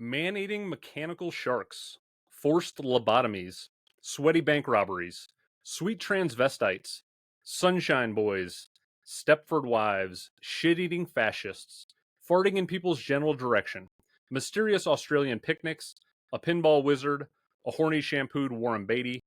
man-eating mechanical sharks, forced lobotomies, sweaty bank robberies, sweet transvestites, sunshine boys, Stepford wives, shit-eating fascists, farting in people's general direction, mysterious Australian picnics, a pinball wizard, a horny shampooed Warren Beatty,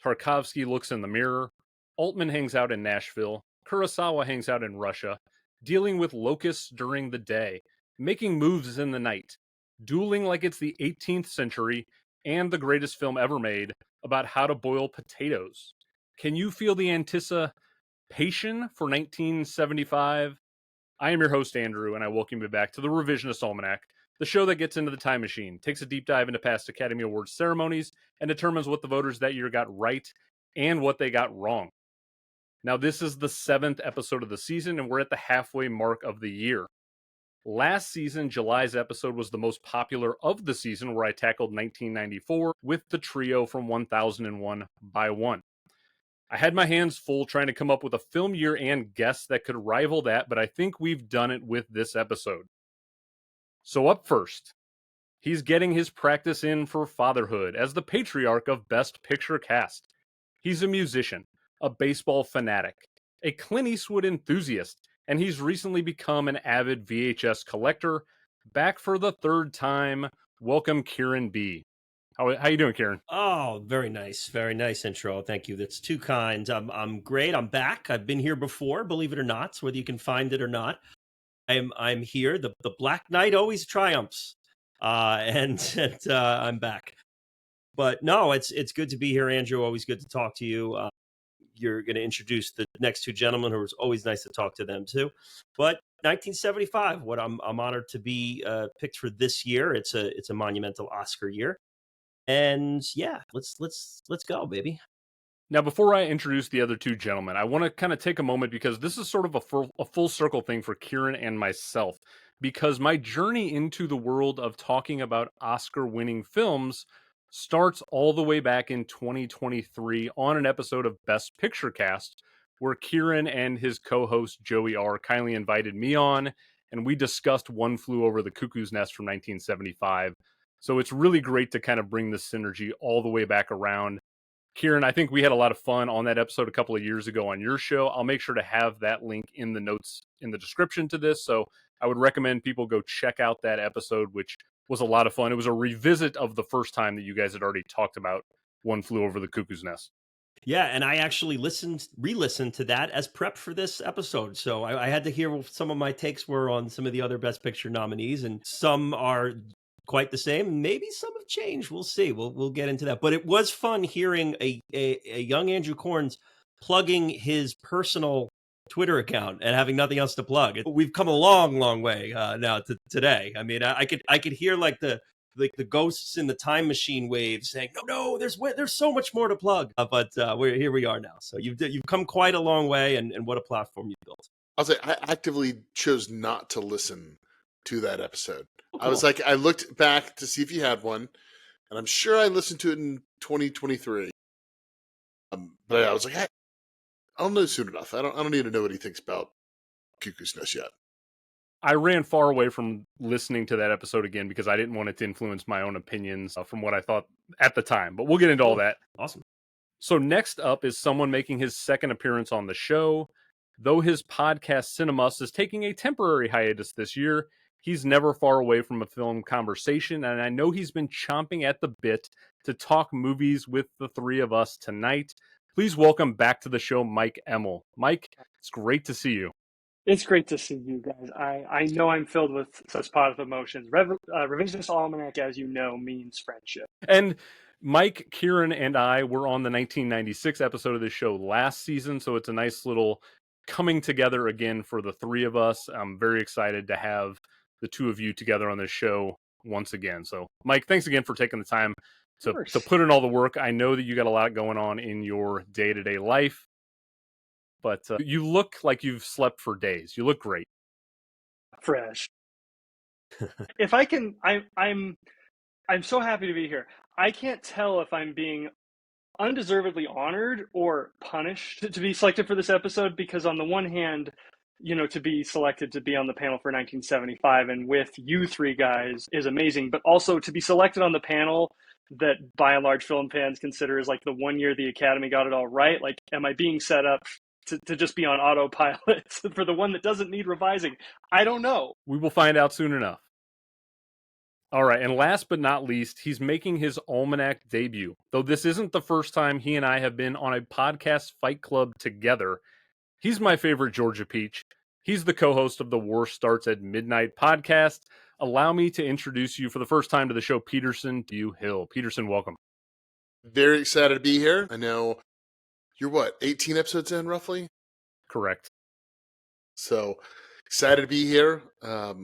Tarkovsky looks in the mirror, Altman hangs out in Nashville, Kurosawa hangs out in Russia, dealing with locusts during the day, making moves in the night, dueling like it's the 18th century, and the greatest film ever made about how to boil potatoes. Can you feel the anticipation for 1975? I am your host, Andrew, and I welcome you back to the Revisionist Almanac, the show that gets into the time machine, takes a deep dive into past Academy Awards ceremonies, and determines what the voters that year got right and what they got wrong. Now, this is the 7th episode of the season, and we're at the halfway mark of the year. Last season, July's episode was the most popular of the season, where I tackled 1994 with the trio from 1001 by One. I had my hands full trying to come up with a film year and guests that could rival that, but I think we've done it with this episode. So up first, he's getting his practice in for fatherhood as the patriarch of Best Picture cast. He's a musician, a baseball fanatic, a Clint Eastwood enthusiast, and he's recently become an avid VHS collector. Back for the third time, welcome Kieran B. How you doing, Kieran? Oh, very nice intro. Thank you. That's too kind. I'm great. I'm back. I've been here before, believe it or not. So whether you can find it or not, I'm here. The Black Knight always triumphs, and I'm back. But no, it's good to be here, Andrew. Always good to talk to you. You're going to introduce the next two gentlemen, who was always nice to talk to them too. But 1975, what I'm honored to be picked for this year. It's a monumental Oscar year. And yeah, let's go, baby. Now, before I introduce the other two gentlemen, I want to kind of take a moment because this is sort of a full circle thing for Kieran and myself, because my journey into the world of talking about Oscar-winning films starts all the way back in 2023 on an episode of Best Picture Cast, where Kieran and his co-host Joey R. kindly invited me on, and we discussed One Flew Over the Cuckoo's Nest from 1975. So it's really great to kind of bring the synergy all the way back around. Kieran, I think we had a lot of fun on that episode a couple of years ago on your show. I'll make sure to have that link in the notes in the description to this. So I would recommend people go check out that episode, which was a lot of fun. It was a revisit of the first time that you guys had already talked about One Flew Over the Cuckoo's Nest. Yeah, and I actually re-listened to that as prep for this episode. So I had to hear what some of my takes were on some of the other Best Picture nominees, and some are quite the same. Maybe some have changed. We'll see. We'll get into that. But it was fun hearing a young Andrew Corns plugging his personal Twitter account and having nothing else to plug. We've come a long way now to today. I mean, I could hear like the ghosts in the time machine waves saying, no, there's so much more to plug. But here we are now. So you've come quite a long way, and what a platform you've built. I'll say I actively chose not to listen to that episode. Oh, cool. I was like, I looked back to see if you had one, and I'm sure I listened to it in 2023. But I was like, I'll know soon enough. I don't need to know what he thinks about Cuckoo's Nest yet. I ran far away from listening to that episode again because I didn't want it to influence my own opinions from what I thought at the time. But we'll get into all that. Awesome. So next up is someone making his second appearance on the show. Though his podcast CineMusts is taking a temporary hiatus this year, he's never far away from a film conversation, and I know he's been chomping at the bit to talk movies with the three of us tonight. Please welcome back to the show, Myke Emal. Myke, it's great to see you. It's great to see you guys. I know I'm filled with such positive emotions. Revisionist Almanac, as you know, means friendship. And Myke, Kieran, and I were on the 1996 episode of this show last season, so it's a nice little coming together again for the three of us. I'm very excited to have the two of you together on this show once again. So, Myke, thanks again for taking the time to put in all the work. I know that you got a lot going on in your day-to-day life, but you look like you've slept for days. You look great. Fresh. If I can, I'm so happy to be here. I can't tell if I'm being undeservedly honored or punished to be selected for this episode, because on the one hand, to be selected to be on the panel for 1975 and with you three guys is amazing, but also to be selected on the panel that by and large film fans consider is like the one year the Academy got it all right. Like, am I being set up to just be on autopilot for the one that doesn't need revising? I don't know. We will find out soon enough. All right, and last but not least, he's making his Almanac debut. Though this isn't the first time he and I have been on a podcast fight club together, he's my favorite Georgia Peach. He's the co-host of the War Starts at Midnight podcast. Allow me to introduce you for the first time to the show, Peterson W. Peterson, welcome. Very excited to be here. I know you're 18 episodes in roughly? Correct. So excited to be here. I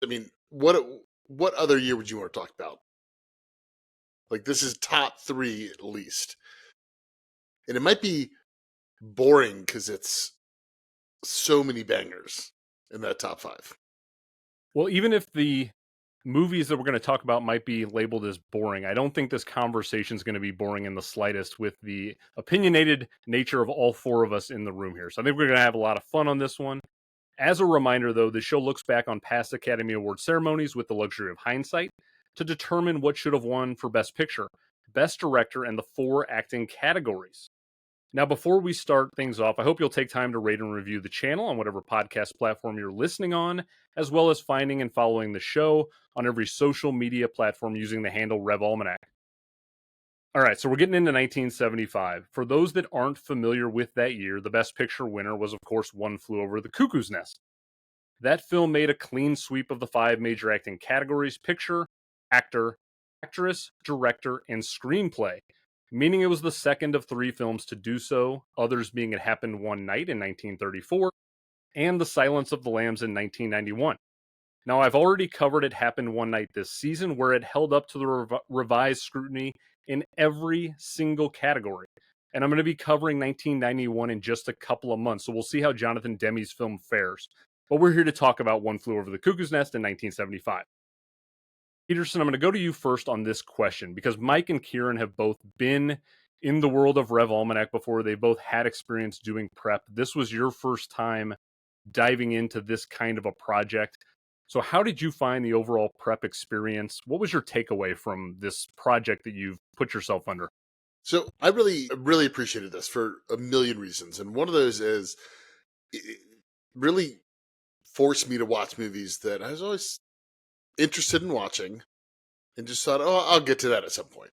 mean, what other year would you want to talk about? Like, this is top 3 at least. And it might be boring because it's so many bangers in that top 5. Well, even if the movies that we're going to talk about might be labeled as boring, I don't think this conversation is going to be boring in the slightest with the opinionated nature of all 4 of us in the room here. So I think we're going to have a lot of fun on this one. As a reminder, though, the show looks back on past Academy Award ceremonies with the luxury of hindsight to determine what should have won for Best Picture, Best Director, and the 4 acting categories. Now, before we start things off, I hope you'll take time to rate and review the channel on whatever podcast platform you're listening on, as well as finding and following the show on every social media platform using the handle Rev Almanac. All right, so we're getting into 1975. For those that aren't familiar with that year, the Best Picture winner was, of course, One Flew Over the Cuckoo's Nest. That film made a clean sweep of the 5 major acting categories: picture, actor, actress, director, and screenplay, meaning it was the second of 3 films to do so, others being It Happened One Night in 1934 and The Silence of the Lambs in 1991. Now, I've already covered It Happened One Night this season, where it held up to the revised scrutiny in every single category. And I'm going to be covering 1991 in just a couple of months, so we'll see how Jonathan Demme's film fares. But we're here to talk about One Flew Over the Cuckoo's Nest in 1975. Peterson, I'm going to go to you first on this question, because Myke and Kieran have both been in the world of Rev Almanac before. They both had experience doing prep. This was your first time diving into this kind of a project. So how did you find the overall prep experience? What was your takeaway from this project that you've put yourself under? So I really appreciated this for a million reasons. And one of those is it really forced me to watch movies that I was always interested in watching and just thought, oh, I'll get to that at some point.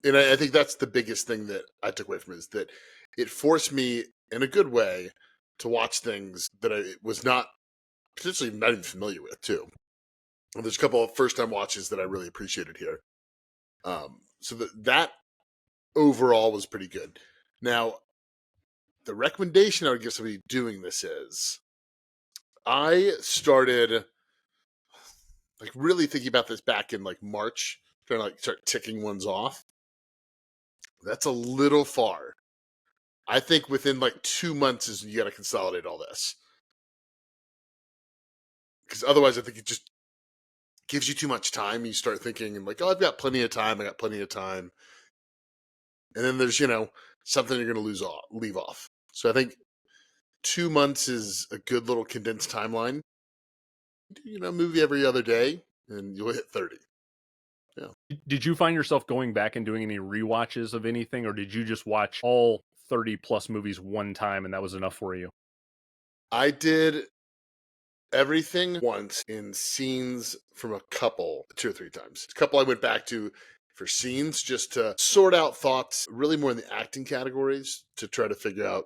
And I think that's the biggest thing that I took away from it, is that it forced me in a good way to watch things that I was potentially not even familiar with too. And there's a couple of first time watches that I really appreciated here. So that overall was pretty good. Now, the recommendation I would give somebody doing this is, I started like really thinking about this back in like March, trying to like start ticking ones off. That's a little far. I think within like 2 months is you got to consolidate all this, because otherwise I think it just gives you too much time. You start thinking and like, oh, I've got plenty of time. I got plenty of time. And then there's, something you're going to leave off. So I think 2 months is a good little condensed timeline. Movie every other day and you'll hit 30. Yeah. Did you find yourself going back and doing any rewatches of anything, or did you just watch all 30 plus movies one time and that was enough for you? I did everything once in scenes from a couple, 2 or 3 times. A couple I went back to for scenes just to sort out thoughts, really more in the acting categories, to try to figure out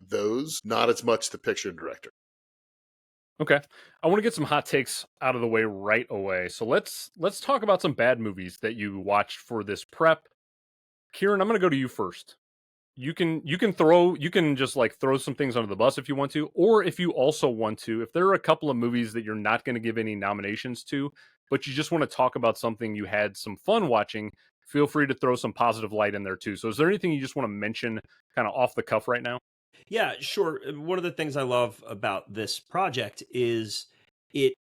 those, not as much the picture and director. Okay. I want to get some hot takes out of the way right away. So let's talk about some bad movies that you watched for this prep. Kieran, I'm going to go to you first. You can just like throw some things under the bus if you want to, or if you also want to, if there are a couple of movies that you're not going to give any nominations to, but you just want to talk about something you had some fun watching, feel free to throw some positive light in there too. So is there anything you just want to mention kind of off the cuff right now? Yeah, sure. One of the things I love about this project is it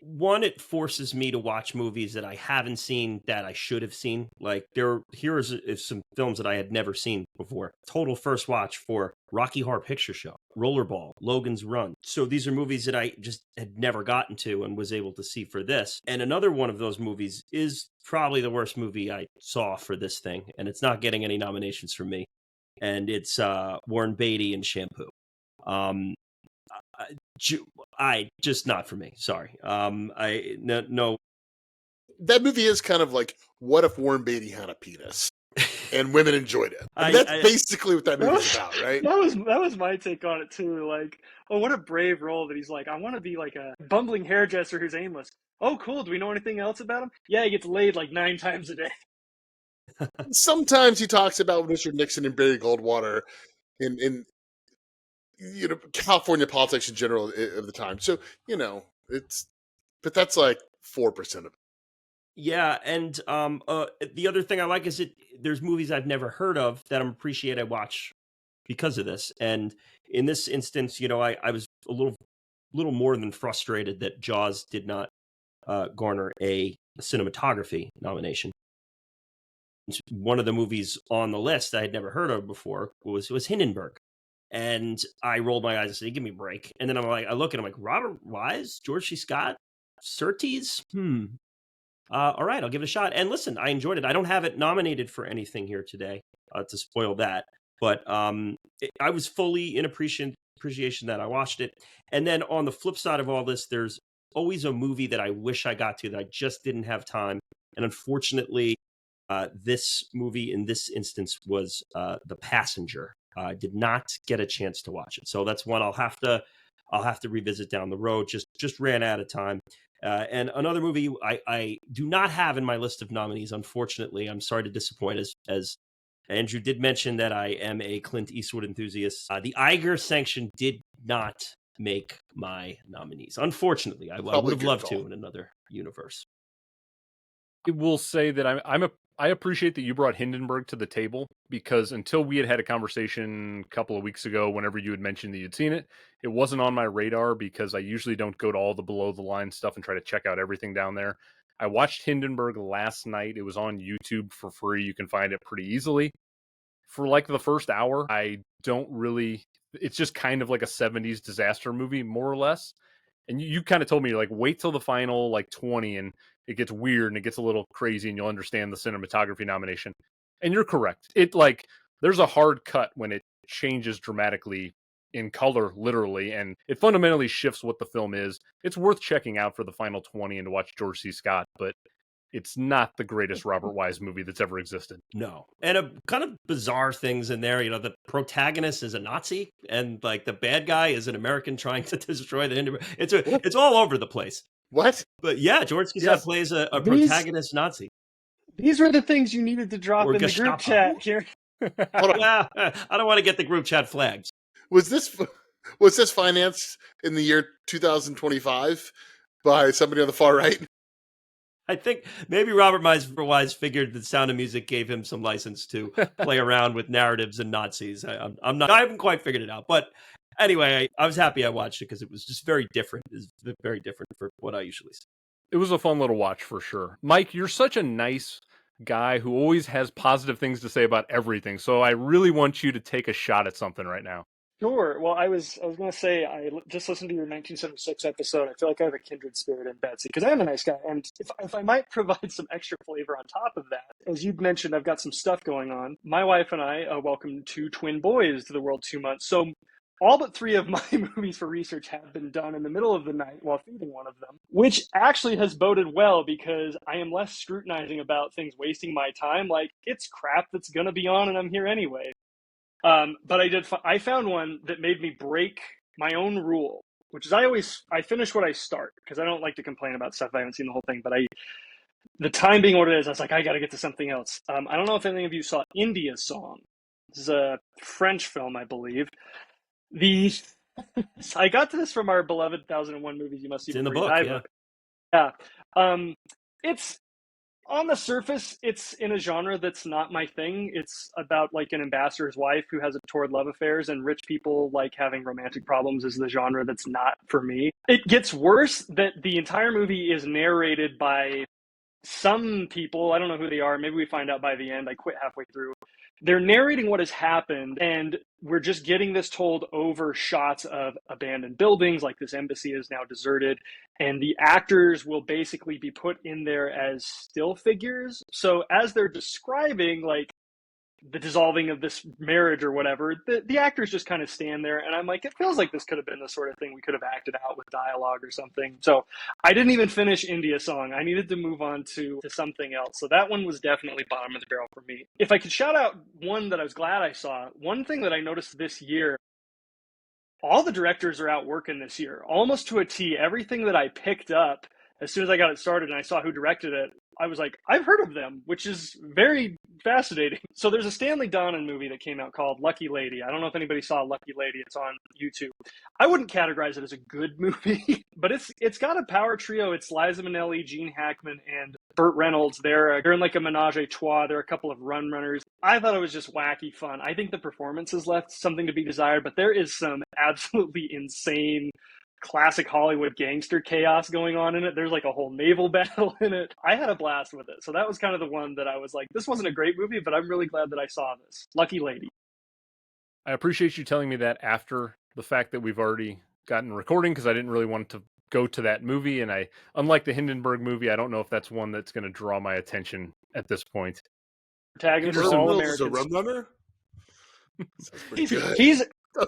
One, it forces me to watch movies that I haven't seen that I should have seen. Like here's some films that I had never seen before. Total first watch for Rocky Horror Picture Show, Rollerball, Logan's Run. So these are movies that I just had never gotten to and was able to see for this. And another one of those movies is probably the worst movie I saw for this thing, and it's not getting any nominations from me. And it's Warren Beatty and Shampoo. I just not for me. Sorry. No. That movie is kind of like, what if Warren Beatty had a penis and women enjoyed it? That's basically what that movie's about, right? That was my take on it too. Like, oh, what a brave role that he's like, I want to be like a bumbling hairdresser who's aimless. Oh, cool. Do we know anything else about him? Yeah, he gets laid like 9 times a day. Sometimes he talks about Richard Nixon and Barry Goldwater in California politics in general of the time. So, but that's like 4% of it. Yeah, and the other thing I like is there's movies I've never heard of that I'm appreciate I watch because of this. And in this instance, I was a little more than frustrated that Jaws did not garner a cinematography nomination. One of the movies on the list I had never heard of before was Hindenburg. And I rolled my eyes and said, give me a break. And then I look and I'm like, Robert Wise, George C. Scott, Surtees? All right, I'll give it a shot. And listen, I enjoyed it. I don't have it nominated for anything here today to spoil that. But I was fully in appreciation that I watched it. And then on the flip side of all this, there's always a movie that I wish I got to that I just didn't have time. And unfortunately, this movie in this instance was The Passenger. I did not get a chance to watch it. So that's one I'll have to revisit down the road. Just ran out of time. And another movie I do not have in my list of nominees, unfortunately. I'm sorry to disappoint, as Andrew did mention that I am a Clint Eastwood enthusiast. The Iger sanction did not make my nominees. Unfortunately, I would have loved to in another universe. I will say that I appreciate that you brought Hindenburg to the table, because until we had a conversation a couple of weeks ago, whenever you had mentioned that you'd seen it, it wasn't on my radar because I usually don't go to all the below the line stuff and try to check out everything down there. I watched Hindenburg last night. It was on YouTube for free. You can find it pretty easily. For like the first hour, it's just kind of like a 70s disaster movie, more or less. And you kind of told me, like, wait till the final, like, 20 and it gets weird and it gets a little crazy and you'll understand the cinematography nomination. And you're correct. There's a hard cut when it changes dramatically in color, literally, and it fundamentally shifts what the film is. It's worth checking out for the final 20 and to watch George C. Scott, but it's not the greatest Robert Wise movie that's ever existed. No. And a kind of bizarre things in there. The protagonist is a Nazi and like the bad guy is an American trying to destroy the Hindenburg. It's all over the place. What? But yeah, George C. Scott plays a protagonist Nazi. These were the things you needed to drop in the group chat here. Yeah, I don't want to get the group chat flagged. Was this financed in the year 2025 by somebody on the far right? I think maybe Robert Wise figured that Sound of Music gave him some license to play around with narratives and Nazis. I haven't quite figured it out, but anyway, I was happy I watched it because it was just very different. It's very different for what I usually see. It was a fun little watch for sure. Myke, you're such a nice guy who always has positive things to say about everything. So I really want you to take a shot at something right now. Sure. Well, I was going to say, I just listened to your 1976 episode. I feel like I have a kindred spirit in Betsy because I am a nice guy. And if I might provide some extra flavor on top of that, as you'd mentioned, I've got some stuff going on. My wife and I welcomed 2 twin boys to the world 2 months. So all but 3 of my movies for research have been done in the middle of the night while feeding one of them, which actually has boded well because I am less scrutinizing about things wasting my time. Like, it's crap that's going to be on and I'm here anyway. But I found one that made me break my own rule, which is I finish what I start because I don't like to complain about stuff I haven't seen the whole thing. But the time being what it is, I was like, I got to get to something else. I don't know if any of you saw India's Song. This is a French film, I believe. I got to this from our beloved 1001 Movies You Must See. It's in the book, yeah. Yeah. It's On the surface, it's in a genre that's not my thing. It's about like an ambassador's wife who has a torrid love affairs, and rich people like having romantic problems is the genre that's not for me. It gets worse that the entire movie is narrated by some people. I don't know who they are. Maybe we find out by the end. I quit halfway through. They're narrating what has happened, and we're just getting this told over shots of abandoned buildings, like this embassy is now deserted, and the actors will basically be put in there as still figures. So as they're describing like the dissolving of this marriage or whatever, the actors just kind of stand there, and I'm like, it feels like this could have been the sort of thing we could have acted out with dialogue or something. So I didn't even finish India Song. I needed to move on to something else. So that one was definitely bottom of the barrel for me. If I could shout out one that I was glad I saw, one thing that I noticed this year, all the directors are out working this year, almost to a T. Everything that I picked up as soon as I got it started and I saw who directed it, I was like, I've heard of them, which is very fascinating. So there's a Stanley Donen movie that came out called Lucky Lady. I don't know if anybody saw Lucky Lady. It's on YouTube. I wouldn't categorize it as a good movie, but it's got a power trio. It's Liza Minnelli, Gene Hackman, and Burt Reynolds. They're in like a menage a trois. They're a couple of run runners. I thought it was just wacky fun. I think the performances left something to be desired, but there is some absolutely insane classic Hollywood gangster chaos going on in it. There's like a whole naval battle in it. I had a blast with it. So that was kind of the one that I was like, this wasn't a great movie, but I'm really glad that I saw this. Lucky Lady. I appreciate you telling me that after the fact that we've already gotten recording, because I didn't really want to go to that movie. And unlike the Hindenburg movie, I don't know if that's one that's going to draw my attention at this point. Protagonist Burt for all Reynolds is a Americans. rum runner? Sounds pretty good.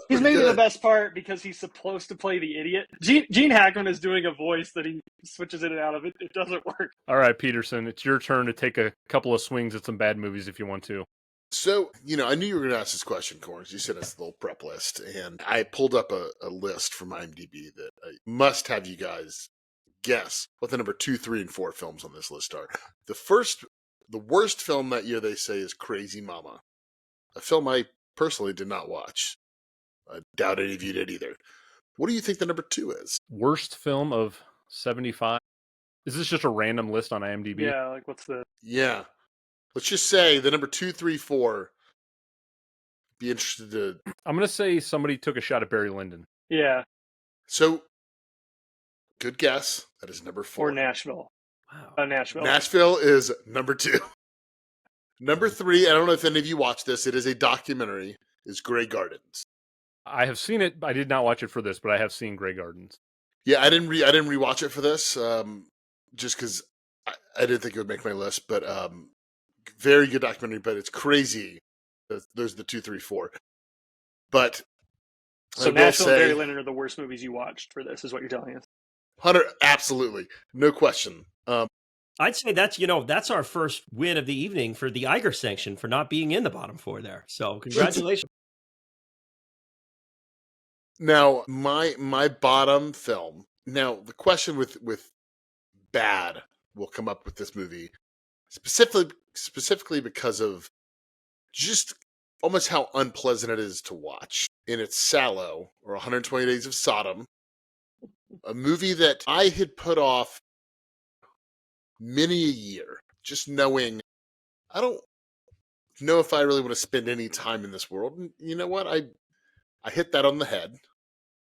He's maybe good. the best part because he's supposed to play the idiot. Gene Hackman is doing a voice that he switches in and out of. It doesn't work. All right, Peterson, it's your turn to take a couple of swings at some bad movies if you want to. So, I knew you were going to ask this question, Corns. You sent us a little prep list, and I pulled up a list from IMDb that I must have you guys guess what the number 2, 3, and 4 films on this list are. The worst film that year, they say, is Crazy Mama, a film I personally did not watch. I doubt any of you did either. What do you think the number 2 is? Worst film of 75? Is this just a random list on IMDb? Yeah, like what's the... Yeah. Let's just say the number 2, 3, 4. Be interested to... I'm going to say somebody took a shot at Barry Lyndon. Yeah. So, good guess. That is number 4. Or Nashville. Wow. Nashville. Nashville is number 2. Number 3, I don't know if any of you watched this. It is a documentary. Is Grey Gardens. I have seen it. I did not watch it for this, but I have seen Grey Gardens. Yeah, I didn't rewatch it for this, just because I didn't think it would make my list. But very good documentary. But it's crazy. Those are the 2, 3, 4. But so Nashville and Barry Lyndon are the worst movies you watched for this, is what you're telling us. Hunter, absolutely, no question. I'd say that's our first win of the evening for the Iger sanction for not being in the bottom 4 there. So congratulations. Now, my bottom film. Now, the question with bad will come up with this movie, specifically because of just almost how unpleasant it is to watch. And it's Sallow, or 120 Days of Sodom, a movie that I had put off many a year, just knowing I don't know if I really want to spend any time in this world. And you know what? I hit that on the head.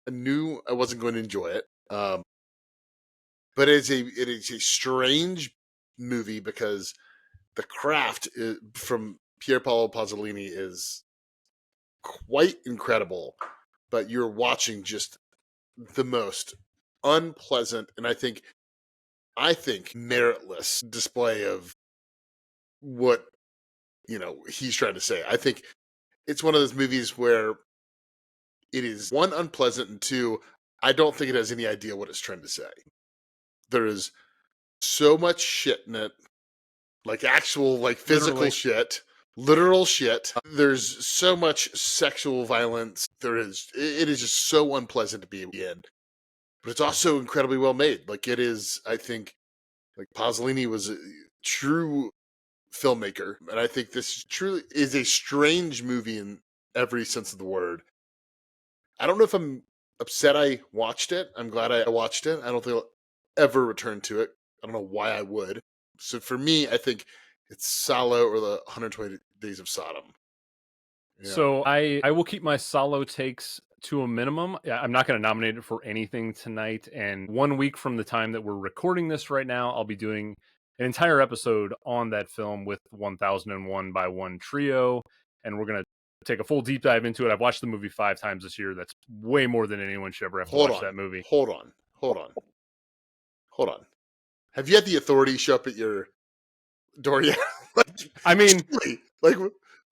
I knew I wasn't going to enjoy it. But it is a strange movie because the craft from Pier Paolo Pasolini is quite incredible. But you're watching just the most unpleasant and I think meritless display of what he's trying to say. I think it's one of those movies where it is, one, unpleasant, and two, I don't think it has any idea what it's trying to say. There is so much shit in it, like actual, like physical shit, literal shit. There's so much sexual violence. It is just so unpleasant to be in. But it's also incredibly well made. Like it is, I think, like Pasolini was a true filmmaker. And I think this truly is a strange movie in every sense of the word. I don't know if I'm upset I watched it. I'm glad I watched it. I don't think I'll ever return to it. I don't know why I would. So for me, I think it's Salo or the 120 Days of Sodom. Yeah. So I will keep my Salo takes to a minimum. I'm not going to nominate it for anything tonight. And 1 week from the time that we're recording this right now, I'll be doing an entire episode on that film with 1001 by One Trio. And we're going to take a full deep dive into it. I've watched the movie 5 times this year. That's way more than anyone should ever have to watch that movie. Hold on. Have you had the authority show up at your door yet? I mean, like,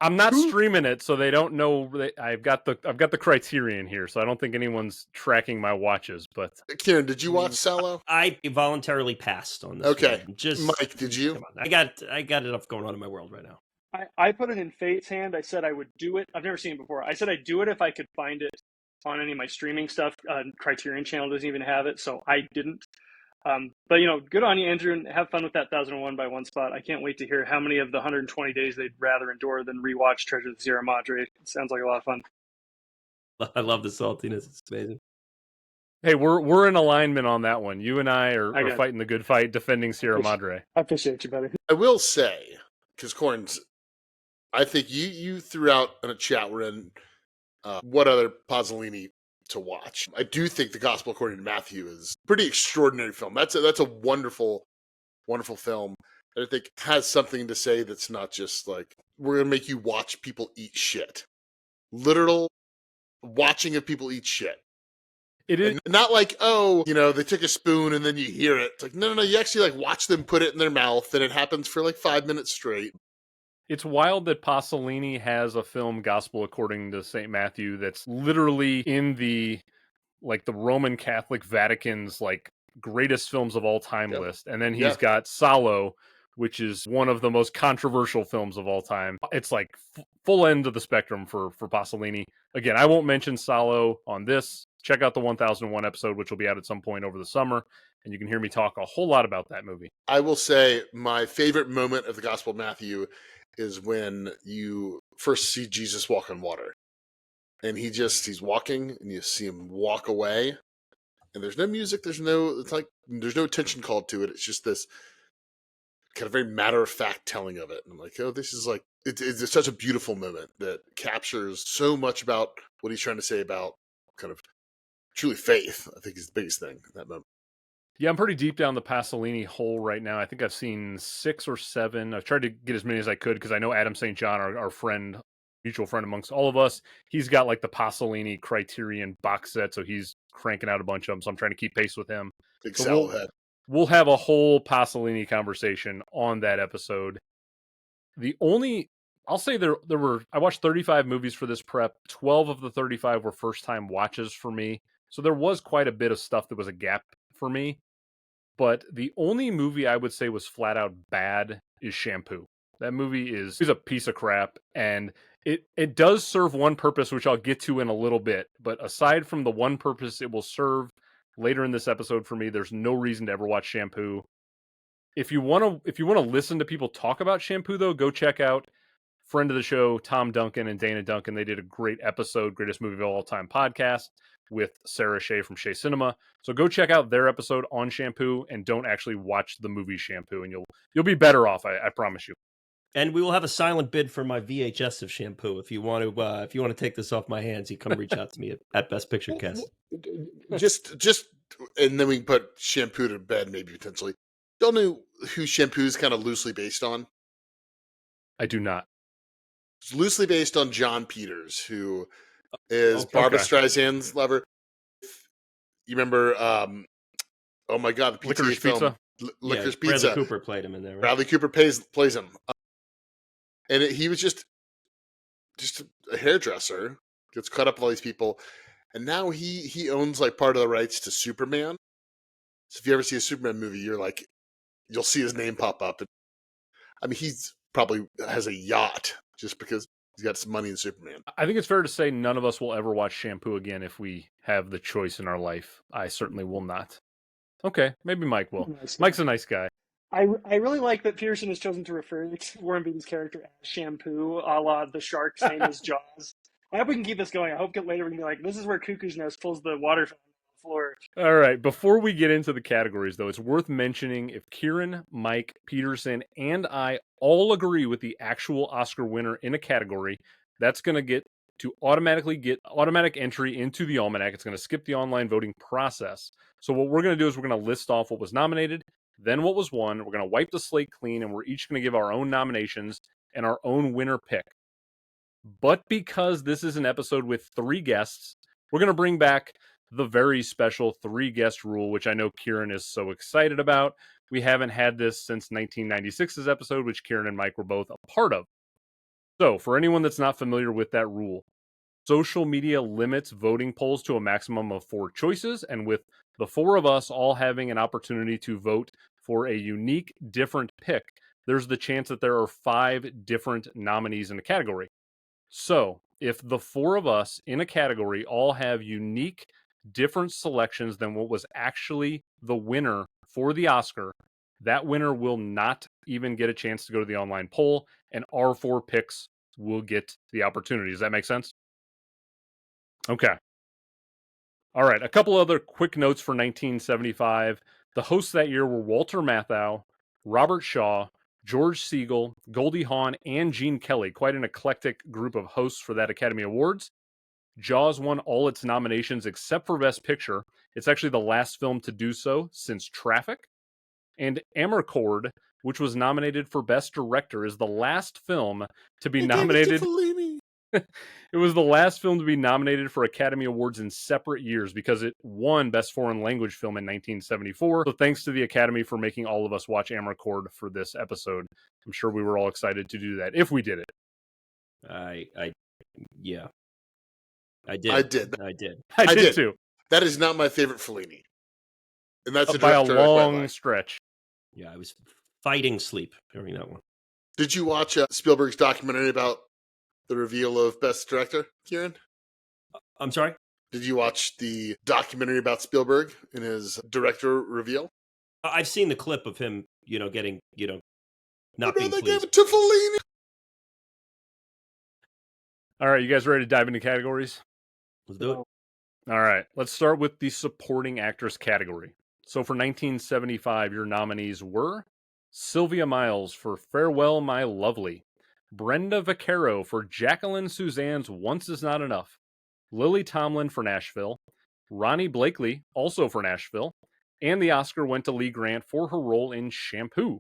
I'm not streaming it, so they don't know. I've got the criterion here, so I don't think anyone's tracking my watches. But Kieran, did you watch Salo? I voluntarily passed on this. Okay, one. Just Myke, did you? Come on. I got enough going on in my world right now. I put it in Fate's hand. I said I would do it. I've never seen it before. I said I'd do it if I could find it on any of my streaming stuff. Criterion Channel doesn't even have it, so I didn't. But, good on you, Andrew, and have fun with that 1001 by One spot. I can't wait to hear how many of the 120 days they'd rather endure than rewatch Treasure of the Sierra Madre. It sounds like a lot of fun. I love the saltiness. It's amazing. Hey, we're in alignment on that one. You and I are fighting the good fight, defending Sierra Madre. I appreciate you, buddy. I will say, because Corns, I think you threw out in a chat we're in what other Pasolini to watch. I do think The Gospel According to Matthew is a pretty extraordinary film. That's a wonderful, wonderful film that I think has something to say that's not just like, we're going to make you watch people eat shit. Literal watching of people eat shit. It is and not like, they took a spoon and then you hear it. It's like, no, you actually like watch them put it in their mouth and it happens for like 5 minutes straight. It's wild that Pasolini has a film, Gospel According to St. Matthew, that's literally in the Roman Catholic Vatican's greatest films of all time list. And then he's got Salo, which is one of the most controversial films of all time. It's like full end of the spectrum for Pasolini. Again, I won't mention Salo on this. Check out the 1001 episode, which will be out at some point over the summer, and you can hear me talk a whole lot about that movie. I will say my favorite moment of the Gospel of Matthew is when you first see Jesus walk on water. And he's walking, and you see him walk away, and there's no music, there's no attention called to it. It's just this kind of very matter-of-fact telling of it. And I'm like, this is like, it's such a beautiful moment that captures so much about what he's trying to say about kind of truly faith. I think is the biggest thing in that moment. Yeah, I'm pretty deep down the Pasolini hole right now. I think I've seen 6 or 7. I've tried to get as many as I could because I know Adam St. John, our friend, mutual friend amongst all of us, he's got the Pasolini Criterion box set, so he's cranking out a bunch of them. So I'm trying to keep pace with him. Big so head. We'll have a whole Pasolini conversation on that episode. I'll say I watched 35 movies for this prep. 12 of the 35 were first time watches for me. So there was quite a bit of stuff that was a gap for me. But the only movie I would say was flat out bad is Shampoo. That movie is a piece of crap, and it does serve one purpose, which I'll get to in a little bit. But aside from the one purpose it will serve later in this episode for me, there's no reason to ever watch Shampoo. If you want to listen to people talk about Shampoo, though, go check out friend of the show Tom Duncan and Dana Duncan. They did a great episode, Greatest Movie of All Time podcast, with Sarah Shea from Shea Cinema. So go check out their episode on Shampoo and don't actually watch the movie Shampoo, and you'll be better off. I promise you. And we will have a silent bid for my VHS of Shampoo. If you want to take this off my hands, you come reach out to me at Best Picture Cast. Just, and then we can put Shampoo to bed, maybe potentially. Don't know who Shampoo is kind of loosely based on. I do not. It's loosely based on John Peters, who is Barbra Streisand's lover. You remember? Oh my God, the Licorice film, Pizza. Licorice Pizza. Bradley Cooper played him in there. Right? Bradley Cooper plays him, and he was just a hairdresser. Gets caught up with all these people, and now he owns part of the rights to Superman. So if you ever see a Superman movie, you'll see his name pop up. I mean, he's probably has a yacht just because he's got some money in Superman. I think it's fair to say none of us will ever watch Shampoo again if we have the choice in our life. I certainly will not. Okay, maybe Myke will. Myke's a nice guy. I really like that Peterson has chosen to refer to Warren Beatty's character as Shampoo, a la the shark same as Jaws. I hope we can keep this going. I hope later we can be like, this is where Cuckoo's nose pulls the water fountain off. floor. All right. Before we get into the categories, though, it's worth mentioning if Kieran, Myke, Peterson, and I all agree with the actual Oscar winner in a category, that's going to get automatic entry into the Almanac. It's going to skip the online voting process. So what we're going to do is we're going to list off what was nominated, then what was won. We're going to wipe the slate clean, and we're each going to give our own nominations and our own winner pick. But because this is an episode with 3 guests, we're going to bring back the very special 3-guest rule, which I know Kieran is so excited about. We haven't had this since 1996's episode, which Kieran and Myke were both a part of. So, for anyone that's not familiar with that rule, social media limits voting polls to a maximum of 4 choices, and with the 4 of us all having an opportunity to vote for a unique, different pick, there's the chance that there are 5 different nominees in a category. So, if the 4 of us in a category all have unique, different selections than what was actually the winner for the Oscar, that winner will not even get a chance to go to the online poll, and our 4 picks will get the opportunity. Does that make sense? Okay. All right. A couple other quick notes for 1975. The hosts that year were Walter Matthau, Robert Shaw, George Siegel, Goldie Hawn, and Gene Kelly. Quite an eclectic group of hosts for that Academy Awards. Jaws won all its nominations except for Best Picture. It's actually the last film to do so since Traffic. And Amarcord, which was nominated for Best Director, is the last film to be nominated. It was the last film to be nominated for Academy Awards in separate years because it won Best Foreign Language Film in 1974. So thanks to the Academy for making all of us watch Amarcord for this episode. I'm sure we were all excited to do that if we did it. Yeah. I did. I did. I did too. That is not my favorite Fellini. And that's by a director I quite long like. stretch. Yeah, I was fighting sleep during that one. Did you watch Spielberg's documentary about the reveal of Best Director, Kieran? I'm sorry? Did you watch the documentary about Spielberg and his director reveal? I've seen the clip of him, getting, not being they pleased. gave it to Fellini. All right, you guys ready to dive into categories? Let's do it. All right, let's start with the supporting actress category. So for 1975, your nominees were Sylvia Miles for Farewell, My Lovely, Brenda Vaccaro for Jacqueline Suzanne's Once Is Not Enough, Lily Tomlin for Nashville, Ronnie Blakely, also for Nashville, and the Oscar went to Lee Grant for her role in Shampoo.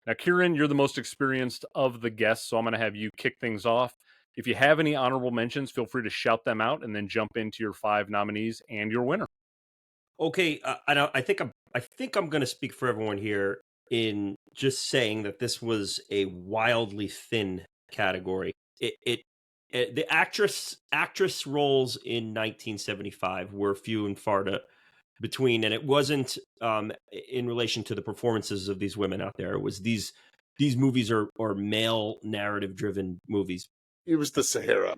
Now, Kieran, you're the most experienced of the guests, so I'm going to have you kick things off. If you have any honorable mentions, feel free to shout them out and then jump into your 5 nominees and your winner. Okay, I think I'm going to speak for everyone here in just saying that this was a wildly thin category. The actress roles in 1975 were few and far between, and it wasn't in relation to the performances of these women out there. It was these movies are male narrative driven movies. It was the Sahara.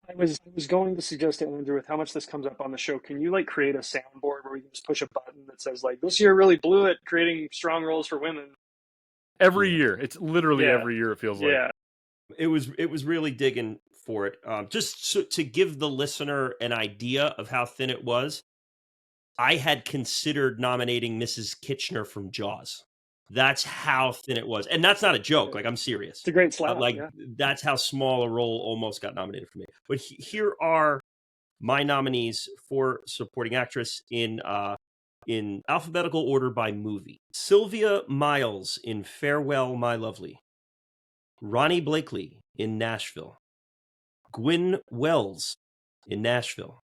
I was going to suggest to Andrew, with how much this comes up on the show, can you create a soundboard where we can just push a button that says this year really blew it creating strong roles for women? Every year. It's literally every year it feels like. Yeah. It was really digging for it. Just to give the listener an idea of how thin it was, I had considered nominating Mrs. Kitchener from Jaws. That's how thin it was. And that's not a joke. I'm serious. It's a great slap. That's how small a role almost got nominated for me. But here are my nominees for supporting actress in alphabetical order by movie. Sylvia Miles in Farewell, My Lovely. Ronnie Blakely in Nashville. Gwyn Wells in Nashville.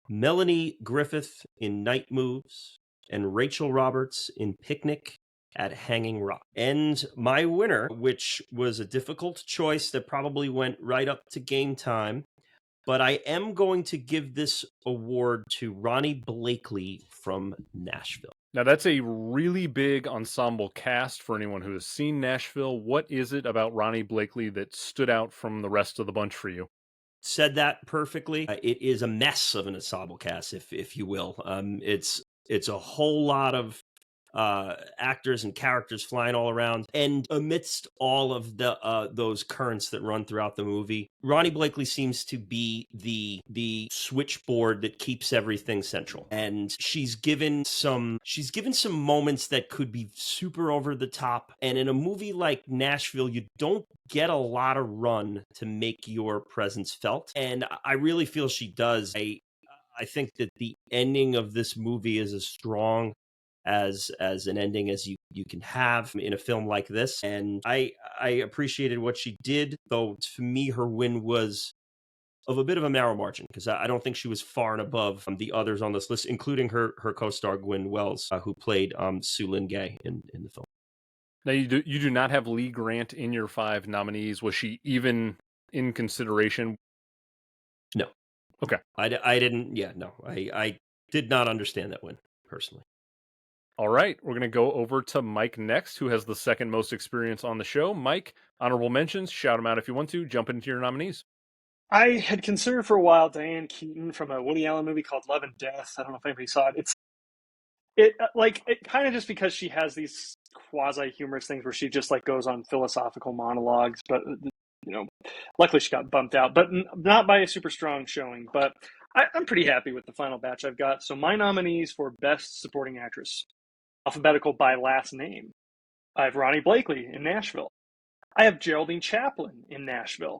Melanie Griffith in Night Moves. And Rachel Roberts in Picnic at Hanging Rock. And my winner, which was a difficult choice that probably went right up to game time, but I am going to give this award to Ronnie Blakely from Nashville. Now, that's a really big ensemble cast for anyone who has seen Nashville. What is it about Ronnie Blakely that stood out from the rest of the bunch for you? Said that perfectly. It is a mess of an ensemble cast, if you will. It's a whole lot of actors and characters flying all around. And amidst all of the those currents that run throughout the movie, Ronnie Blakely seems to be the switchboard that keeps everything central. And she's given some moments that could be super over the top. And in a movie like Nashville, you don't get a lot of run to make your presence felt. And I really feel she does. I think that the ending of this movie is as strong as an ending as you can have in a film like this. And I appreciated what she did, though to me her win was of a bit of a narrow margin, because I don't think she was far and above the others on this list, including her co-star Gwyn Wells, who played Sue Lynn Gay in the film. Now, you do not have Lee Grant in your 5 nominees. Was she even in consideration? No. Okay. I didn't. Yeah, no. I did not understand that win personally. All right, we're going to go over to Myke next, who has the second most experience on the show. Myke, honorable mentions, shout them out if you want to. Jump into your nominees. I had considered for a while Diane Keaton from a Woody Allen movie called Love and Death. I don't know if anybody saw it. It kind of just because she has these quasi humorous things where she just like goes on philosophical monologues, but luckily she got bumped out, but not by a super strong showing. But I'm pretty happy with the final batch I've got. So my nominees for Best Supporting Actress, alphabetical by last name. I have Ronnie Blakely in Nashville. I have Geraldine Chaplin in Nashville.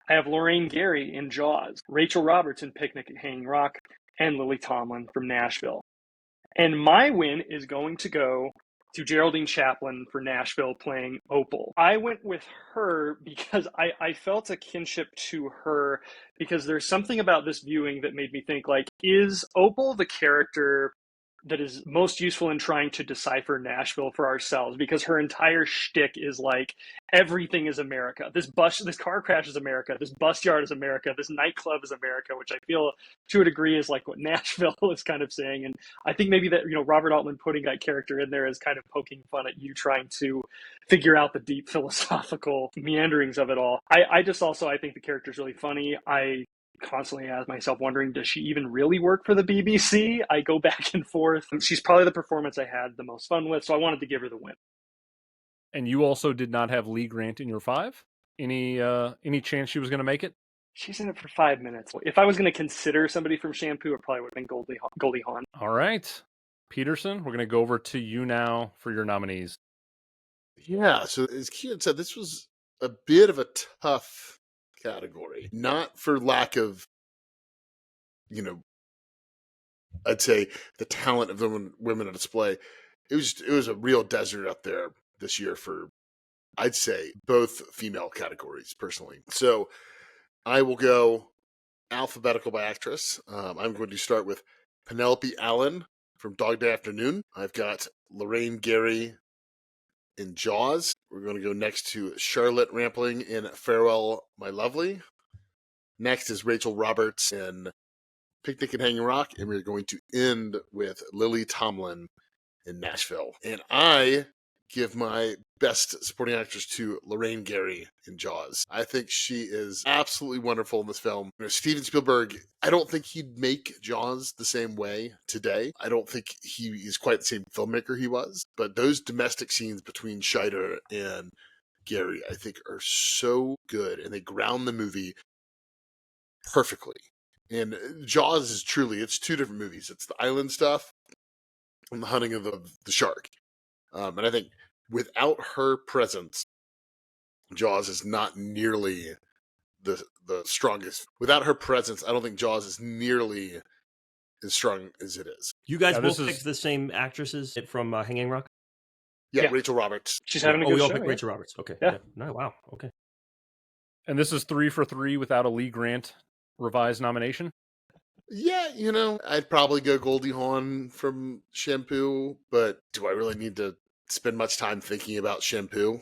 I have Lorraine Gary in Jaws, Rachel Roberts in Picnic at Hanging Rock, and Lily Tomlin from Nashville. And my win is going to go to Geraldine Chaplin for Nashville playing Opal. I went with her because I felt a kinship to her, because there's something about this viewing that made me think, like, is Opal the character that is most useful in trying to decipher Nashville for ourselves? Because her entire shtick is like, everything is America. This car crash is America. This bus yard is America. This nightclub is America, which I feel to a degree is like what Nashville is kind of saying. And I think maybe that, Robert Altman putting that character in there is kind of poking fun at you trying to figure out the deep philosophical meanderings of it all. I think the character is really funny. I constantly ask myself wondering, does she even really work for the BBC? I go back and forth. She's probably the performance I had the most fun with, so I wanted to give her the win. And you also did not have Lee Grant in your 5? Any chance she was going to make it? She's in it for 5 minutes. If I was going to consider somebody from Shampoo, it probably would have been Goldie Hawn. All right. Peterson, we're going to go over to you now for your nominees. Yeah, so as Kieran said, this was a bit of a tough category. Not for lack of, I'd say the talent of the women on display. It was a real desert out there this year for, I'd say, both female categories, personally. So I will go alphabetical by actress. I'm going to start with Penelope Allen from Dog Day Afternoon. I've got Lorraine Gary in Jaws. We're going to go next to Charlotte Rampling in Farewell, My Lovely. Next is Rachel Roberts in Picnic at Hanging Rock. And we're going to end with Lily Tomlin in Nashville. And I give my best supporting actress to Lorraine Gary in Jaws. I think she is absolutely wonderful in this film. Steven Spielberg, I don't think he'd make Jaws the same way today. I don't think he is quite the same filmmaker he was. But those domestic scenes between Scheider and Gary, I think, are so good. And they ground the movie perfectly. And Jaws is truly, it's 2 different movies. It's the island stuff and the hunting of the shark. And I think without her presence, Jaws is not nearly the strongest. Without her presence, I don't think Jaws is nearly as strong as it is. You guys both picked the same actresses from Hanging Rock? Yeah, Rachel Roberts. She's having a good show. We all picked Rachel Roberts. Okay. Yeah. No, wow. Okay. And this is 3 for 3 without a Lee Grant revised nomination? Yeah, I'd probably go Goldie Hawn from Shampoo, but do I really need to spend much time thinking about Shampoo?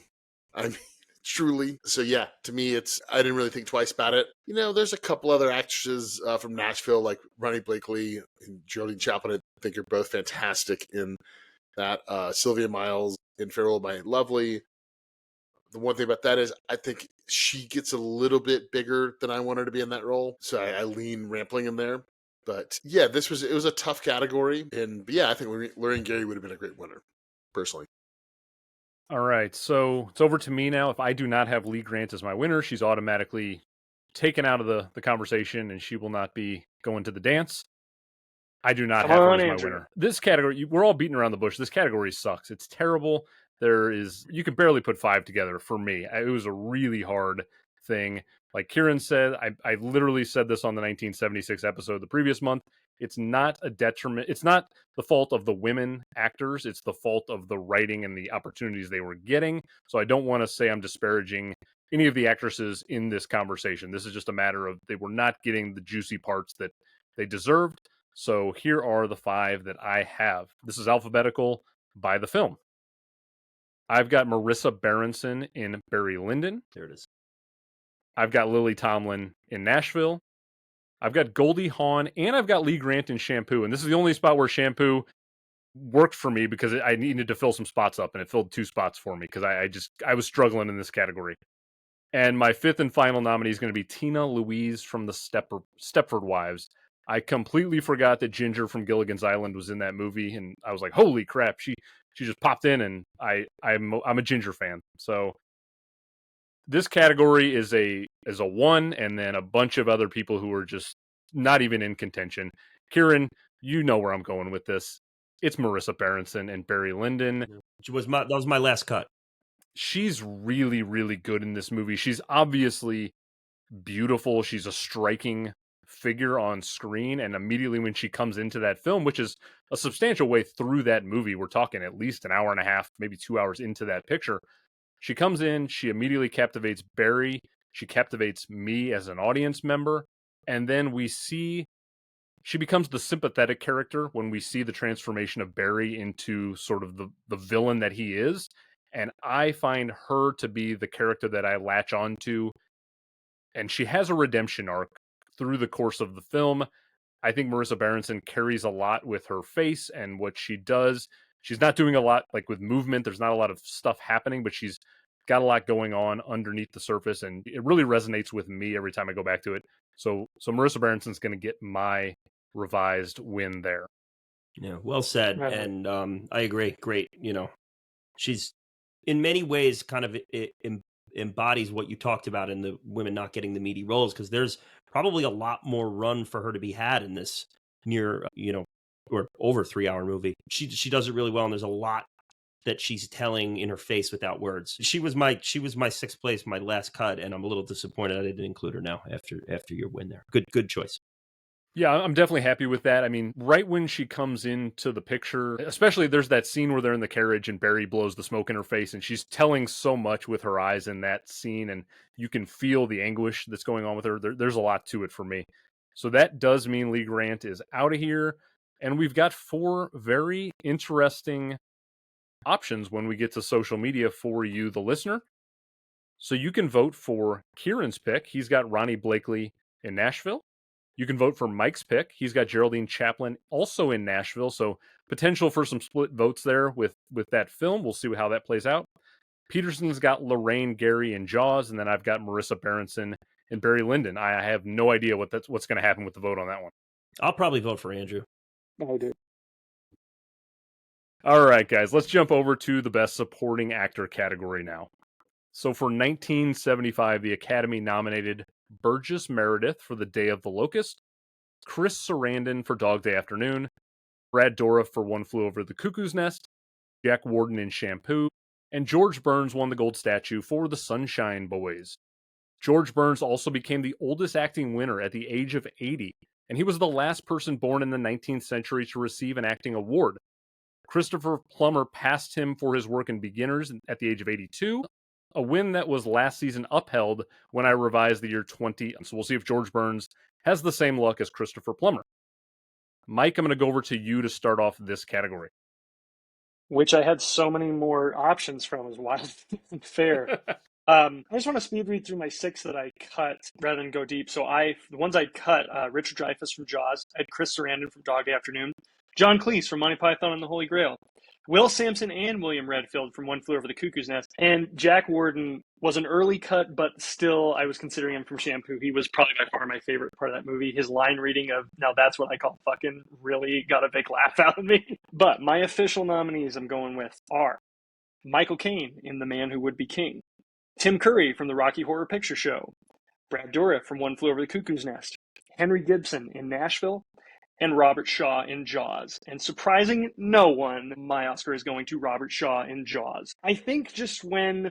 I mean, truly. So yeah, to me, I didn't really think twice about it. There's a couple other actresses from Nashville, like Ronnie Blakely and Geraldine Chaplin, I think are both fantastic in that. Sylvia Miles in Farewell, My Lovely. The one thing about that is I think she gets a little bit bigger than I want her to be in that role. So I lean Rampling in there. But yeah, it was a tough category. And yeah, I think Lorraine Gary would have been a great winner. personally. All right, so it's over to me now. If I do not have Lee Grant as my winner, she's automatically taken out of the conversation, and she will not be going to the dance. I do not Come have her on, as my Andrew. winner. This category, we're all beating around the bush. This category sucks. It's terrible. You can barely put 5 together for me. It was a really hard thing. Like Kieran said, I literally said this on the 1976 episode the previous month. It's not a detriment. It's not the fault of the women actors. It's the fault of the writing and the opportunities they were getting. So I don't want to say I'm disparaging any of the actresses in this conversation. This is just a matter of they were not getting the juicy parts that they deserved. So here are the 5 that I have. This is alphabetical by the film. I've got Marissa Berenson in Barry Lyndon. There it is. I've got Lily Tomlin in Nashville. I've got Goldie Hawn, and I've got Lee Grant in Shampoo. And this is the only spot where Shampoo worked for me because I needed to fill some spots up, and it filled 2 spots for me because I was struggling in this category. And my 5th and final nominee is going to be Tina Louise from the Stepford Wives. I completely forgot that Ginger from Gilligan's Island was in that movie, and I was like, "Holy crap!" She just popped in, and I'm a Ginger fan. So this category is a 1, and then a bunch of other people who are just not even in contention. Kieran, you know where I'm going with this. It's Marissa Berenson and Barry Lyndon. That was my last cut. She's really, really good in this movie. She's obviously beautiful. She's a striking figure on screen, and immediately when she comes into that film, which is a substantial way through that movie, we're talking at least an hour and a half, maybe 2 hours into that picture, she comes in, she immediately captivates Barry, she captivates me as an audience member, and then we see she becomes the sympathetic character when we see the transformation of Barry into sort of the villain that he is, and I find her to be the character that I latch on to, and she has a redemption arc through the course of the film. I think Marissa Berenson carries a lot with her face and what she does. She's not doing a lot like with movement. There's not a lot of stuff happening, but she's got a lot going on underneath the surface, and it really resonates with me every time I go back to it. So Marissa Berenson's going to get my revised win there. Yeah, well said. Right. And I agree. Great. She's in many ways kind of embodies what you talked about in the women not getting the meaty roles, because there's probably a lot more run for her to be had in this near, or over 3-hour movie. She does it really well, and there's a lot that she's telling in her face without words. She was my 6th place, my last cut, and I'm a little disappointed I didn't include her now after your win there. Good choice. Yeah, I'm definitely happy with that. I mean, right when she comes into the picture, especially there's that scene where they're in the carriage and Barry blows the smoke in her face, and she's telling so much with her eyes in that scene, and you can feel the anguish that's going on with her. There's a lot to it for me. So that does mean Lee Grant is out of here, and we've got 4 very interesting options when we get to social media for you, the listener. So you can vote for Kieran's pick. He's got Ronnie Blakely in Nashville. You can vote for Mike's pick. He's got Geraldine Chaplin also in Nashville. So potential for some split votes there with that film. We'll see how that plays out. Peterson's got Lorraine Gary in Jaws, and then I've got Marissa Berenson and Barry Lyndon. I have no idea what's going to happen with the vote on that one. I'll probably vote for Andrew. I do. All right, guys, let's jump over to the Best Supporting Actor category now. So for 1975, the Academy nominated Burgess Meredith for The Day of the Locust, Chris Sarandon for Dog Day Afternoon, Brad Dourif for One Flew Over the Cuckoo's Nest, Jack Warden in Shampoo, and George Burns won the Gold Statue for The Sunshine Boys. George Burns also became the oldest acting winner at the age of 80, and he was the last person born in the 19th century to receive an acting award. Christopher Plummer passed him for his work in Beginners at the age of 82, a win that was last season upheld when I revised the year 20. So we'll see if George Burns has the same luck as Christopher Plummer. Myke, I'm going to go over to you to start off this category. Which I had so many more options from is wild and fair. I just want to speed read through my 6 that I cut rather than go deep. So the ones I cut, Richard Dreyfuss from Jaws, I had Chris Sarandon from Dog Day Afternoon, John Cleese from Monty Python and the Holy Grail, Will Sampson and William Redfield from One Flew Over the Cuckoo's Nest. And Jack Warden was an early cut, but still I was considering him from Shampoo. He was probably by far my favorite part of that movie. His line reading of, "Now that's what I call fucking," really got a big laugh out of me. But my official nominees I'm going with are Michael Caine in The Man Who Would Be King, Tim Curry from the Rocky Horror Picture Show, Brad Dourif from One Flew Over the Cuckoo's Nest, Henry Gibson in Nashville, and Robert Shaw in Jaws. And surprising no one, my Oscar is going to Robert Shaw in Jaws. I think just when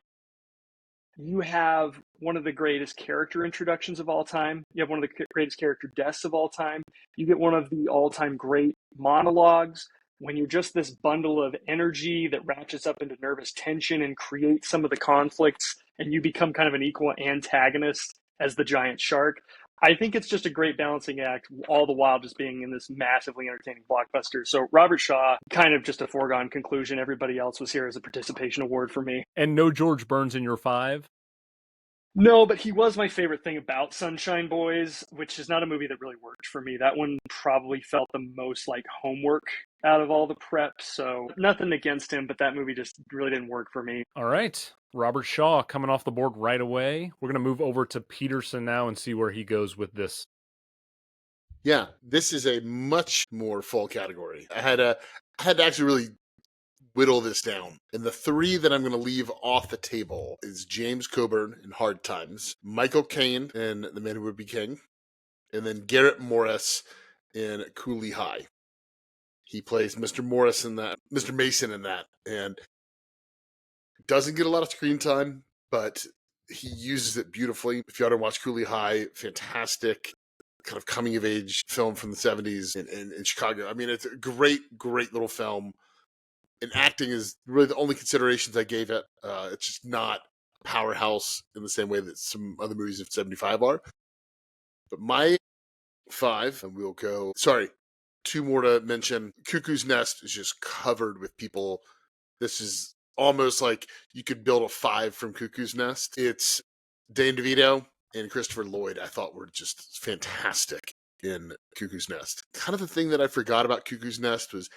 you have one of the greatest character introductions of all time, you have one of the greatest character deaths of all time, you get one of the all-time great monologues, when you're just this bundle of energy that ratchets up into nervous tension and creates some of the conflicts, and you become kind of an equal antagonist as the giant shark. I think it's just a great balancing act, all the while just being in this massively entertaining blockbuster. So Robert Shaw, kind of just a foregone conclusion. Everybody else was here as a participation award for me. And no George Burns in your 5? No, but he was my favorite thing about Sunshine Boys, which is not a movie that really worked for me. That one probably felt the most like homework out of all the prep. So nothing against him, but that movie just really didn't work for me. All right. Robert Shaw coming off the board right away. We're going to move over to Peterson now and see where he goes with this. Yeah, this is a much more full category. I had to actually really whittle this down. And the 3 that I'm going to leave off the table is James Coburn in Hard Times, Michael Caine in The Man Who Would Be King, and then Garrett Morris in Cooley High. He plays Mr. Morris in that, Mr. Mason in that, and doesn't get a lot of screen time, but he uses it beautifully. If you ought to watch Cooley High, fantastic kind of coming of age film from the 70s in Chicago. I mean, it's a great little film. And acting is really the only considerations I gave it. It's just not a powerhouse in the same way that some other movies of 75 are. But my 5, and we'll go, 2 more to mention. Cuckoo's Nest is just covered with people. This is almost like you could build a 5 from Cuckoo's Nest. It's Dane DeVito and Christopher Lloyd, I thought were just fantastic in Cuckoo's Nest. Kind of the thing that I forgot about Cuckoo's Nest was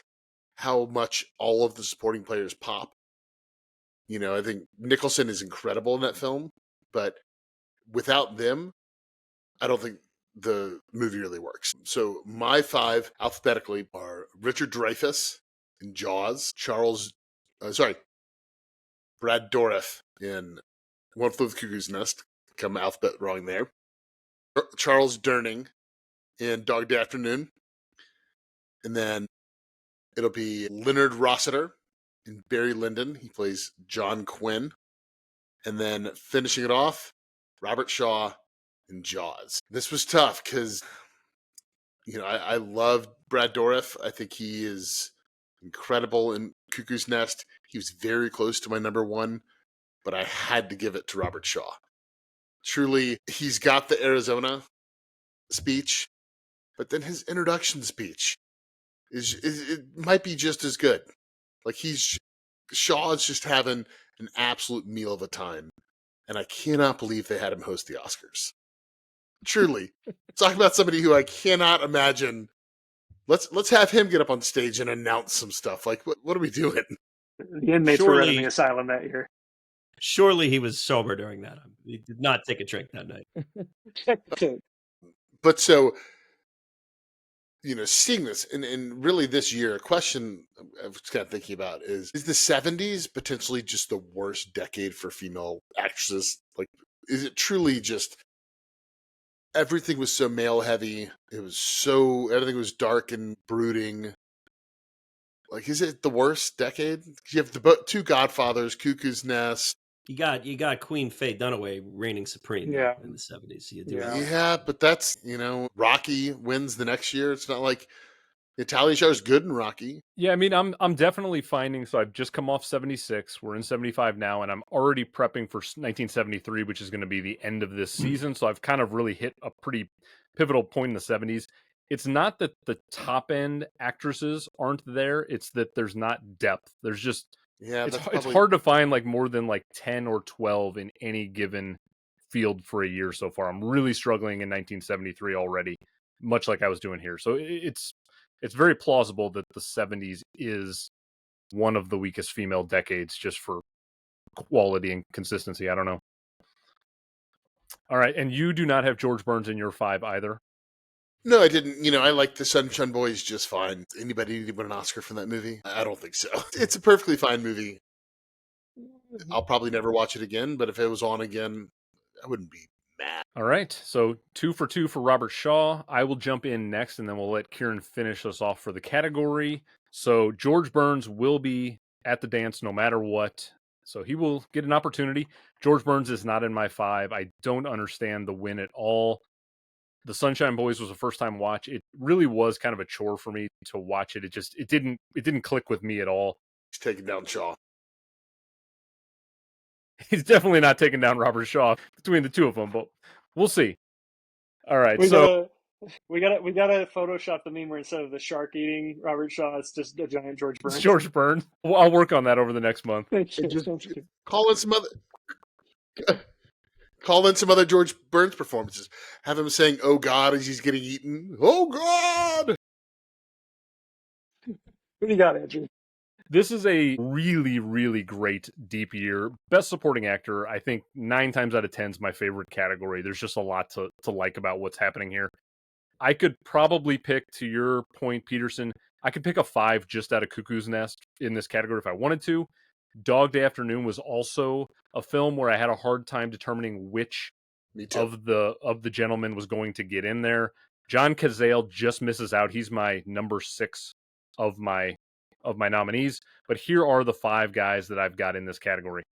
how much all of the supporting players pop. You know, I think Nicholson is incredible in that film, but without them, I don't think the movie really works. So my 5 alphabetically are Richard Dreyfuss in Jaws, Brad Dourif in One Flew Over the Cuckoo's Nest, come alphabet wrong there, Charles Durning in Dog Day Afternoon, and then it'll be Leonard Rossiter in Barry Lyndon. He plays John Quinn. And then finishing it off, Robert Shaw in Jaws. This was tough because, you know, I love Brad Dourif. I think he is incredible in Cuckoo's Nest. He was very close to my number 1, but I had to give it to Robert Shaw. Truly, he's got the Arizona speech, but then his introduction speech it might be just as good. Like Shaw's just having an absolute meal of a time, and I cannot believe they had him host the Oscars. Truly, talk about somebody who I cannot imagine. Let's have him get up on stage and announce some stuff. Like what are we doing? The inmates were in the asylum that year. Surely he was sober during that. He did not take a drink that night. But so, you know, seeing this and really this year, a question I was kind of thinking about is the 70s potentially just the worst decade for female actresses? Like, is it truly just everything was so male heavy? Everything was dark and brooding. Like, is it the worst decade? You have the 2 Godfathers, Cuckoo's Nest. You got Queen Faye Dunaway reigning supreme in the 70s. Yeah, but that's, you know, Rocky wins the next year. It's not like Natalia Shah's good in Rocky. Yeah, I mean, I'm definitely finding, so I've just come off 76. We're in 75 now, and I'm already prepping for 1973, which is going to be the end of this season. So I've kind of really hit a pretty pivotal point in the 70s. It's not that the top end actresses aren't there. It's that there's not depth. There's just, it's hard to find like more than like 10 or 12 in any given field for a year so far. I'm really struggling in 1973 already, much like I was doing here. So it's very plausible that the 70s is one of the weakest female decades just for quality and consistency. I don't know. All right, and you do not have George Burns in your 5 either. No, I didn't. I like the Sunshine Boys just fine. Anybody need to win an Oscar from that movie? I don't think so. It's a perfectly fine movie. I'll probably never watch it again, but if it was on again, I wouldn't be mad. All right, so 2 for 2 for Robert Shaw. I will jump in next, and then we'll let Kieran finish us off for the category. So George Burns will be at the dance no matter what. So he will get an opportunity. George Burns is not in my 5. I don't understand the win at all. The Sunshine Boys was a first-time watch. It really was kind of a chore for me to watch it. It didn't click with me at all. He's taking down Shaw. He's definitely not taking down Robert Shaw between the two of them, but we'll see. All right, We gotta Photoshop the meme where instead of the shark eating Robert Shaw, it's just a giant George Burns. It's George Burns. Well, I'll work on that over the next month. Thank you. Just Thank you. call in some other George Burns performances. Have him saying "Oh God" as he's getting eaten. Oh God! What do you got, Andrew? This is a really, really great deep year. Best supporting actor, I think 9 times out of 10 is my favorite category. There's just a lot to like about what's happening here. I could probably pick, to your point, Peterson, I could pick a 5 just out of Cuckoo's Nest in this category if I wanted to. Dog Day Afternoon was also a film where I had a hard time determining which of the gentlemen was going to get in there. John Cazale just misses out. He's my number 6 of my nominees. But here are the 5 guys that I've got in this category.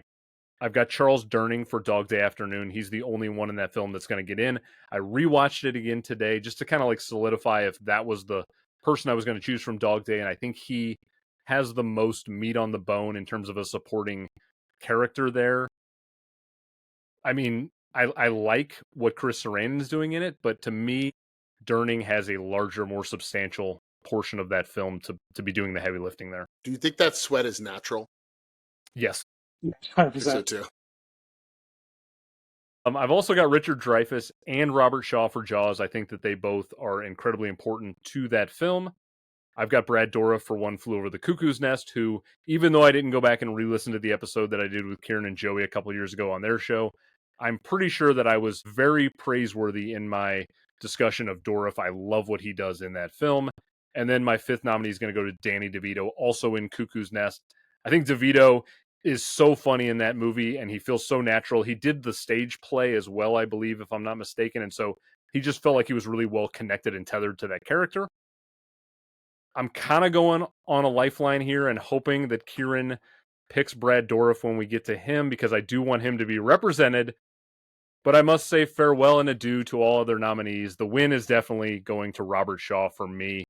I've got Charles Durning for Dog Day Afternoon. He's the only one in that film that's going to get in. I rewatched it again today just to kind of like solidify if that was the person I was going to choose from Dog Day, and I think he has the most meat on the bone in terms of a supporting character there. I mean, I like what Chris Sarandon is doing in it, but to me, Durning has a larger, more substantial portion of that film to be doing the heavy lifting there. Do you think that sweat is natural? Yes. 100%. I think so too. I've also got Richard Dreyfuss and Robert Shaw for Jaws. I think that they both are incredibly important to that film. I've got Brad Dourif for One Flew Over the Cuckoo's Nest, who, even though I didn't go back and re-listen to the episode that I did with Kieran and Joey a couple years ago on their show, I'm pretty sure that I was very praiseworthy in my discussion of Dourif. I love what he does in that film. And then my 5th nominee is going to go to Danny DeVito, also in Cuckoo's Nest. I think DeVito is so funny in that movie, and he feels so natural. He did the stage play as well, I believe, if I'm not mistaken. And so he just felt like he was really well connected and tethered to that character. I'm kind of going on a lifeline here and hoping that Kieran picks Brad Dourif when we get to him, because I do want him to be represented. But I must say farewell and adieu to all other nominees. The win is definitely going to Robert Shaw for me.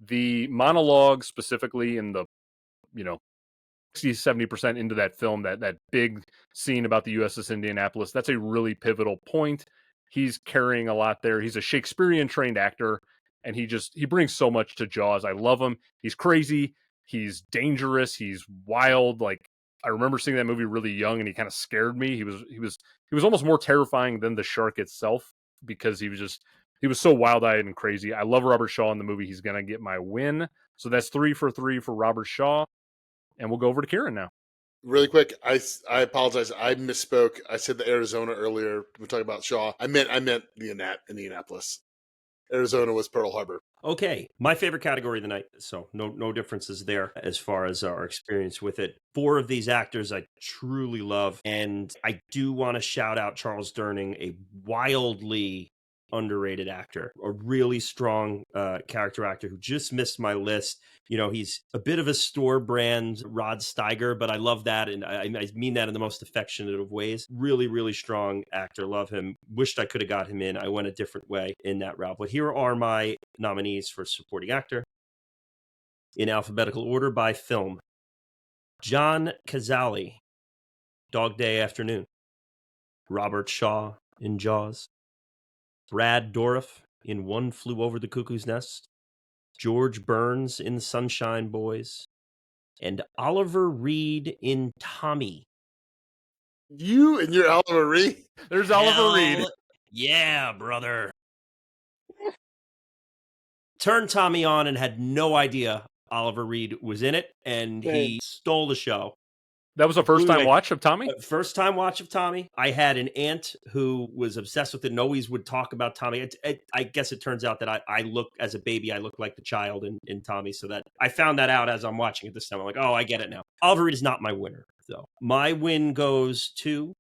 The monologue, specifically in the, 60-70% into that film, that big scene about the USS Indianapolis, that's a really pivotal point. He's carrying a lot there. He's a Shakespearean trained actor, and he brings so much to Jaws. I love him. He's crazy. He's dangerous. He's wild. Like, I remember seeing that movie really young, and he kind of scared me. He was almost more terrifying than the shark itself, because he was so wild-eyed and crazy. I love Robert Shaw in the movie. He's going to get my win. So that's 3 for 3 for Robert Shaw. And we'll go over to Kieran now. Really quick, I apologize. I misspoke. I said the Arizona earlier. We're talking about Shaw. I meant the Indianapolis. Arizona was Pearl Harbor. Okay, my favorite category of the night. So no differences there as far as our experience with it. 4 of these actors I truly love, and I do want to shout out Charles Durning, a wildly underrated actor, a really strong character actor who just missed my list. He's a bit of a store brand Rod Steiger, but I love that, and I mean that in the most affectionate of ways. Really, really strong actor. Love him. Wished I could have got him in. I went a different way in that route. But here are my nominees for supporting actor in alphabetical order by film. John Cazale, Dog Day Afternoon. Robert Shaw in Jaws. Brad Dourif in One Flew Over the Cuckoo's Nest. George Burns in Sunshine Boys. And Oliver Reed in Tommy. You and your Oliver Reed? There's Oliver Reed. Yeah, brother. Turned Tommy on and had no idea Oliver Reed was in it, and Same. he stole the show. That was a first time Blu-ray. watch of Tommy? First time watch of Tommy. I had an aunt who was obsessed with it and always would talk about Tommy. I guess it turns out that I look, as a baby, I look like the child in Tommy. So that I found that out as I'm watching it this time. I'm like, oh, I get it now. Oliver Reed is not my winner, though. My win goes to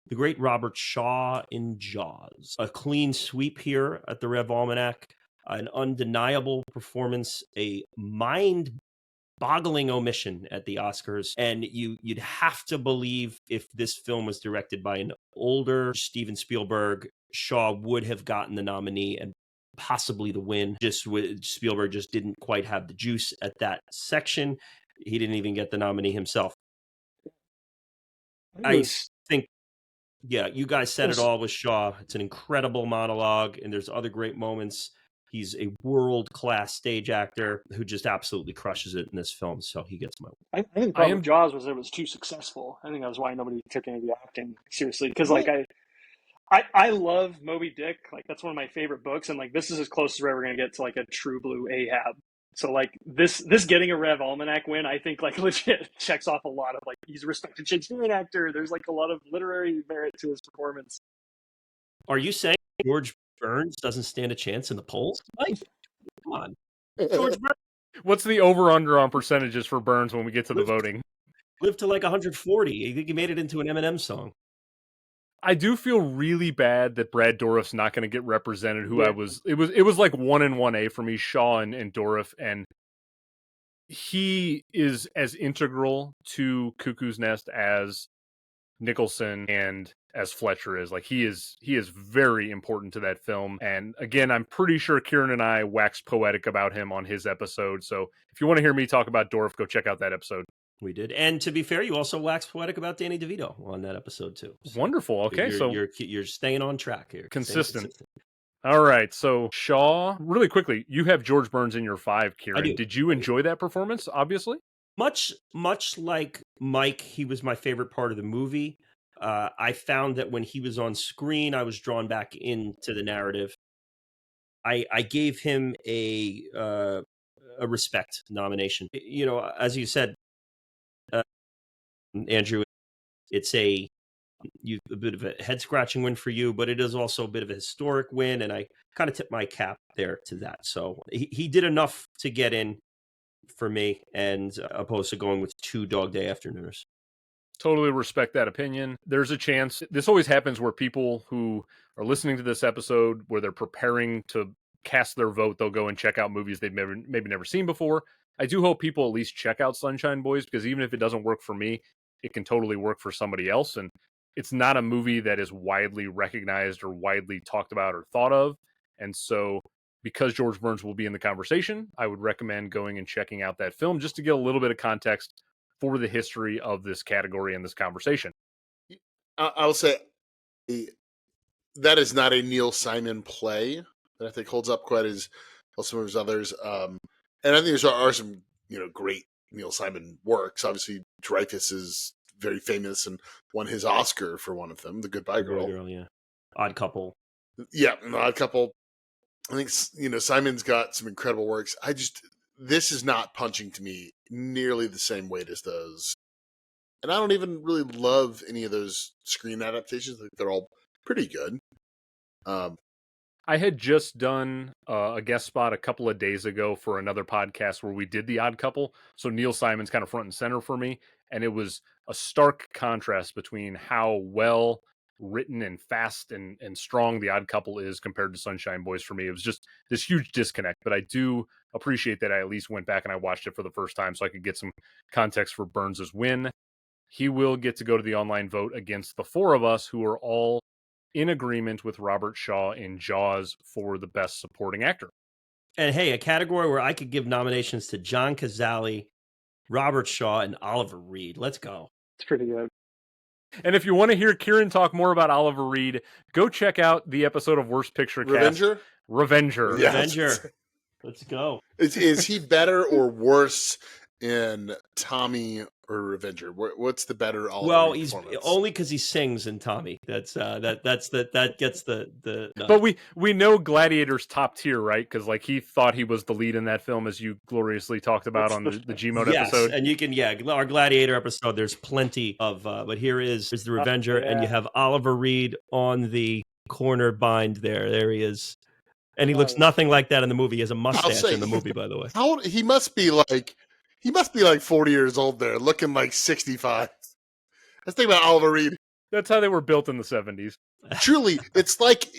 the great Robert Shaw in Jaws. A clean sweep here at the Rev Almanac. An undeniable performance, a mind-boggling omission at the Oscars. And you'd have to believe if this film was directed by an older Steven Spielberg, Shaw would have gotten the nominee and possibly the win. Spielberg just didn't quite have the juice at that section. He didn't even get the nominee himself. I think, yeah, you guys said it all with Shaw. It's an incredible monologue, and there's other great moments. He's a world-class stage actor who just absolutely crushes it in this film, so he gets my win. I think the problem with Jaws was it was too successful. I think that was why nobody took any of the acting seriously. Because like I love Moby Dick. Like that's one of my favorite books, and like this is as close as we're ever gonna get to like a true blue Ahab. So like this getting a Rev Almanac win, I think like legit checks off a lot of like he's a respected Shakespearean actor. There's like a lot of literary merit to his performance. Are you saying George Burns doesn't stand a chance in the polls? Like, come on, George Burns. What's the over/under on percentages for Burns when we get to the voting? Lived to like 140. I think he made it into an Eminem song. I do feel really bad that Brad Dourif's not going to get represented. It was like 1 and 1A for me, Shaw and Dourif, and he is as integral to Cuckoo's Nest as Nicholson and as Fletcher is. Like he is very important to that film. And again, I'm pretty sure Kieran and I waxed poetic about him on his episode. So if you want to hear me talk about Dourif, go check out that episode. We did. And to be fair, you also waxed poetic about Danny DeVito on that episode too. So wonderful. Okay. You're staying on track here. Consistent. All right. So Shaw, really quickly, you have George Burns in your 5, Kieran. I do. Did you enjoy that performance? Obviously. Much like Myke, he was my favorite part of the movie. I found that when he was on screen, I was drawn back into the narrative. I gave him a respect nomination. You know, as you said, Andrew, it's a bit of a head scratching win for you, but it is also a bit of a historic win, and I kind of tip my cap there to that. So he did enough to get in for me, and opposed to going with 2 Dog Day Afternooners. Totally respect that opinion. There's a chance. This always happens where people who are listening to this episode, where they're preparing to cast their vote, they'll go and check out movies they've maybe never seen before. I do hope people at least check out Sunshine Boys, because even if it doesn't work for me, it can totally work for somebody else. And it's not a movie that is widely recognized or widely talked about or thought of. And so because George Burns will be in the conversation, I would recommend going and checking out that film just to get a little bit of context for the history of this category and this conversation. I'll say that is not a Neil Simon play that I think holds up quite as well some of his others. And I think there are some, great Neil Simon works. Obviously, Dreyfus is very famous and won his Oscar for one of them, The Goodbye Girl. Yeah. Odd Couple. Yeah, Odd Couple. I think, Simon's got some incredible works. This is not punching to me nearly the same weight as those. And I don't even really love any of those screen adaptations. I think they're all pretty good. I had just done a guest spot a couple of days ago for another podcast where we did The Odd Couple. So Neil Simon's kind of front and center for me. And it was a stark contrast between how well written and fast and strong The Odd Couple is compared to Sunshine Boys for me. It was just this huge disconnect, but I do appreciate that I at least went back and I watched it for the first time so I could get some context for Burns's win. He will get to go to the online vote against the 4 of us who are all in agreement with Robert Shaw in Jaws for the best supporting actor. And hey, a category where I could give nominations to John Cazale, Robert Shaw, and Oliver Reed. Let's go. It's pretty good. And if you want to hear Kieran talk more about Oliver Reed, go check out the episode of Worst Picture Cast. Revenger. Yes. Revenger. Let's go. Is he better or worse in Tommy or Revenger? What's the better Oliver Well, Reed he's performance? only because he sings in Tommy. That gets the But we know Gladiator's top tier, right? Because like he thought he was the lead in that film, as you gloriously talked about What's on the the Gmode yes, episode. and you can our Gladiator episode. There's plenty of, but here is the Revenger, and you yeah. have Oliver Reed on the corner bind there. There he is, and he Oh, looks that's nothing cool. like that in the movie. He has a I'll mustache say, in the movie, by the way. how he must be like 40 years old there, looking like 65. Let's think about Oliver Reed. That's how they were built in the 70s. Truly, it's like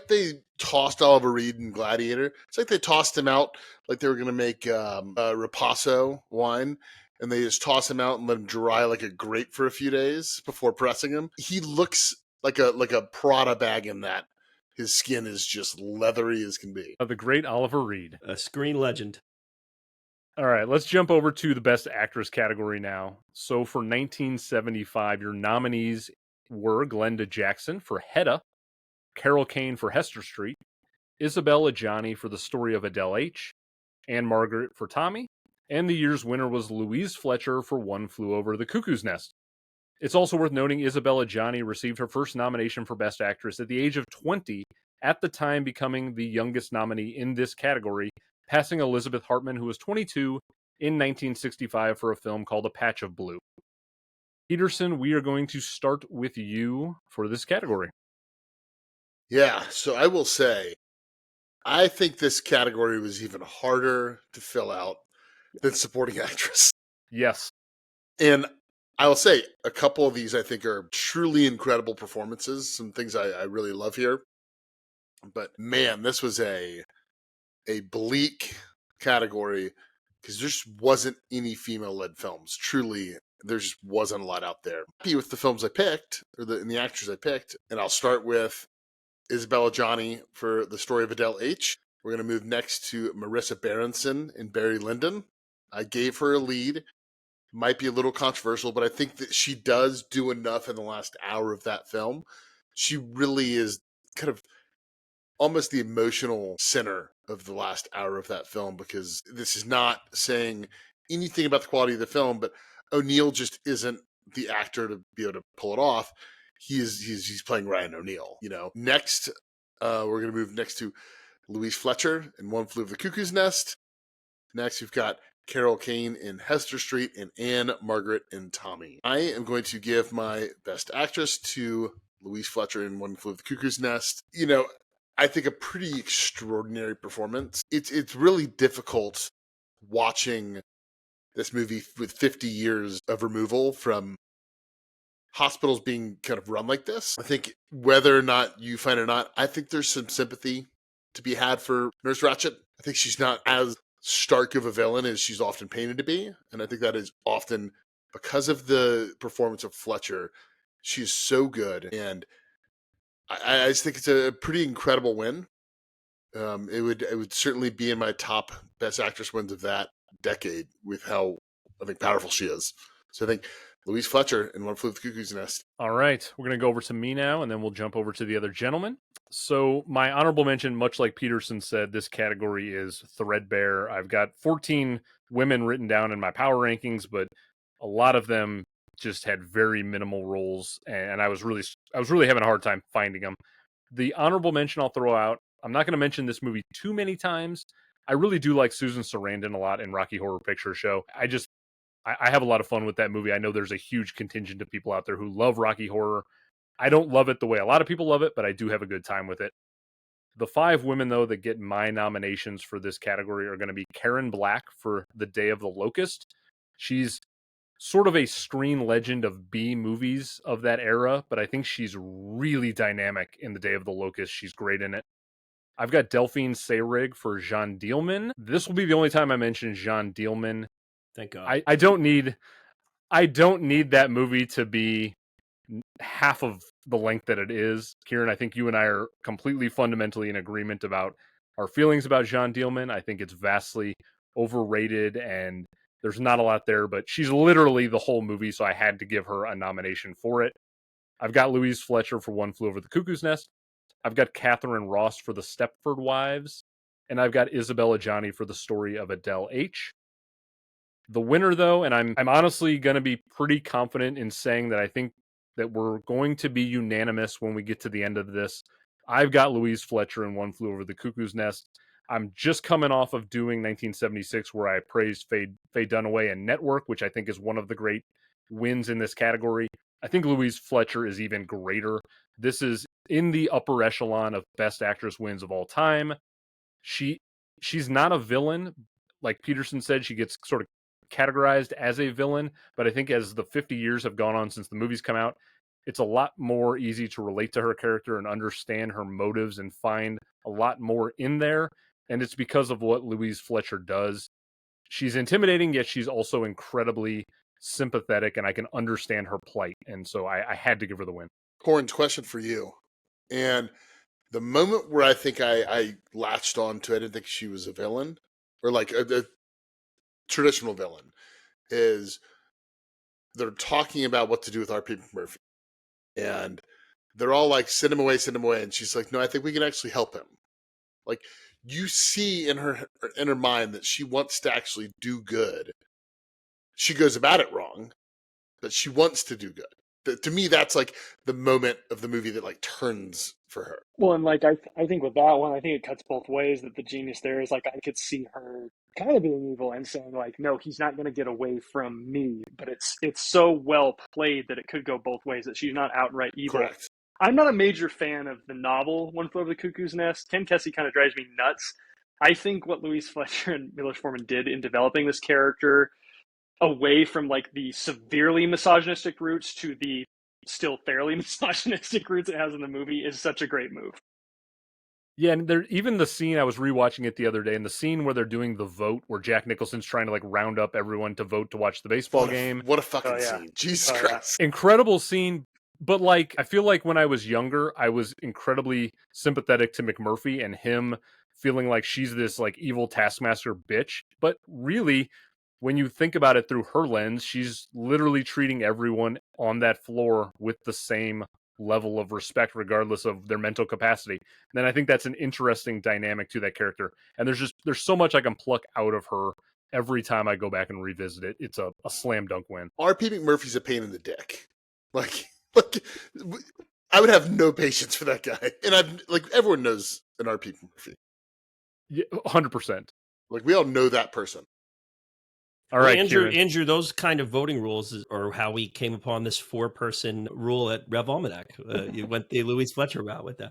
they tossed Oliver Reed in Gladiator. It's like they tossed him out like they were going to make Ripasso wine, and they just toss him out and let him dry like a grape for a few days before pressing him. He looks like a Prada bag in that. His skin is just leathery as can be. The great Oliver Reed. A screen legend. All right, let's jump over to the Best Actress category now. So for 1975, your nominees were Glenda Jackson for Hedda, Carol Kane for Hester Street, Isabella Adjani for The Story of Adele H, Anne Margaret for Tommy, and the year's winner was Louise Fletcher for One Flew Over the Cuckoo's Nest. It's also worth noting Isabella Adjani received her first nomination for Best Actress at the age of 20, at the time becoming the youngest nominee in this category, passing Elizabeth Hartman, who was 22 in 1965 for a film called A Patch of Blue. Peterson, we are going to start with you for this category. Yeah, so I will say, I think this category was even harder to fill out than supporting actress. Yes. And I will say, a couple of these I think are truly incredible performances, some things I really love here. But man, this was a bleak category because there just wasn't any female-led films. Truly, there just wasn't a lot out there. Happy with the films I picked, or the actors I picked, and I'll start with Isabella Adjani for The Story of Adele H. We're going to move next to Marissa Berenson and Barry Lyndon. I gave her a lead. Might be a little controversial, but I think that she does do enough in the last hour of that film. She really is kind of almost the emotional center of the last hour of that film, because this is not saying anything about the quality of the film, but O'Neill just isn't the actor to be able to pull it off. He's playing Ryan O'Neill, you know. Next, we're going to move next to Louise Fletcher in One Flew Over the Cuckoo's Nest. Next, we've got Carol Kane in Hester Street and Anne Margaret in Tommy. I am going to give my Best Actress to Louise Fletcher in One Flew Over the Cuckoo's Nest. You know, I think a pretty extraordinary performance. It's really difficult watching this movie with 50 years of removal from hospitals being kind of run like this. I think whether or not you find it or not, I think there's some sympathy to be had for Nurse Ratched. I think she's not as stark of a villain as she's often painted to be. And I think that is often because of the performance of Fletcher. She's so good. And I just think it's a pretty incredible win. It would certainly be in my top Best Actress wins of that decade with how I think powerful she is. So I think Louise Fletcher in One Flew Over the Cuckoo's Nest. All right, we're going to go over to me now, and then we'll jump over to the other gentleman. So my honorable mention, much like Peterson said, this category is threadbare. I've got 14 women written down in my power rankings, but a lot of them just had very minimal roles, and I was really having a hard time finding them. The honorable mention I'll throw out, I'm not going to mention this movie too many times. I really do like Susan Sarandon a lot in Rocky Horror Picture Show. I have a lot of fun with that movie. I know there's a huge contingent of people out there who love Rocky Horror. I don't love it the way a lot of people love it, but I do have a good time with it. The 5 women, though, that get my nominations for this category are going to be Karen Black for The Day of the Locust. She's sort of a screen legend of B movies of that era, but I think she's really dynamic in The Day of the Locust. She's great in it. I've got Delphine Seyrig for Jean Dielman. This will be the only time I mention Jean Dielman. Thank God. I don't need that movie to be half of the length that it is. Kieran, I think you and I are completely fundamentally in agreement about our feelings about Jean Dielman. I think it's vastly overrated and there's not a lot there, but she's literally the whole movie, so I had to give her a nomination for it. I've got Louise Fletcher for One Flew Over the Cuckoo's Nest. I've got Catherine Ross for The Stepford Wives. And I've got Isabella Adjani for The Story of Adele H. The winner, though, and I'm honestly going to be pretty confident in saying that I think that we're going to be unanimous when we get to the end of this. I've got Louise Fletcher in One Flew Over the Cuckoo's Nest. I'm just coming off of doing 1976, where I praised Faye Dunaway and Network, which I think is one of the great wins in this category. I think Louise Fletcher is even greater. This is in the upper echelon of Best Actress wins of all time. She's not a villain. Like Peterson said, she gets sort of categorized as a villain, but I think as the 50 years have gone on since the movies come out, it's a lot more easy to relate to her character and understand her motives and find a lot more in there. And it's because of what Louise Fletcher does. She's intimidating, yet she's also incredibly sympathetic, and I can understand her plight. And so I had to give her the win. Corin's question for you. And the moment where I think I latched on to, I didn't think she was a villain or like a traditional villain, is they're talking about what to do with R.P. McMurphy. And they're all like, send him away. And she's like, no, I think we can actually help him. Like, you see in her mind that she wants to actually do good. She goes about it wrong, but she wants to do good. To me, that's like the moment of the movie that like turns for her. Well, and like I think with that one, I think it cuts both ways. That the genius there is like I could see her kind of being evil and saying like, no, he's not going to get away from me. But it's so well played that it could go both ways. That she's not outright evil. Correct. I'm not a major fan of the novel One Flew Over the Cuckoo's Nest. Ken Kesey kind of drives me nuts. I think what Louise Fletcher and Milos Forman did in developing this character away from like the severely misogynistic roots to the still fairly misogynistic roots it has in the movie is such a great move. Yeah, and there even the scene, I was rewatching it the other day, and the scene where they're doing the vote, where Jack Nicholson's trying to like round up everyone to vote to watch the baseball game. What a fucking scene. Jesus Christ. Incredible scene. But like, I feel like when I was younger, I was incredibly sympathetic to McMurphy and him feeling like she's this like evil taskmaster bitch. But really, when you think about it through her lens, she's literally treating everyone on that floor with the same level of respect, regardless of their mental capacity. And then I think that's an interesting dynamic to that character. And there's so much I can pluck out of her every time I go back and revisit it. It's a slam dunk win. R.P. McMurphy's a pain in the dick. Like I would have no patience for that guy. And I've like everyone knows an R.P. McMurphy. Yeah, 100%. Like we all know that person. All right, Andrew, those kind of voting rules are how we came upon this 4-person rule at Rev Almanac. You went the Louise Fletcher route with that.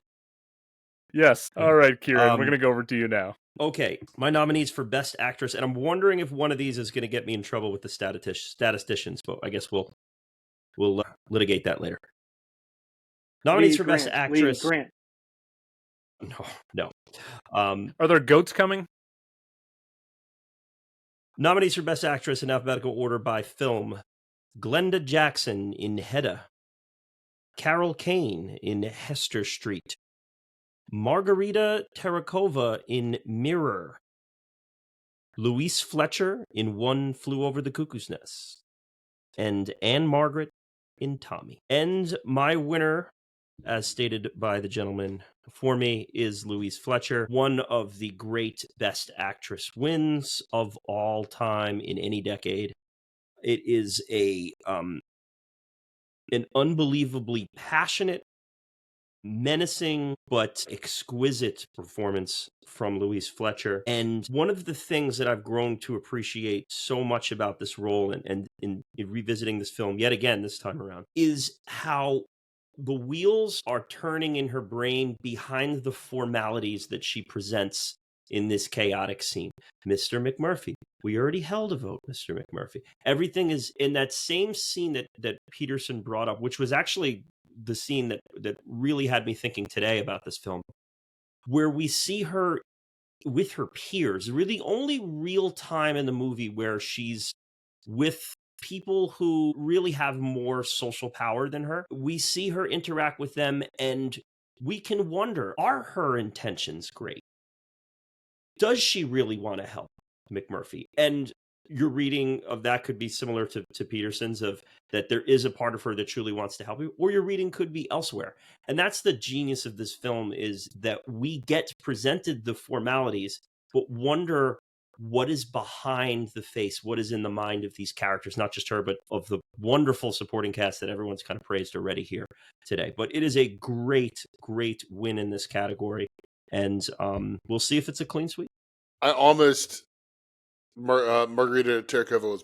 Yes. All right, Kieran, we're going to go over to you now. Okay, my nominees for Best Actress, and I'm wondering if one of these is going to get me in trouble with the statisticians, but I guess we'll litigate that later. Nominees for Best Actress. No. Are there goats coming? Nominees for Best Actress in alphabetical order by film: Glenda Jackson in Hedda, Carol Kane in Hester Street, Margarita Terakova in Mirror, Louise Fletcher in One Flew Over the Cuckoo's Nest, and Anne Margaret in Tommy. And my winner, as stated by the gentleman for me, is Louise Fletcher, one of the great Best Actress wins of all time in any decade. It is an unbelievably passionate, menacing, but exquisite performance from Louise Fletcher. And one of the things that I've grown to appreciate so much about this role and in revisiting this film yet again this time around is how the wheels are turning in her brain behind the formalities that she presents in this chaotic scene. Mr. McMurphy, we already held a vote, Mr. McMurphy. Everything is in that same scene that Peterson brought up, which was actually the scene that really had me thinking today about this film, where we see her with her peers, really only real time in the movie where she's with people who really have more social power than her. We see her interact with them, and we can wonder, are her intentions great? Does she really want to help McMurphy? And your reading of that could be similar to Peterson's, of that there is a part of her that truly wants to help you, or your reading could be elsewhere. And that's the genius of this film, is that we get presented the formalities, but wonder what is behind the face, what is in the mind of these characters, not just her, but of the wonderful supporting cast that everyone's kind of praised already here today. But it is a great, great win in this category. And we'll see if it's a clean sweep. I almost Margarita Terrakova was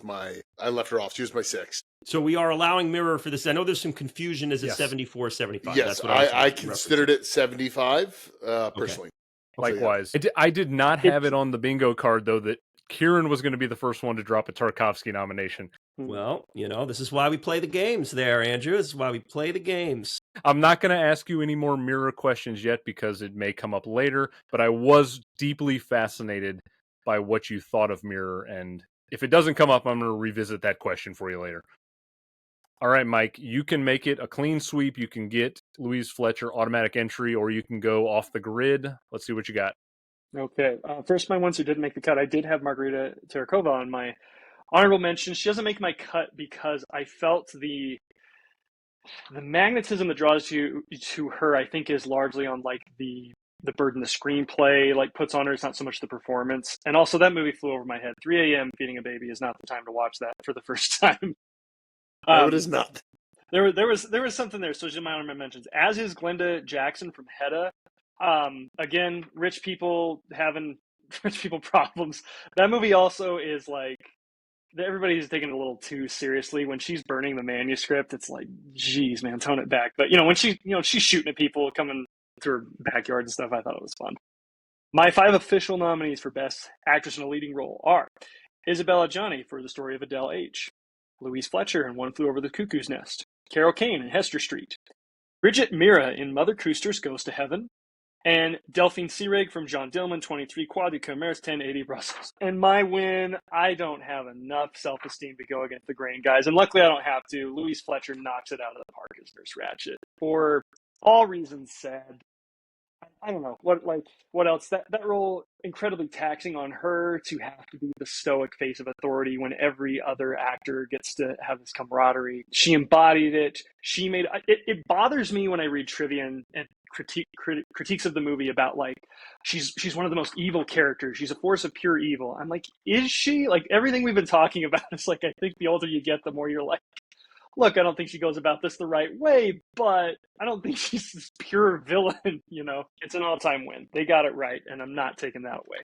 I left her off. She was my sixth. So we are allowing Mirror for this. I know there's some confusion. Is it Yes. 74, 75? Yes, That's what I considered it 75 personally. Likewise. So, yeah. I did not have it on the bingo card, though, that Kieran was going to be the first one to drop a Tarkovsky nomination. Well, this is why we play the games there, Andrew. This is why we play the games. I'm not going to ask you any more Mirror questions yet because it may come up later, but I was deeply fascinated by what you thought of Mirror, and if it doesn't come up, I'm going to revisit that question for you later. All right, Myke, you can make it a clean sweep. You can get Louise Fletcher automatic entry, or you can go off the grid. Let's see what you got. Okay. First, my ones who didn't make the cut, I did have Margarita Terrakova on my honorable mention. She doesn't make my cut because I felt the magnetism that draws you to her, I think, is largely on like the burden the screenplay like puts on her. It's not so much the performance. And also that movie flew over my head. 3 a.m. feeding a baby is not the time to watch that for the first time. No, it is not. There was something there. So just my honorable mentions. As is Glenda Jackson from Hedda. Again, rich people having rich people problems. That movie also is like everybody's taking it a little too seriously. When she's burning the manuscript, it's like, geez, man, tone it back. But when she's shooting at people coming through her backyard and stuff, I thought it was fun. My 5 official nominees for Best Actress in a Leading Role are Isabella Gianni for The Story of Adele H., Louise Fletcher in One Flew Over the Cuckoo's Nest, Carol Kane in Hester Street, Bridget Mira in Mother Cooster's Goes to Heaven, and Delphine Seyrig from John Dillman, 23 Quai du Commerce, 1080 Brussels. And my win, I don't have enough self-esteem to go against the grain, guys. And luckily I don't have to. Louise Fletcher knocks it out of the park as Nurse Ratched. For all reasons said, I don't know what else. That role incredibly taxing on her to have to be the stoic face of authority when every other actor gets to have this camaraderie. She embodied it. She made it. It bothers me when I read trivia and critiques of the movie about like she's one of the most evil characters. She's a force of pure evil. I'm like, is she? Like everything we've been talking about is like I think the older you get, the more you're like, look, I don't think she goes about this the right way, but I don't think she's this pure villain, It's an all-time win. They got it right, and I'm not taking that away.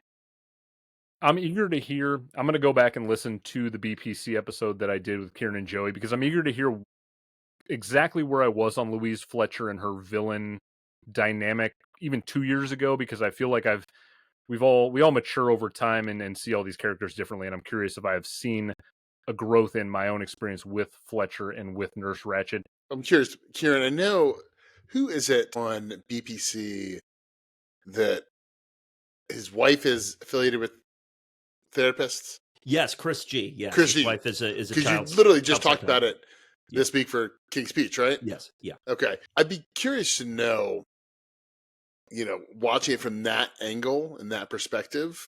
I'm eager to hear, I'm going to go back and listen to the BPC episode that I did with Kieran and Joey, because I'm eager to hear exactly where I was on Louise Fletcher and her villain dynamic even 2 years ago, because I feel like we all mature over time and see all these characters differently, and I'm curious if I have seen a growth in my own experience with Fletcher and with Nurse Ratched. I'm curious, Kieran, I know, who is it on BPC that his wife is affiliated with therapists? Yes, Chris G. Yes, Chris his G. wife is a Because child. you literally just talked psychologist. about it this week for King's Speech, right? Yes, yeah. Okay. I'd be curious to know, watching it from that angle and that perspective,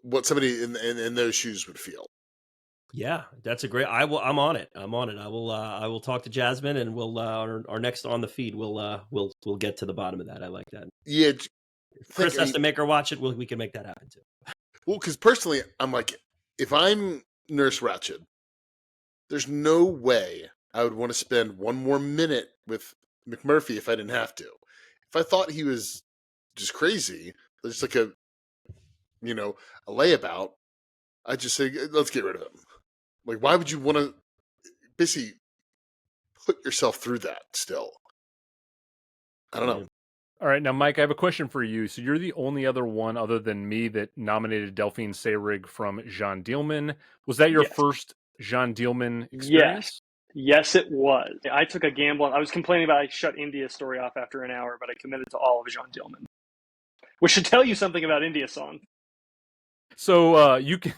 what somebody in those shoes would feel. Yeah, that's a great. I'm on it. I will talk to Jasmine, and we'll our next on the feed. We'll get to the bottom of that. I like that. Yeah. If Chris has to make her watch it, we can make that happen too. Well, because personally, I'm like, if I'm Nurse Ratched, there's no way I would want to spend one more minute with McMurphy if I didn't have to. If I thought he was just crazy, just like a layabout, I'd just say, let's get rid of him. Like, why would you want to basically put yourself through that still? I don't know. All right, now, Myke, I have a question for you. So you're the only other one other than me that nominated Delphine Seyrig from Jean Dielman. Was that your first Jean Dielman experience? Yes, it was. I took a gamble. I was complaining about I shut India's story off after an hour, but I committed to all of Jean Dielman, which should tell you something about India's song. So you can...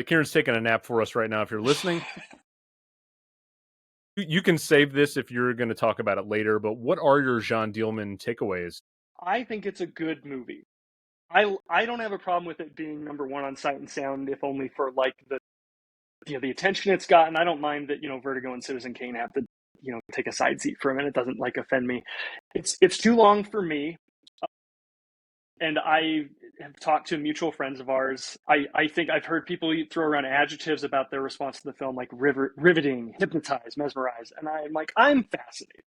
Kieran's taking a nap for us right now if you're listening. You can save this if you're going to talk about it later, but what are your Jean Dielman takeaways? I think it's a good movie. I don't have a problem with it being number one on Sight and Sound, if only for like the attention it's gotten. I don't mind that Vertigo and Citizen Kane have to take a side seat for a minute. It doesn't offend me. It's too long for me, and have talked to mutual friends of ours, I think I've heard people throw around adjectives about their response to the film, like riveting, hypnotize, mesmerize. And I'm like, I'm fascinated.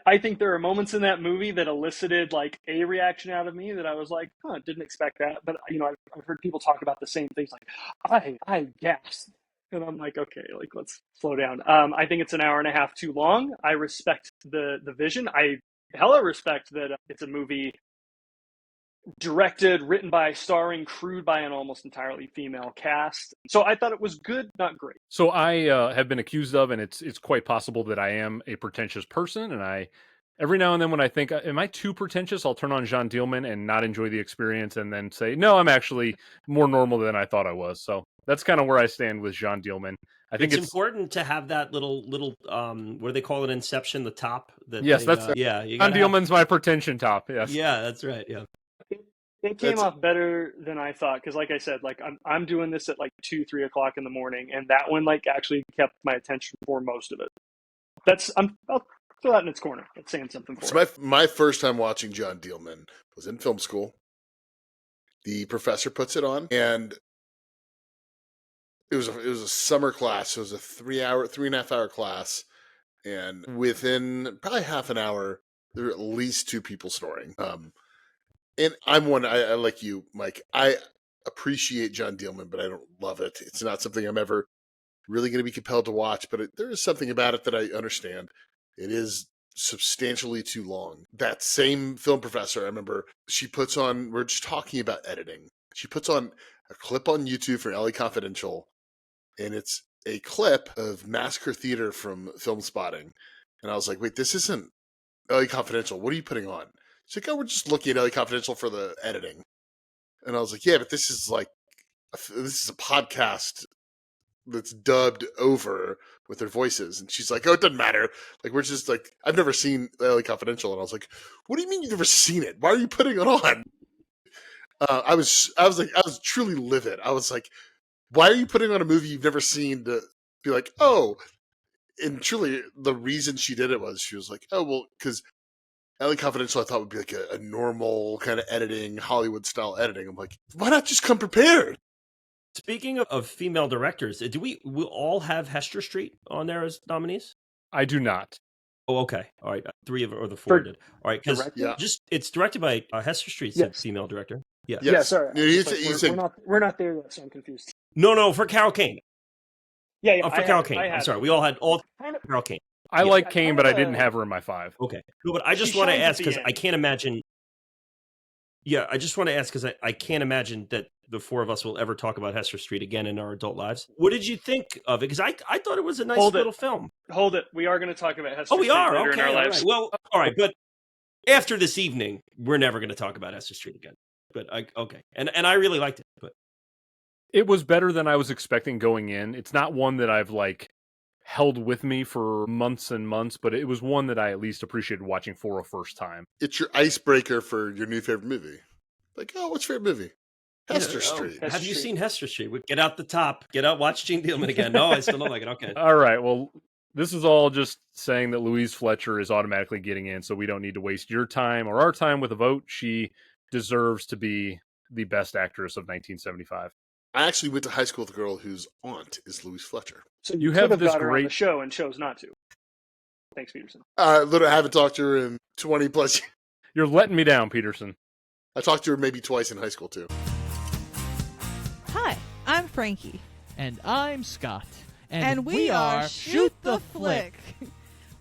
I think there are moments in that movie that elicited like a reaction out of me that I was like, huh, didn't expect that. But I've heard people talk about the same things, like I gasped, and I'm like, okay, like let's slow down. I think it's an hour and a half too long. I respect the vision. I hella respect that it's a movie directed, written by, starring, crewed by an almost entirely female cast. So I thought it was good, not great. So I have been accused of, and it's quite possible that I am a pretentious person, and I every now and then when I think, am I too pretentious, I'll turn on Jean Dielman and not enjoy the experience, and then say, no, I'm actually more normal than I thought I was. So that's kind of where I stand with Jean Dielman. I think it's important to have that little what do they call it? Inception, the top. Yes, that's yeah. Jean Dielman's my pretension top. Yes, yeah, that's right. Yeah. It came off better than I thought, because like I said, like I'm doing this at like 2-3 o'clock in the morning, and that one like actually kept my attention for most of it. I'll throw that in its corner. That's saying something for it. My first time watching John Dielman was in film school. The professor puts it on, and it was a summer class. So it was a 3.5 hour class, and within probably half an hour, there were at least 2 people snoring. And I'm one. I like you, Myke. I appreciate John Dielman, but I don't love it. It's not something I'm ever really going to be compelled to watch. But there is something about it that I understand. It is substantially too long. That same film professor, I remember, she puts on. We're just talking about editing. She puts on a clip on YouTube for LA Confidential, and it's a clip of Massacre Theater from Film Spotting. And I was like, wait, this isn't LA Confidential. What are you putting on? She's like, oh, we're just looking at LA Confidential for the editing. And I was like, yeah, but this is a podcast that's dubbed over with their voices. And she's like, oh, it doesn't matter. Like, we're just like, I've never seen LA Confidential. And I was like, what do you mean you've never seen it? Why are you putting it on? I was truly livid. I was like, why are you putting on a movie you've never seen to be like, oh, and truly the reason she did it was she was like, oh, well, because LA Confidential I thought would be like a normal kind of editing, Hollywood style editing. I'm like, why not just come prepared? Speaking of female directors, do we all have Hester Street on there as nominees? I do not. Oh, okay. All right. 3 of or the 4 did. All right, because it's directed by Hester Street, female director. Yeah. Yes. Yeah, sorry. We're not there yet, so I'm confused. No, for Carol Kane. Yeah, for Carol Kane. I'm sorry. We all had Carol Kane. I like Kane, but I didn't have her in my 5. Okay. No, but I just want to ask, because I can't imagine. Yeah, I just want to ask, because I can't imagine that the 4 of us will ever talk about Hester Street again in our adult lives. What did you think of it? Because I thought it was a nice little film. Hold it. We are going to talk about Hester Street later okay, in our lives. Right. Well, all right. But after this evening, we're never going to talk about Hester Street again. But okay. And I really liked it. But it was better than I was expecting going in. It's not one that I've held with me for months and months, but it was one that I at least appreciated watching for a first time. It's your icebreaker for your new favorite movie. Like, oh, what's your favorite movie? Hester Street. Have you seen Hester Street? Get out the top. Get out, watch Gene Dielman again. No, I still don't like it. Okay. All right. Well, this is all just saying that Louise Fletcher is automatically getting in, so we don't need to waste your time or our time with a vote. She deserves to be the best actress of 1975. I actually went to high school with a girl whose aunt is Louise Fletcher. So you have this got her on the show and chose not to. Thanks, Peterson. Literally, I haven't talked to her in 20 plus years. You're letting me down, Peterson. I talked to her maybe twice in high school, too. Hi, I'm Frankie. And I'm Scott. And we are Shoot the Flick.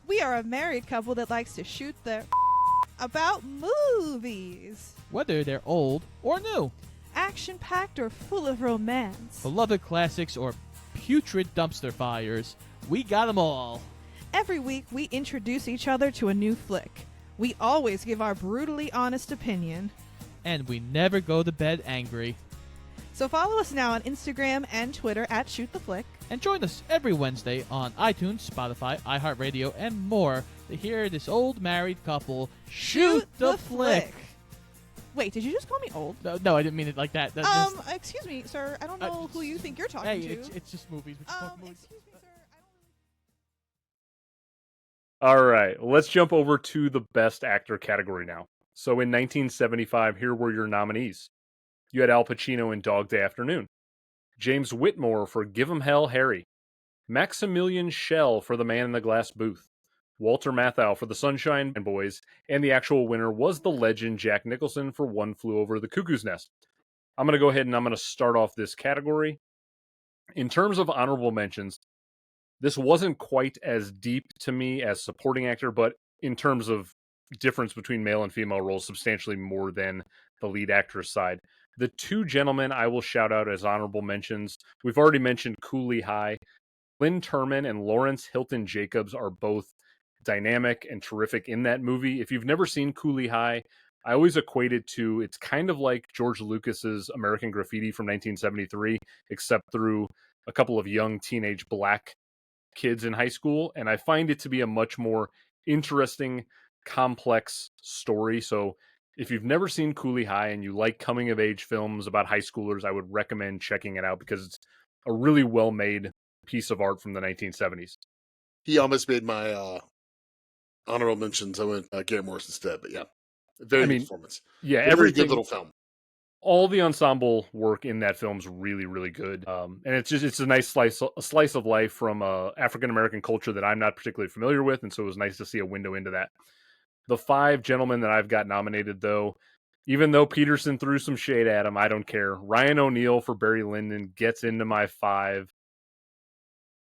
We are a married couple that likes to shoot their about movies. Whether they're old or new. Action-packed or full of romance. Beloved classics or putrid dumpster fires. We got them all. Every week, we introduce each other to a new flick. We always give our brutally honest opinion. And we never go to bed angry. So follow us now on Instagram and Twitter at Shoot the Flick. And join us every Wednesday on iTunes, Spotify, iHeartRadio, and more to hear this old married couple shoot the flick. Wait, did you just call me old? No, I didn't mean it like that. Excuse me, sir. I don't know who you think you're talking to. It's just movies. Excuse me, sir. All right, let's jump over to the Best Actor category now. So in 1975, here were your nominees. You had Al Pacino in Dog Day Afternoon. James Whitmore for Give 'Em Hell, Harry. Maximilian Schell for The Man in the Glass Booth. Walter Matthau for The Sunshine Boys. And the actual winner was the legend Jack Nicholson for One Flew Over the Cuckoo's Nest. I'm going to go ahead and I'm going to start off this category. In terms of honorable mentions, this wasn't quite as deep to me as supporting actor, but in terms of difference between male and female roles, substantially more than the lead actress side. The two gentlemen I will shout out as honorable mentions. We've already mentioned Cooley High. Lynn Turman and Lawrence Hilton Jacobs are both dynamic and terrific in that movie. If you've never seen Cooley High, I always equate it to, it's kind of like George Lucas's American Graffiti from 1973, except through a couple of young teenage black kids in high school. And I find it to be a much more interesting, complex story. So if you've never seen Cooley High and you like coming of age films about high schoolers, I would recommend checking it out because it's a really well made piece of art from the 1970s. He almost made my honorable mentions. I went Garrett Morris instead, but yeah, very good performance. Yeah, very everything. Good little film. All the ensemble work in that film's really, really good. And it's a nice slice of life from African American culture that I'm not particularly familiar with, and so it was nice to see a window into that. The five gentlemen that I've got nominated, though, even though Peterson threw some shade at him, I don't care. Ryan O'Neal for Barry Lyndon gets into my five.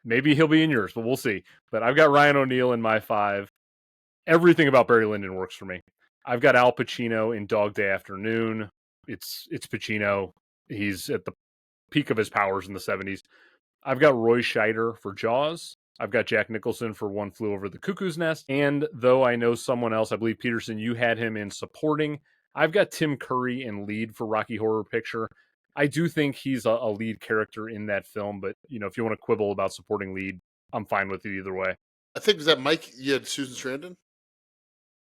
Maybe he'll be in yours, but we'll see. But I've got Ryan O'Neal in my five. Everything about Barry Lyndon works for me. I've got Al Pacino in Dog Day Afternoon. It's Pacino. He's at the peak of his powers in the 70s. I've got Roy Scheider for Jaws. I've got Jack Nicholson for One Flew Over the Cuckoo's Nest. And though I know someone else, I believe Peterson, you had him in supporting. I've got Tim Curry in lead for Rocky Horror Picture. I do think he's a lead character in that film, but if you want to quibble about supporting lead, I'm fine with it either way. I think, was that Mike? You had Susan Sarandon?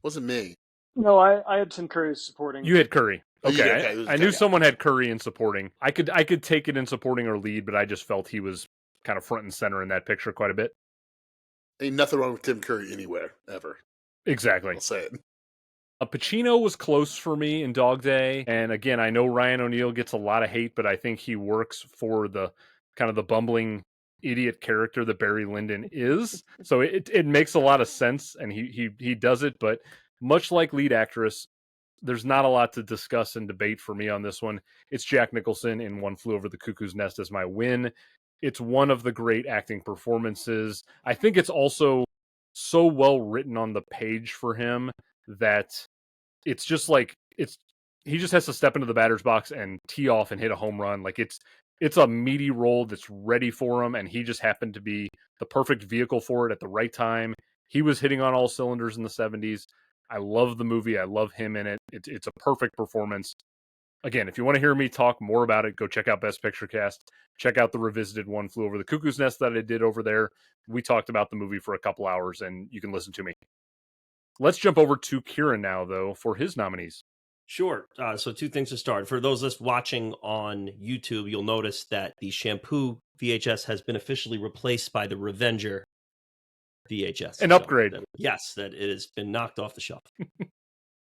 Wasn't me. No, I had Tim Curry supporting. You had Curry. Okay, okay. I knew someone had Curry in supporting. I could take it in supporting or lead, but I just felt he was kind of front and center in that picture quite a bit. Ain't nothing wrong with Tim Curry anywhere, ever. Exactly. I'll say it. Pacino was close for me in Dog Day, and again, I know Ryan O'Neal gets a lot of hate, but I think he works for the kind of the bumbling idiot character that Barry Lyndon is. So it makes a lot of sense, and he does it. But much like lead actress, there's not a lot to discuss and debate for me on this one. It's Jack Nicholson in One Flew Over the Cuckoo's Nest as my win. It's one of the great acting performances. I think it's also so well written on the page for him that it's just like he just has to step into the batter's box and tee off and hit a home run. Like it's a meaty role that's ready for him, and he just happened to be the perfect vehicle for it at the right time. He was hitting on all cylinders in the 70s. I love the movie. I love him in it. It's a perfect performance. Again, if you want to hear me talk more about it, go check out Best Picture Cast. Check out the revisited One Flew Over the Cuckoo's Nest that I did over there. We talked about the movie for a couple hours, and you can listen to me. Let's jump over to Kieran now, though, for his nominees. Sure. So two things to start. For those of us watching on YouTube, you'll notice that the shampoo VHS has been officially replaced by the Revenger VHS. An upgrade. That it has been knocked off the shelf.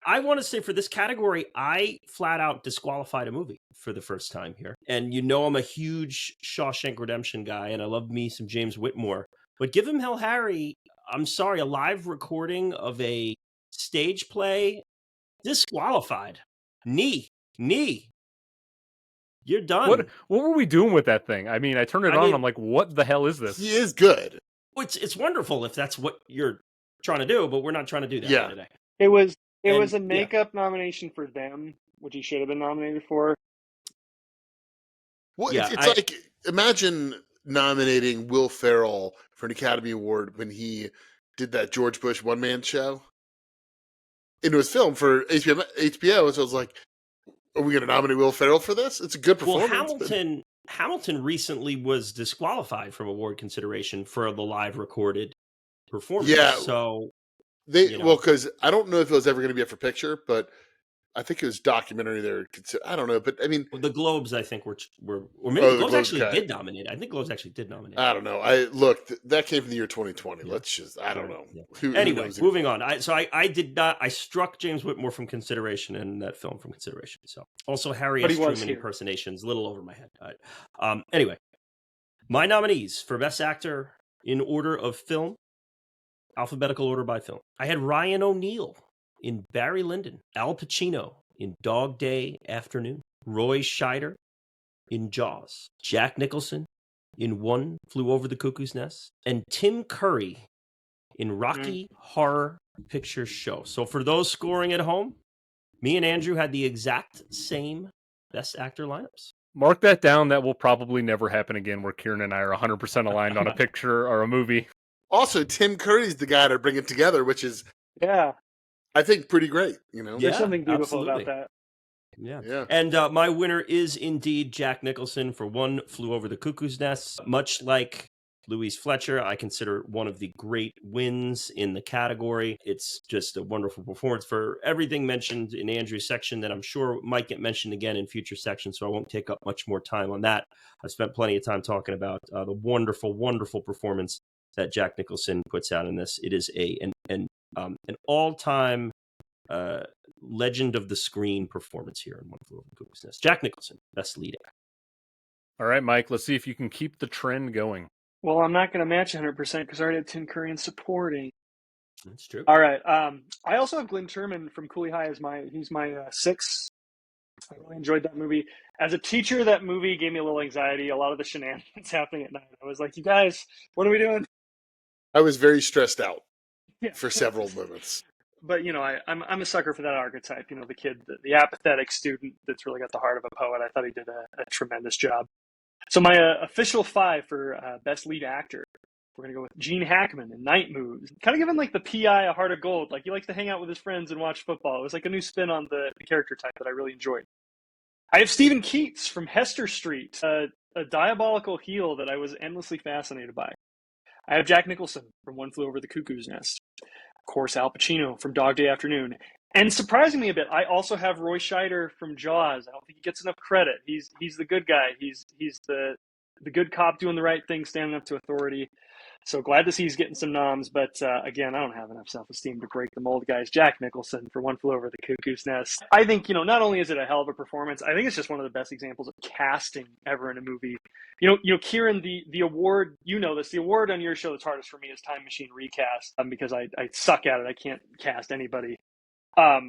I want to say for this category, I flat out disqualified a movie for the first time here. And I'm a huge Shawshank Redemption guy, and I love me some James Whitmore. But Give 'Em Hell, Harry, I'm sorry, a live recording of a stage play, disqualified. Knee. You're done. What were we doing with that thing? I mean, I turned it on and I'm like, what the hell is this? He is good. It's wonderful if that's what you're trying to do, but we're not trying to do that today. It was a makeup nomination for them, which he should have been nominated for. Well, it's like, imagine nominating Will Ferrell for an Academy Award when he did that George Bush one-man show. It was filmed for HBO, so I was like, are we going to nominate Will Ferrell for this? It's a good performance. Well, Hamilton recently was disqualified from award consideration for the live recorded performance. Yeah. So because I don't know if it was ever going to be up for picture, but I think it was documentary. I don't know, but I mean, Well, the Globes, I think, were or maybe the Globes actually okay. did nominate. I think Globes actually did nominate. I don't know. That came from the year 2020. Yeah. I don't know. Yeah. Who Anyway, knows moving on. I did not. I struck James Whitmore from consideration in that film from consideration. So also Harry But S. he was Truman here. impersonations, a little over my head. Anyway, my nominees for Best Actor in order of film, alphabetical order by film. I had Ryan O'Neal in Barry Lyndon, Al Pacino in Dog Day Afternoon, Roy Scheider in Jaws, Jack Nicholson in One Flew Over the Cuckoo's Nest, and Tim Curry in Rocky Horror Picture Show. So for those scoring at home, me and Andrew had the exact same Best Actor lineups. Mark that down. That will probably never happen again where Kieran and I are 100% aligned on a picture or a movie. Also, Tim Curry's the guy to bring it together, which is, I think, pretty great. There's something beautiful about that. Yeah. And my winner is indeed Jack Nicholson for One Flew Over the Cuckoo's Nest. Much like Louise Fletcher, I consider one of the great wins in the category. It's just a wonderful performance for everything mentioned in Andrew's section that I'm sure might get mentioned again in future sections, so I won't take up much more time on that. I've spent plenty of time talking about the wonderful, wonderful performance that Jack Nicholson puts out in this. It is an all-time legend of the screen performance here in One Flew Over the Cuckoo's Nest. Jack Nicholson, best lead actor. All right, Mike, let's see if you can keep the trend going. Well, I'm not going to match 100% because I already had Tim Curry in supporting. That's true. All right. I also have Glenn Turman from Cooley High as he's my 6. I really enjoyed that movie. As a teacher, that movie gave me a little anxiety. A lot of the shenanigans happening at night. I was like, you guys, what are we doing? I was very stressed out for several moments. But, I'm a sucker for that archetype. The kid, the apathetic student that's really got the heart of a poet. I thought he did a tremendous job. So my official 5 for best lead actor, we're going to go with Gene Hackman in Night Moves. Kind of giving like the PI a heart of gold. Like he likes to hang out with his friends and watch football. It was like a new spin on the character type that I really enjoyed. I have Stephen Keats from Hester Street, a diabolical heel that I was endlessly fascinated by. I have Jack Nicholson from One Flew Over the Cuckoo's Nest. Of course, Al Pacino from Dog Day Afternoon. And surprisingly a bit, I also have Roy Scheider from Jaws. I don't think he gets enough credit. He's the good guy. He's the good cop doing the right thing, standing up to authority. So glad to see he's getting some noms. But again, I don't have enough self-esteem to break the mold, guys. Jack Nicholson for One Flew Over the Cuckoo's Nest. I think, not only is it a hell of a performance, I think it's just one of the best examples of casting ever in a movie. Kieran, the award, the award on your show that's hardest for me is Time Machine Recast, because I suck at it. I can't cast anybody. I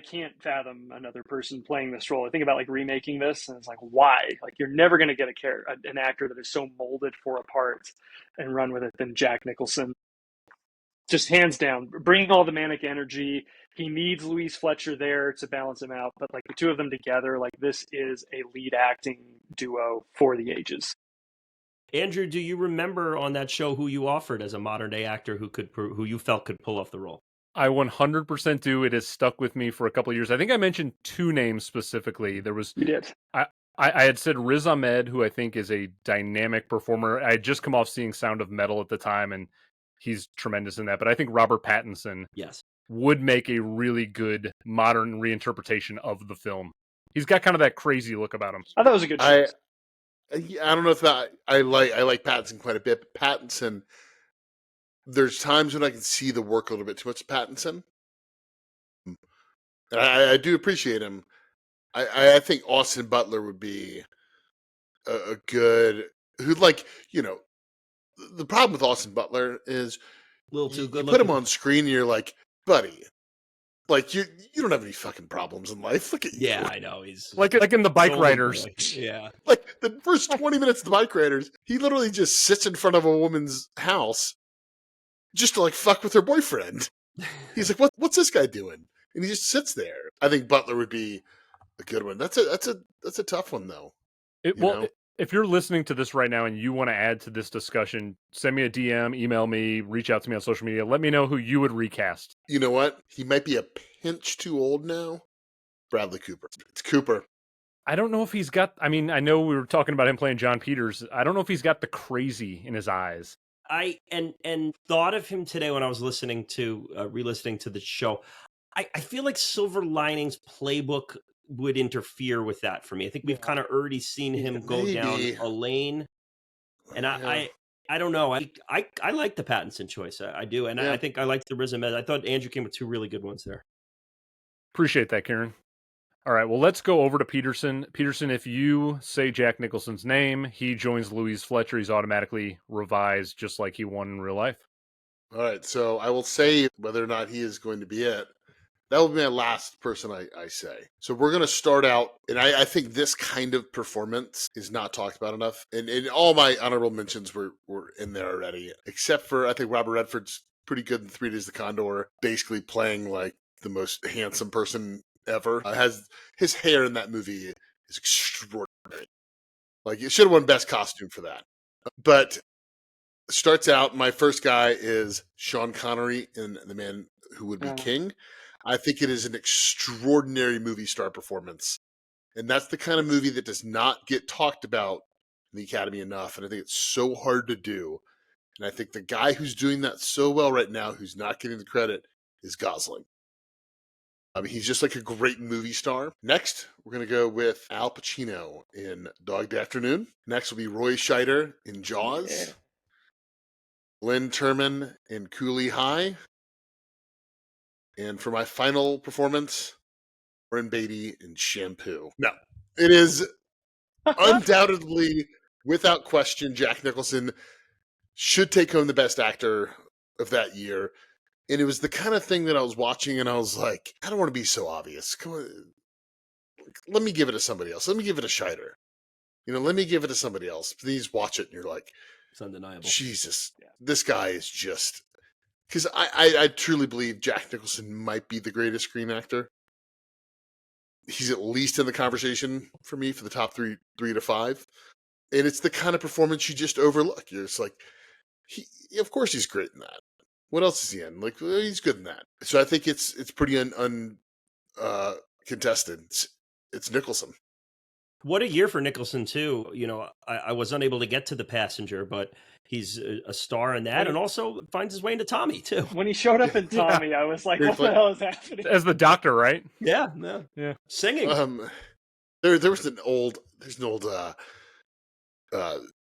can't fathom another person playing this role. I think about like remaking this, and it's like, why? Like, you're never going to get an actor that is so molded for a part and run with it than Jack Nicholson. Just hands down, bringing all the manic energy. He needs Louise Fletcher there to balance him out, but like the two of them together, like this is a lead acting duo for the ages. Andrew, do you remember on that show who you offered as a modern day actor who you felt could pull off the role? I 100% do. It has stuck with me for a couple of years. I think I mentioned 2 names specifically. You did. I had said Riz Ahmed, who I think is a dynamic performer. I had just come off seeing Sound of Metal at the time, and he's tremendous in that. But I think Robert Pattinson would make a really good modern reinterpretation of the film. He's got kind of that crazy look about him. I thought it was a good choice. I don't know if I like Pattinson quite a bit, but Pattinson, there's times when I can see the work a little bit too much of Pattinson. And I do appreciate him. I think Austin Butler would be a good, the problem with Austin Butler is a little too good. You put him on screen and you're like, buddy, like you don't have any fucking problems in life. Look at you. Yeah, I know. He's like in the Bike Riders. Yeah. Like the first 20 minutes of the Bike Riders, he literally just sits in front of a woman's house just to like fuck with her boyfriend. He's like, what's this guy doing? And he just sits there. I think Butler would be a good one. That's a tough one though. If you're listening to this right now and you want to add to this discussion, send me a DM, email me, reach out to me on social media. Let me know who you would recast. You know what? He might be a pinch too old now. Bradley Cooper. It's Cooper. I don't know if he's got, I know we were talking about him playing John Peters. I don't know if he's got the crazy in his eyes. I thought of him today when I was re-listening to the show. I feel like Silver Linings Playbook would interfere with that for me. I think we've kind of already seen him go down Maybe. a lane, and Yeah. I don't know. I like the Pattinson choice. I do, and Yeah. I think I like the Riz Ahmed. I thought Andrew came with two really good ones there. Appreciate that, Kieran. All right, well, let's go over to Peterson. Peterson, if you say Jack Nicholson's name, he joins Louise Fletcher. He's automatically revised just like he won in real life. All right, so I will say whether or not he is going to be it. That will be my last person I say. So we're going to start out, and I think this kind of performance is not talked about enough. And all my honorable mentions were in there already, except for I think Robert Redford's pretty good in 3 Days of the Condor, basically playing like the most handsome person ever. Has his hair in that movie is extraordinary. Like it should have won Best Costume for that. But starts out, my first guy is Sean Connery in The Man Who Would Be King. I think it is an extraordinary movie star performance. And that's the kind of movie that does not get talked about in the Academy enough. And I think it's so hard to do. And I think the guy who's doing that so well right now, who's not getting the credit, is Gosling. I mean, he's just like a great movie star. Next, we're going to go with Al Pacino in Dog Day Afternoon. Next will be Roy Scheider in Jaws. Yeah. Lynn Turman in Cooley High. And for my final performance, Warren Beatty in Shampoo. No, it is undoubtedly, without question, Jack Nicholson should take home the Best Actor of that year. And it was the kind of thing that I was watching and I was like, I don't want to be so obvious. Come on, let me give it to somebody else. Let me give it to Scheider. Let me give it to somebody else. Please watch it and you're like, It's undeniable. Jesus, this guy is just... Because I truly believe Jack Nicholson might be the greatest screen actor. He's at least in the conversation for me for the top three to five. And it's the kind of performance you just overlook. You're just like, of course he's great in that. What else is he in? Like, well, he's good in that. So I think it's pretty contested. It's Nicholson. What a year for Nicholson, too. I was unable to get to The Passenger, but he's a star in that and also finds his way into Tommy, too. When he showed up in Tommy, I was like, what the hell is happening? As the doctor, right? Yeah. Singing. There's an old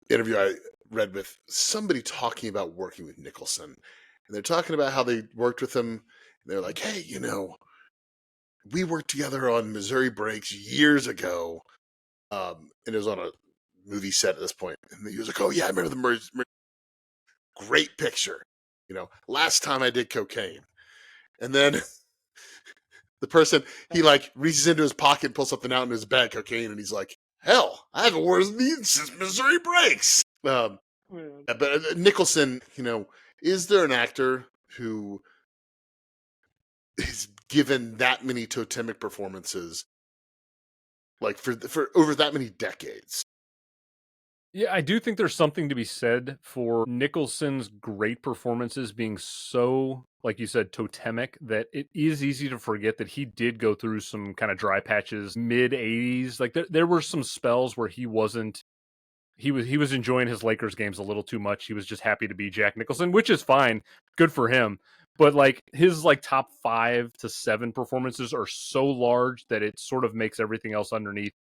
interview I read with somebody talking about working with Nicholson. And they're talking about how they worked with him. And they're like, hey, we worked together on Missouri Breaks years ago. And it was on a movie set at this point. And he was like, oh, yeah, I remember the great picture. Last time I did cocaine. And then the person, he like reaches into his pocket and pulls something out in his bag, cocaine. And he's like, hell, I haven't worn these since Missouri Breaks. But Nicholson, is there an actor who is given that many totemic performances like for over that many decades? Yeah, I do think there's something to be said for Nicholson's great performances being so, like you said, totemic, that it is easy to forget that he did go through some kind of dry patches mid-'80s. Like there were some spells where he was enjoying his Lakers games a little too much. He was just happy to be Jack Nicholson, which is fine. Good for him. But like his top 5 to 7 performances are so large that it sort of makes everything else underneath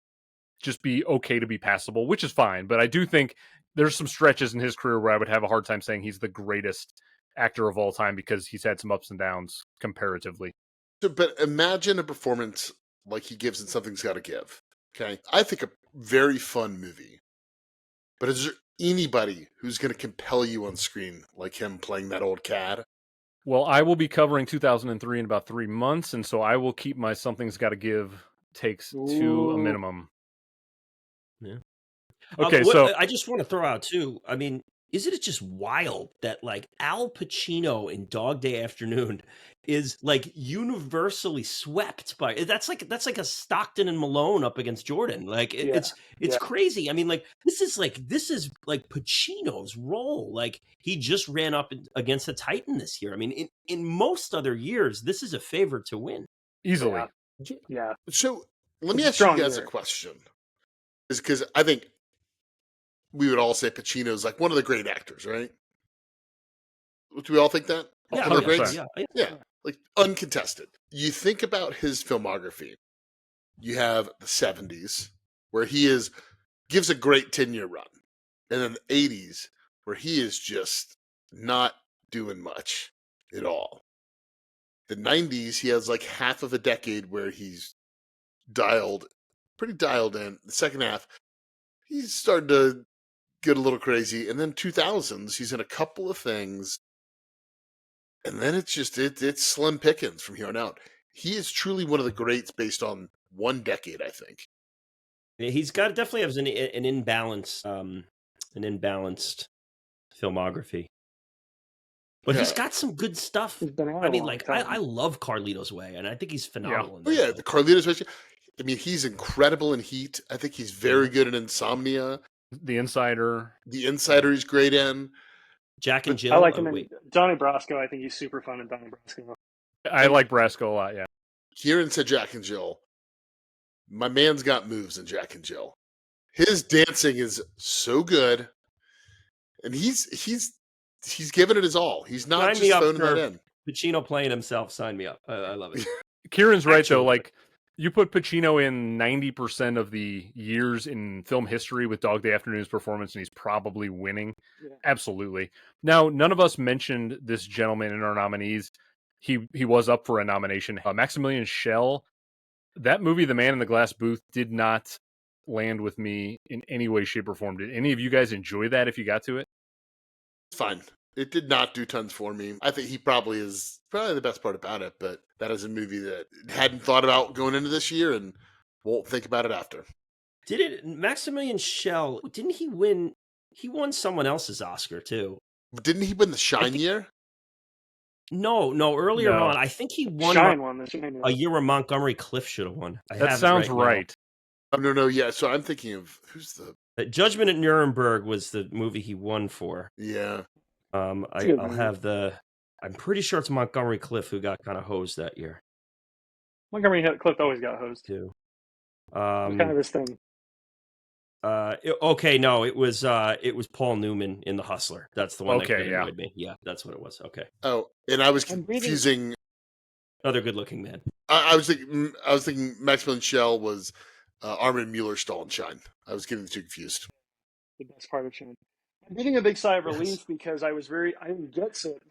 just be okay to be passable, which is fine. But I do think there's some stretches in his career where I would have a hard time saying he's the greatest actor of all time because he's had some ups and downs comparatively. But imagine a performance like he gives in Something's Gotta Give. Okay. I think a very fun movie. But is there anybody who's going to compel you on screen like him playing that old cad? Well, I will be covering 2003 in about 3 months, and so I will keep my Something's Gotta Give takes to a minimum. Yeah. Okay, so I just want to throw out too. I mean, isn't it just wild that like Al Pacino in Dog Day Afternoon is like universally swept by that's like a Stockton and Malone up against Jordan. Like it's crazy. I mean, like this is like Pacino's role. Like he just ran up against a Titan this year. I mean, in most other years, this is a favorite to win easily. Yeah. So let me ask you guys a question. Is because I think we would all say Pacino's like one of the great actors, right? Do we all think that? Yeah, One of the 100%. greats. yeah. Yeah, like uncontested. You think about his filmography. You have the 70s, where gives a great 10-year run, and then the 80s, where he is just not doing much at all. The 90s, he has like half of a decade where he's pretty dialed in. The second half, he's starting to get a little crazy, and then 2000s, he's in a couple of things, and then it's slim pickings from here on out. He is truly one of the greats based on one decade, I think. He's got definitely has an imbalanced filmography. But he's got some good stuff. He's been out I a mean, long like time. I love Carlito's Way, and I think he's phenomenal. Oh yeah, the Carlitos Way. I mean, he's incredible in Heat. I think he's very good in Insomnia. The Insider. The Insider he's great in. Jack and Jill. I like him in Donnie Brasco. I think he's super fun in Donnie Brasco. I like Brasco a lot, yeah. Kieran said Jack and Jill. My man's got moves in Jack and Jill. His dancing is so good, and he's given it his all. He's not just phoning that in. Pacino playing himself. Sign me up. I love it. Kieran's right, though. Like, you put Pacino in 90% of the years in film history with Dog Day Afternoon's performance, and he's probably winning. Yeah. Absolutely. Now, none of us mentioned this gentleman in our nominees. He was up for a nomination. Maximilian Schell. That movie, The Man in the Glass Booth, did not land with me in any way, shape, or form. Did any of you guys enjoy that if you got to it? It's fine. It did not do tons for me. I think he probably is the best part about it, but that is a movie that hadn't thought about going into this year and won't think about it after. Maximilian Schell, didn't he win? He won someone else's Oscar, too. Didn't he win the Shine year? No, earlier on. I think he won. Shine won the Shine. A year where Montgomery Clift should have won. That sounds right. No, yeah. So I'm thinking of who's the Judgment at Nuremberg was the movie he won for. Yeah. I'll have I'm pretty sure it's Montgomery Clift who got kind of hosed that year. Montgomery Clift always got hosed too. Kind of his thing. It was Paul Newman in The Hustler. That's the one that annoyed me. Yeah, that's what it was. Okay. Oh, and I was confusing another good-looking man. I was thinking Maximilian Schell was Armin Mueller-Stahl in Shine. I was getting the two confused. The best part of Shine. I'm getting a big sigh of relief because I didn't get to it.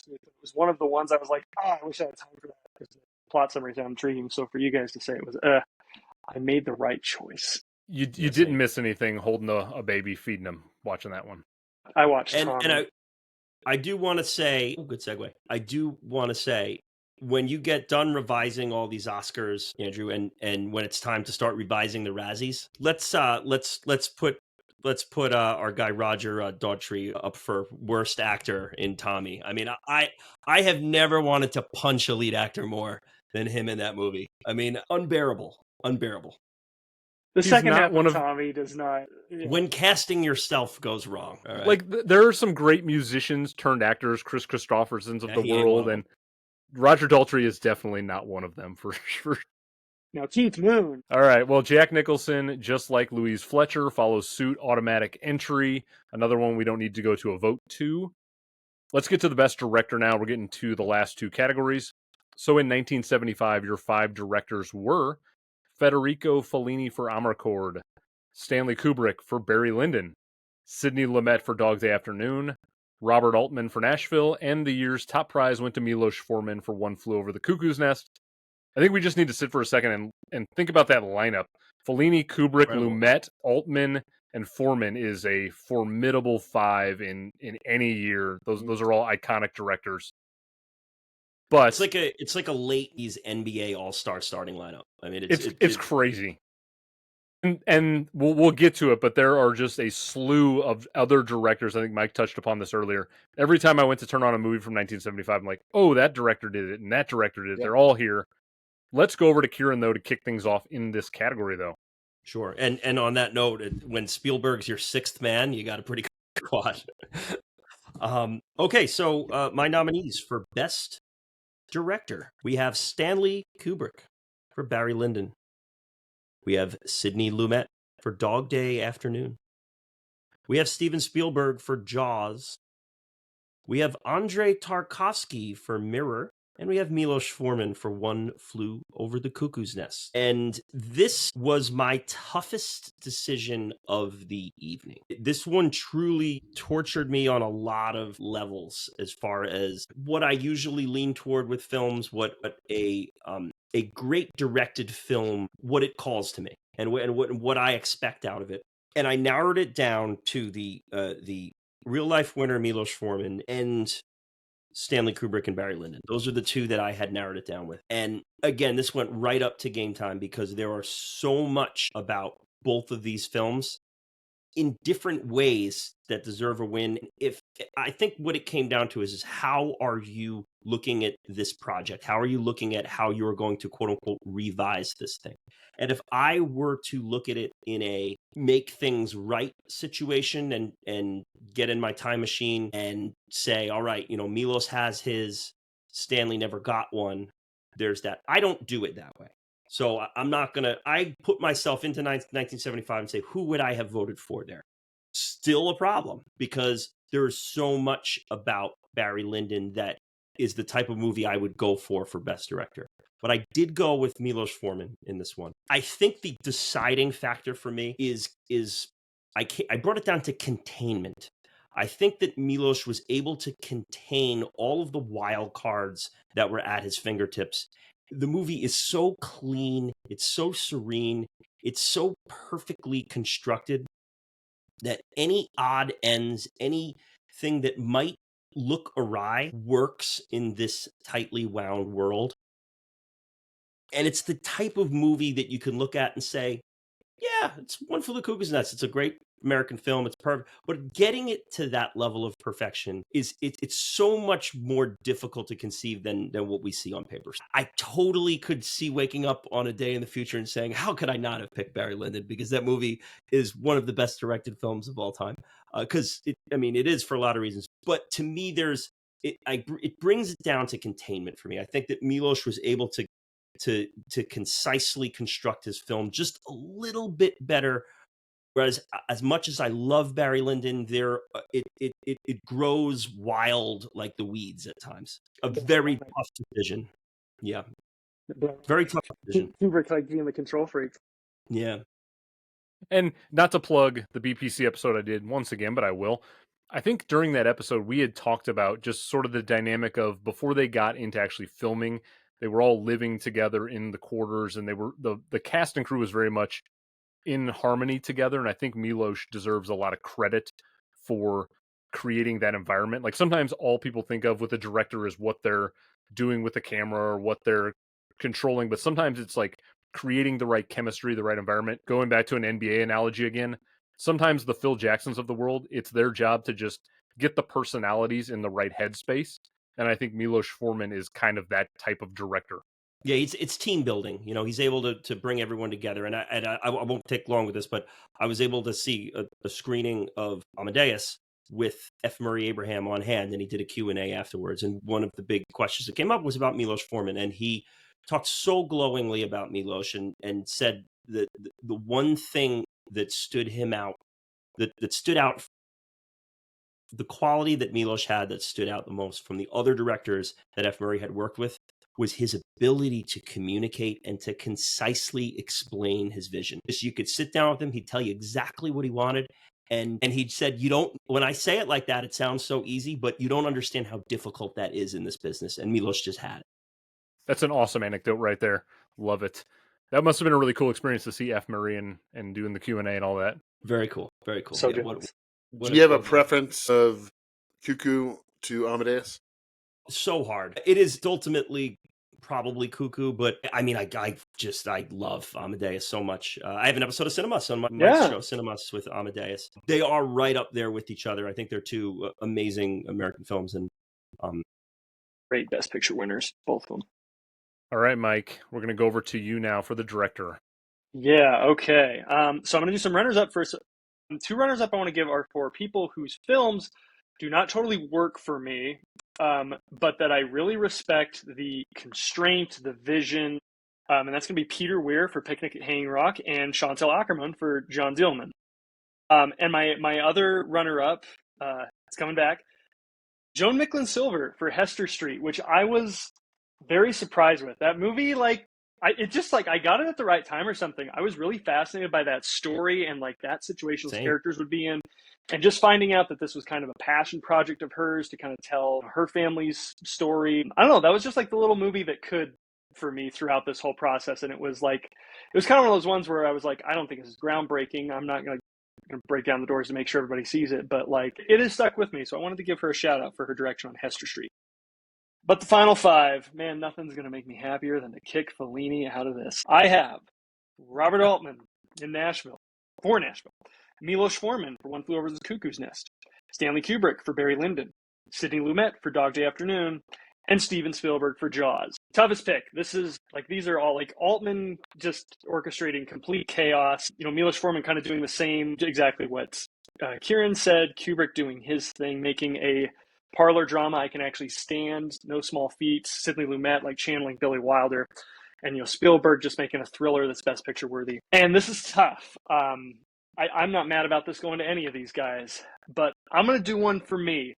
It was one of the ones I was like, I wish I had time for that because the plot summary sounded intriguing. So for you guys to say it was, I made the right choice. You didn't miss anything holding a baby, feeding him, watching that one. I watched and I do want to say, good segue. I do want to say, when you get done revising all these Oscars, Andrew, and when it's time to start revising the Razzies, let's put our guy Roger Daughtry up for worst actor in Tommy. I mean, I have never wanted to punch a lead actor more than him in that movie. I mean, unbearable. The second half of Tommy does not. Yeah. When casting yourself goes wrong. All right. Like, there are some great musicians turned actors, Chris Christophersons of the world, and Roger Daltrey is definitely not one of them, for sure. Now, Keith Moon. All right, well, Jack Nicholson, just like Louise Fletcher, follows suit, automatic entry. Another one we don't need to go to a vote to. Let's get to the best director now. We're getting to the last two categories. So in 1975, your 5 directors were Federico Fellini for Amarcord, Stanley Kubrick for Barry Lyndon, Sidney Lumet for Dog Day Afternoon, Robert Altman for Nashville, and the year's top prize went to Milos Forman for One Flew Over the Cuckoo's Nest. I think we just need to sit for a second and think about that lineup. Fellini, Kubrick, Lumet, Altman, and Forman is a formidable 5 in any year. Those are all iconic directors. But it's like a late NBA All-Star starting lineup. I mean, it's crazy. And we'll get to it, but there are just a slew of other directors. I think Mike touched upon this earlier. Every time I went to turn on a movie from 1975, I'm like, oh, that director did it, and that director did it. Yep. They're all here. Let's go over to Kieran, though, to kick things off in this category, though. Sure. And on that note, when Spielberg's your 6th man, you got a pretty good squad. Okay, so my nominees for Best Director. We have Stanley Kubrick for Barry Lyndon. We have Sidney Lumet for Dog Day Afternoon. We have Steven Spielberg for Jaws. We have Andrei Tarkovsky for Mirror. And we have Milos Forman for One Flew Over the Cuckoo's Nest. And this was my toughest decision of the evening. This one truly tortured me on a lot of levels as far as what I usually lean toward with films, what a great directed film, what it calls to me, and what I expect out of it. And I narrowed it down to the real life winner Milos Forman and Stanley Kubrick and Barry Lyndon. Those are the two that I had narrowed it down with. And again, this went right up to game time because there are so much about both of these films in different ways that deserve a win. If I think what it came down to is how are you looking at this project? How are you looking at how you're going to quote unquote revise this thing? And if I were to look at it in a make things right situation and get in my time machine and say, all right, Milos has his, Stanley never got one. There's that. I don't do it that way. So I'm not going to, I put myself into 1975 and say, who would I have voted for there? Still a problem because there is so much about Barry Lyndon that is the type of movie I would go for Best Director. But I did go with Milos Forman in this one. I think the deciding factor for me is I brought it down to containment. I think that Milos was able to contain all of the wild cards that were at his fingertips. The movie is so clean, it's so serene, it's so perfectly constructed that any odd ends, anything that might look awry works in this tightly wound world. And it's the type of movie that you can look at and say, yeah, it's One Flew Over the Cuckoo's Nest. It's a great American film. It's perfect. But getting it to that level of perfection it's so much more difficult to conceive than what we see on paper. I totally could see waking up on a day in the future and saying, how could I not have picked Barry Lyndon? Because that movie is one of the best directed films of all time. Because it is for a lot of reasons. But to me, it brings it down to containment for me. I think that Milos was able to concisely construct his film just a little bit better. Whereas, as much as I love Barry Lyndon, it grows wild like the weeds at times. A very tough decision. Yeah, very tough decision. Kubrick like being the control freak. Yeah. And not to plug the BPC episode I did once again, but I will. I think during that episode, we had talked about just sort of the dynamic of before they got into actually filming, they were all living together in the quarters, and they were the cast and crew was very much in harmony together. And I think Milos deserves a lot of credit for creating that environment. Like sometimes all people think of with a director is what they're doing with the camera or what they're controlling, but sometimes it's like creating the right chemistry, the right environment. Going back to an NBA analogy again, sometimes the Phil Jacksons of the world, it's their job to just get the personalities in the right headspace. And I think Milos Forman is kind of that type of director. Yeah, it's team building. He's able to bring everyone together. And I won't take long with this, but I was able to see a screening of Amadeus with F. Murray Abraham on hand, and he did a Q&A afterwards. And one of the big questions that came up was about Milos Forman, and he talked so glowingly about Milos and said that the one thing that stood him out, that stood out, the quality that Milos had that stood out the most from the other directors that F. Murray had worked with was his ability to communicate and to concisely explain his vision. So you could sit down with him, he'd tell you exactly what he wanted. And he said, when I say it like that, it sounds so easy, but you don't understand how difficult that is in this business. And Milos just had it. That's an awesome anecdote right there. Love it. That must have been a really cool experience to see F. Murray and doing the Q&A and all that. Very cool. Very cool. So Yeah, do you have a preference of Cuckoo to Amadeus? So hard. It is ultimately probably Cuckoo, but I mean, I love Amadeus so much. I have an episode of CineMusts on my show, CineMusts with Amadeus. They are right up there with each other. I think they're two amazing American films, and great Best Picture winners, both of them. All right, Myke, we're going to go over to you now for the director. Yeah, okay. So I'm going to do some runners up first. 2 runners up I want to give are for people whose films do not totally work for me, but that I really respect the constraint, the vision, and that's going to be Peter Weir for Picnic at Hanging Rock and Chantal Ackerman for John Zielman. And my other runner-up, it's coming back, Joan Micklin Silver for Hester Street, which I was very surprised with. That movie, like, I got it at the right time or something. I was really fascinated by that story and like that situation those Same. characters would be in. And just finding out that this was kind of a passion project of hers to kind of tell her family's story. I don't know, that was just like the little movie that could for me throughout this whole process. And it was kind of one of those ones where I was like, I don't think this is groundbreaking. I'm not going to break down the doors to make sure everybody sees it, but like it has stuck with me. So I wanted to give her a shout out for her direction on Hester Street. But the final five, man, nothing's going to make me happier than to kick Fellini out of this. I have Robert Altman in Nashville, for Nashville. Milos Forman for One Flew Over the Cuckoo's Nest. Stanley Kubrick for Barry Lyndon. Sidney Lumet for Dog Day Afternoon. And Steven Spielberg for Jaws. Toughest pick. These are all like Altman just orchestrating complete chaos. Milos Forman kind of doing the same, exactly what Kieran said. Kubrick doing his thing, making a parlor drama I can actually stand, no small feats. Sidney Lumet like channeling Billy Wilder, and Spielberg just making a thriller that's Best Picture worthy. And this is tough. I'm not mad about this going to any of these guys, but I'm going to do one for me.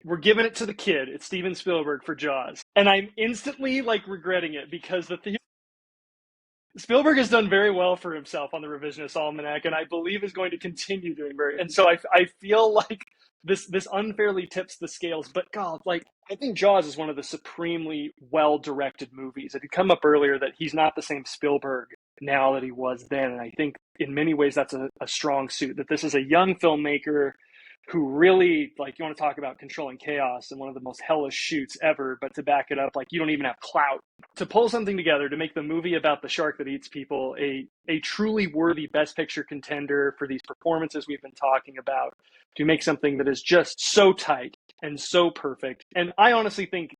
We're giving it to the kid. It's Steven Spielberg for Jaws, and I'm instantly like regretting it because Spielberg has done very well for himself on the Revisionist Almanac, and I believe is going to continue doing very. And so I feel like this unfairly tips the scales. But God, like I think Jaws is one of the supremely well directed movies. It had come up earlier that he's not the same Spielberg now that he was then, and I think in many ways that's a strong suit. That this is a young filmmaker who really, like, you want to talk about controlling chaos and one of the most hellish shoots ever, but to back it up, like, you don't even have clout. To pull something together to make the movie about the shark that eats people a truly worthy Best Picture contender for these performances we've been talking about, to make something that is just so tight and so perfect. And I honestly think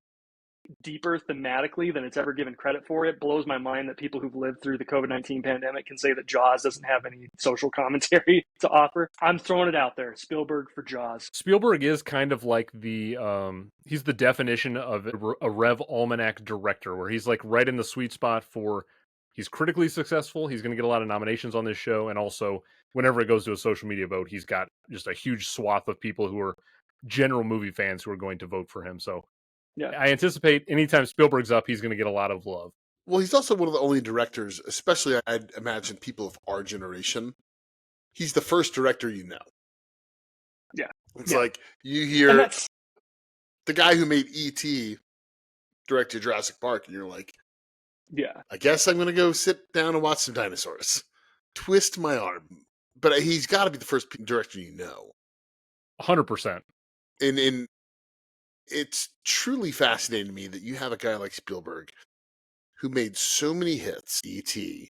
deeper thematically than it's ever given credit for. It blows my mind that people who've lived through the COVID-19 pandemic can say that Jaws doesn't have any social commentary to offer. I'm throwing it out there. Spielberg for Jaws. Spielberg is kind of like he's the definition of a Rev Almanac director, where he's like right in the sweet spot for, he's critically successful, he's going to get a lot of nominations on this show, and also whenever it goes to a social media vote, he's got just a huge swath of people who are general movie fans who are going to vote for him. So yeah, I anticipate anytime Spielberg's up, he's going to get a lot of love. Well, he's also one of the only directors, especially I'd imagine people of our generation, he's the first director you know. Yeah. It's like you hear the guy who made E.T. directed Jurassic Park, and you're like, yeah, I guess I'm going to go sit down and watch some dinosaurs. Twist my arm. But he's got to be the first director you know. 100%. And it's truly fascinating to me that you have a guy like Spielberg who made so many hits. E.T.,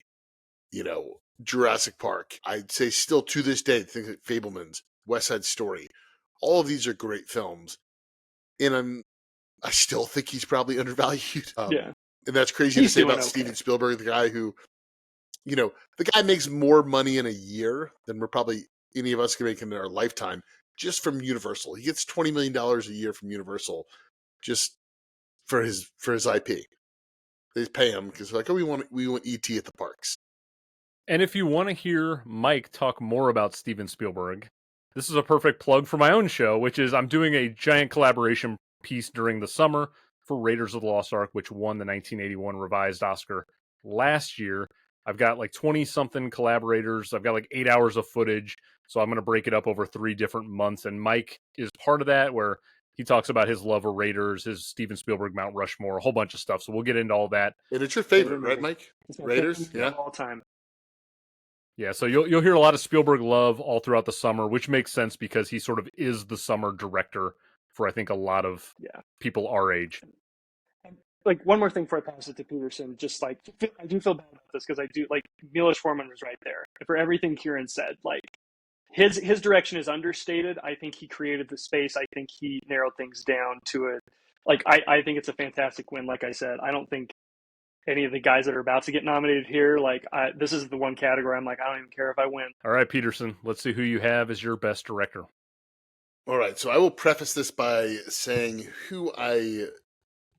Jurassic Park. I'd say still to this day, things like Fabelmans, West Side Story. All of these are great films. And I still think he's probably undervalued. Yeah. And that's crazy to say about Steven Spielberg, the guy who, the guy makes more money in a year than we're probably any of us can make in our lifetime just from Universal. He gets $20 million a year from Universal just for his IP. They pay him because they're like, oh, we want E.T. at the parks. And if you want to hear Myke talk more about Steven Spielberg, this is a perfect plug for my own show, which is I'm doing a giant collaboration piece during the summer for Raiders of the Lost Ark, which won the 1981 revised Oscar last year. I've got like 20-something collaborators. I've got like 8 hours of footage. So I'm going to break it up over 3 different months. And Myke is part of that, where he talks about his love of Raiders, his Steven Spielberg Mount Rushmore, a whole bunch of stuff. So we'll get into all that. And it's your favorite, right, Myke? Raiders? Yeah. All time. Yeah, so you'll hear a lot of Spielberg love all throughout the summer, which makes sense because he sort of is the summer director for, I think, a lot of people our age. And like one more thing before I pass it to Peterson, just like I do feel bad about this because I do like Milos Forman was right there for everything Kieran said. Like his direction is understated. I think he created the space. I think he narrowed things down to it. Like I think it's a fantastic win. Like I said, I don't think any of the guys that are about to get nominated here, like this is the one category I'm like, I don't even care if I win. All right, Peterson, let's see who you have as your best director. All right, so I will preface this by saying who I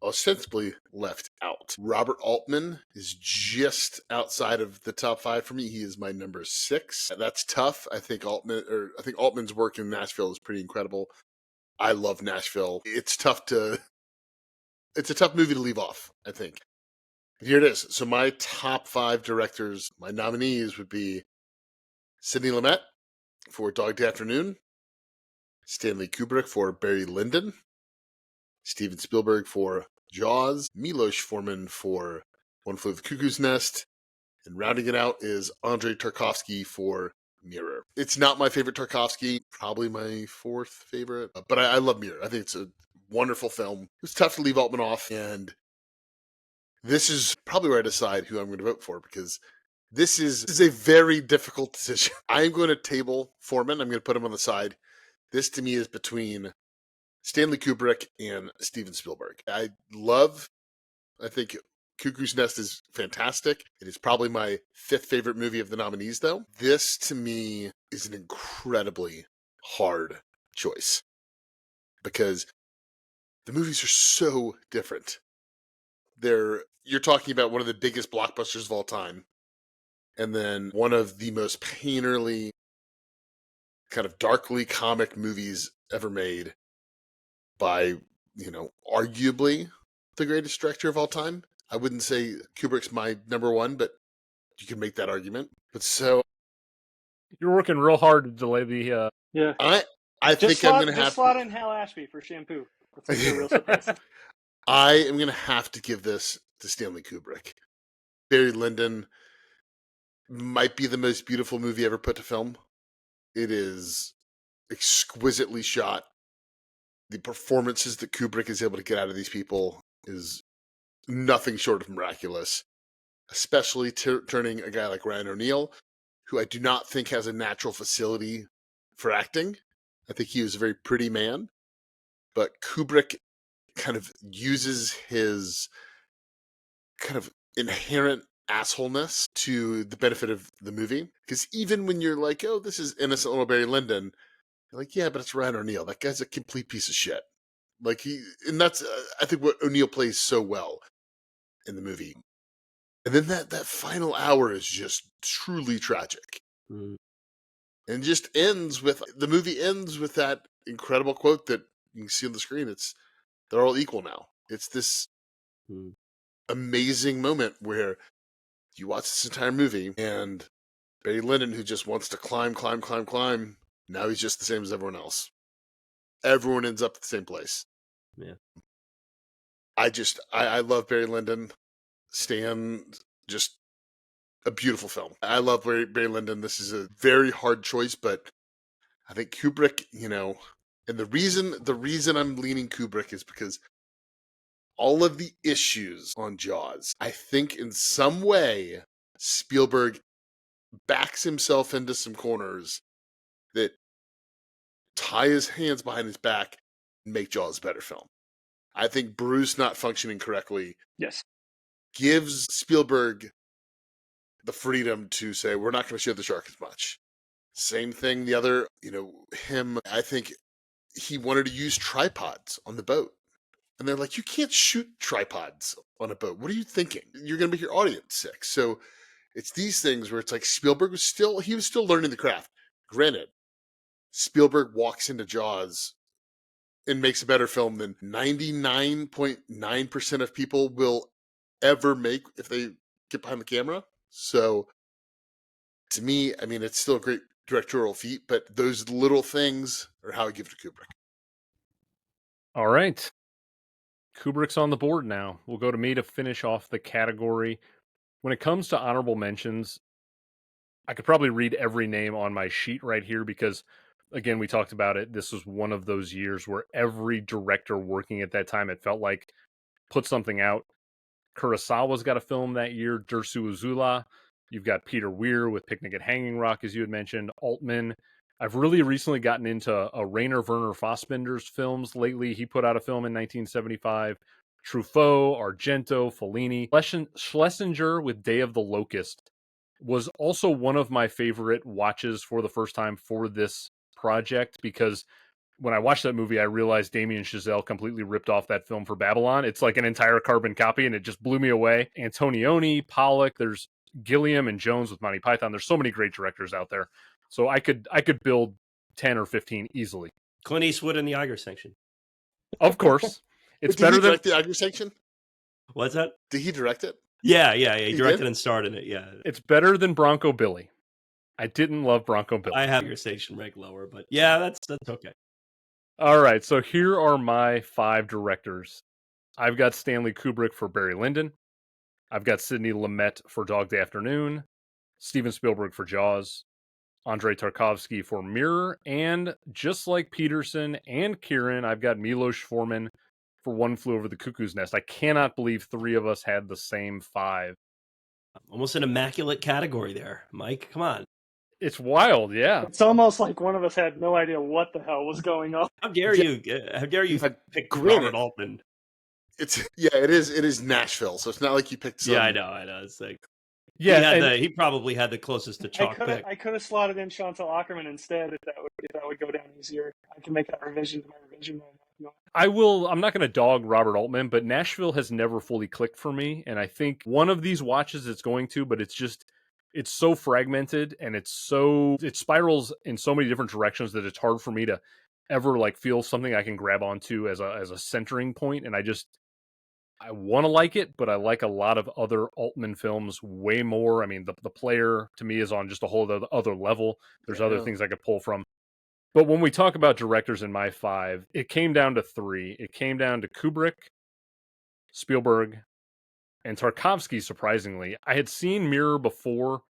ostensibly left out. Robert Altman is just outside of the top 5 for me. He is my number 6. That's tough. I think Altman's work in Nashville is pretty incredible. I love Nashville. It's a tough movie to leave off, I think. Here it is. So my top 5 directors, my nominees would be Sidney Lumet for Dog Day Afternoon, Stanley Kubrick for Barry Lyndon, Steven Spielberg for Jaws, Milos Forman for One Flew Over the Cuckoo's Nest, and rounding it out is Andrei Tarkovsky for Mirror. It's not my favorite Tarkovsky, probably my 4th favorite, but I love Mirror. I think it's a wonderful film. It was tough to leave Altman off, and this is probably where I decide who I'm going to vote for, because this is a very difficult decision. I'm going to table Foreman. I'm going to put him on the side. This, to me, is between Stanley Kubrick and Steven Spielberg. I think Cuckoo's Nest is fantastic. It is probably my 5th favorite movie of the nominees, though. This, to me, is an incredibly hard choice because the movies are so different. You're talking about one of the biggest blockbusters of all time, and then one of the most painterly, kind of darkly comic movies ever made by, arguably the greatest director of all time. I wouldn't say Kubrick's my number 1, but you can make that argument. But so You're working real hard to delay the. Yeah. I think I'm going to have slot in Hal Ashby for shampoo. That's a real surprise. I am going to have to give this to Stanley Kubrick. Barry Lyndon might be the most beautiful movie ever put to film. It is exquisitely shot. The performances that Kubrick is able to get out of these people is nothing short of miraculous, especially turning a guy like Ryan O'Neal, who I do not think has a natural facility for acting. I think he was a very pretty man, but Kubrick kind of uses his kind of inherent assholeness to the benefit of the movie. Because even when you're like, oh, this is innocent little Barry Lyndon, you're like, yeah, but it's Ryan O'Neal. That guy's a complete piece of shit. And that's, I think, what O'Neal plays so well in the movie. And then that final hour is just truly tragic. Mm. And just the movie ends with that incredible quote that you can see on the screen. They're all equal now. It's this amazing moment where you watch this entire movie and Barry Lyndon, who just wants to climb, now he's just the same as everyone else. Everyone ends up at the same place. Yeah. I love Barry Lyndon. Stan, just a beautiful film. I love Barry Lyndon. This is a very hard choice, but I think Kubrick, and the reason I'm leaning Kubrick is because all of the issues on Jaws, I think in some way Spielberg backs himself into some corners that tie his hands behind his back and make Jaws a better film. I think Bruce not functioning correctly gives Spielberg the freedom to say, we're not going to show the shark as much. Same thing, the other, I think he wanted to use tripods on the boat. And they're like, you can't shoot tripods on a boat. What are you thinking? You're going to make your audience sick. So it's these things where it's like Spielberg was still learning the craft. Granted, Spielberg walks into Jaws and makes a better film than 99.9% of people will ever make if they get behind the camera. So to me, I mean, it's still a great directorial feat, but those little things are how I give it to Kubrick. All right. Kubrick's on the board now. We'll go to me to finish off the category. When it comes to honorable mentions, I could probably read every name on my sheet right here because, again, we talked about it. This was one of those years where every director working at that time, it felt like, put something out. Kurosawa's got a film that year, Dersu Uzula. You've got Peter Weir with Picnic at Hanging Rock, as you had mentioned, Altman. I've really recently gotten into Rainer Werner Fassbinder's films lately. He put out a film in 1975. Truffaut, Argento, Fellini. Schlesinger with Day of the Locust was also one of my favorite watches for the first time for this project because when I watched that movie, I realized Damien Chazelle completely ripped off that film for Babylon. It's like an entire carbon copy, and it just blew me away. Antonioni, Pollock, there's Gilliam and Jones with Monty Python. There's so many great directors out there. So I could build 10 or 15 easily. Clint Eastwood in the Iger section. Of course. It's Did better he than direct the Iger section? What's that? Did he direct it? Yeah. He He directed did? and starred in it. Yeah. it's better than Bronco Billy. I didn't love Bronco Billy. I have your station ranked lower, but yeah, that's okay. All right, so here are my 5 directors. I've got Stanley Kubrick for Barry Lyndon. I've got Sidney Lumet for Dog Day Afternoon. Steven Spielberg for Jaws. Andrei Tarkovsky for Mirror. And just like Peterson and Kieran, I've got Milos Forman for One Flew Over the Cuckoo's Nest. I cannot believe 3 of us had the same 5. Almost an immaculate category there, Myke. Come on. It's wild, yeah. It's almost like one of us had no idea what the hell was going on. How dare you? How dare you But pick granted, Robert Altman? It is Nashville, so it's not like you picked some. Yeah, I know. It's like Yeah, he probably had the closest to chalk pick. I could have slotted in Chantal Ackerman instead if that would go down easier. I can make that revision to my revision right now. If you want. I'm not going to dog Robert Altman, but Nashville has never fully clicked for me. And I think one of these watches it's going to, but it's so fragmented and it spirals in so many different directions that it's hard for me to ever like feel something I can grab onto as a centering point. And I want to like it, but I like a lot of other Altman films way more. I mean, the Player to me is on just a whole other level. There's other things I could pull from. But when we talk about directors in my 5, it came down to 3. It came down to Kubrick, Spielberg, and Tarkovsky, surprisingly. I had seen Mirror before.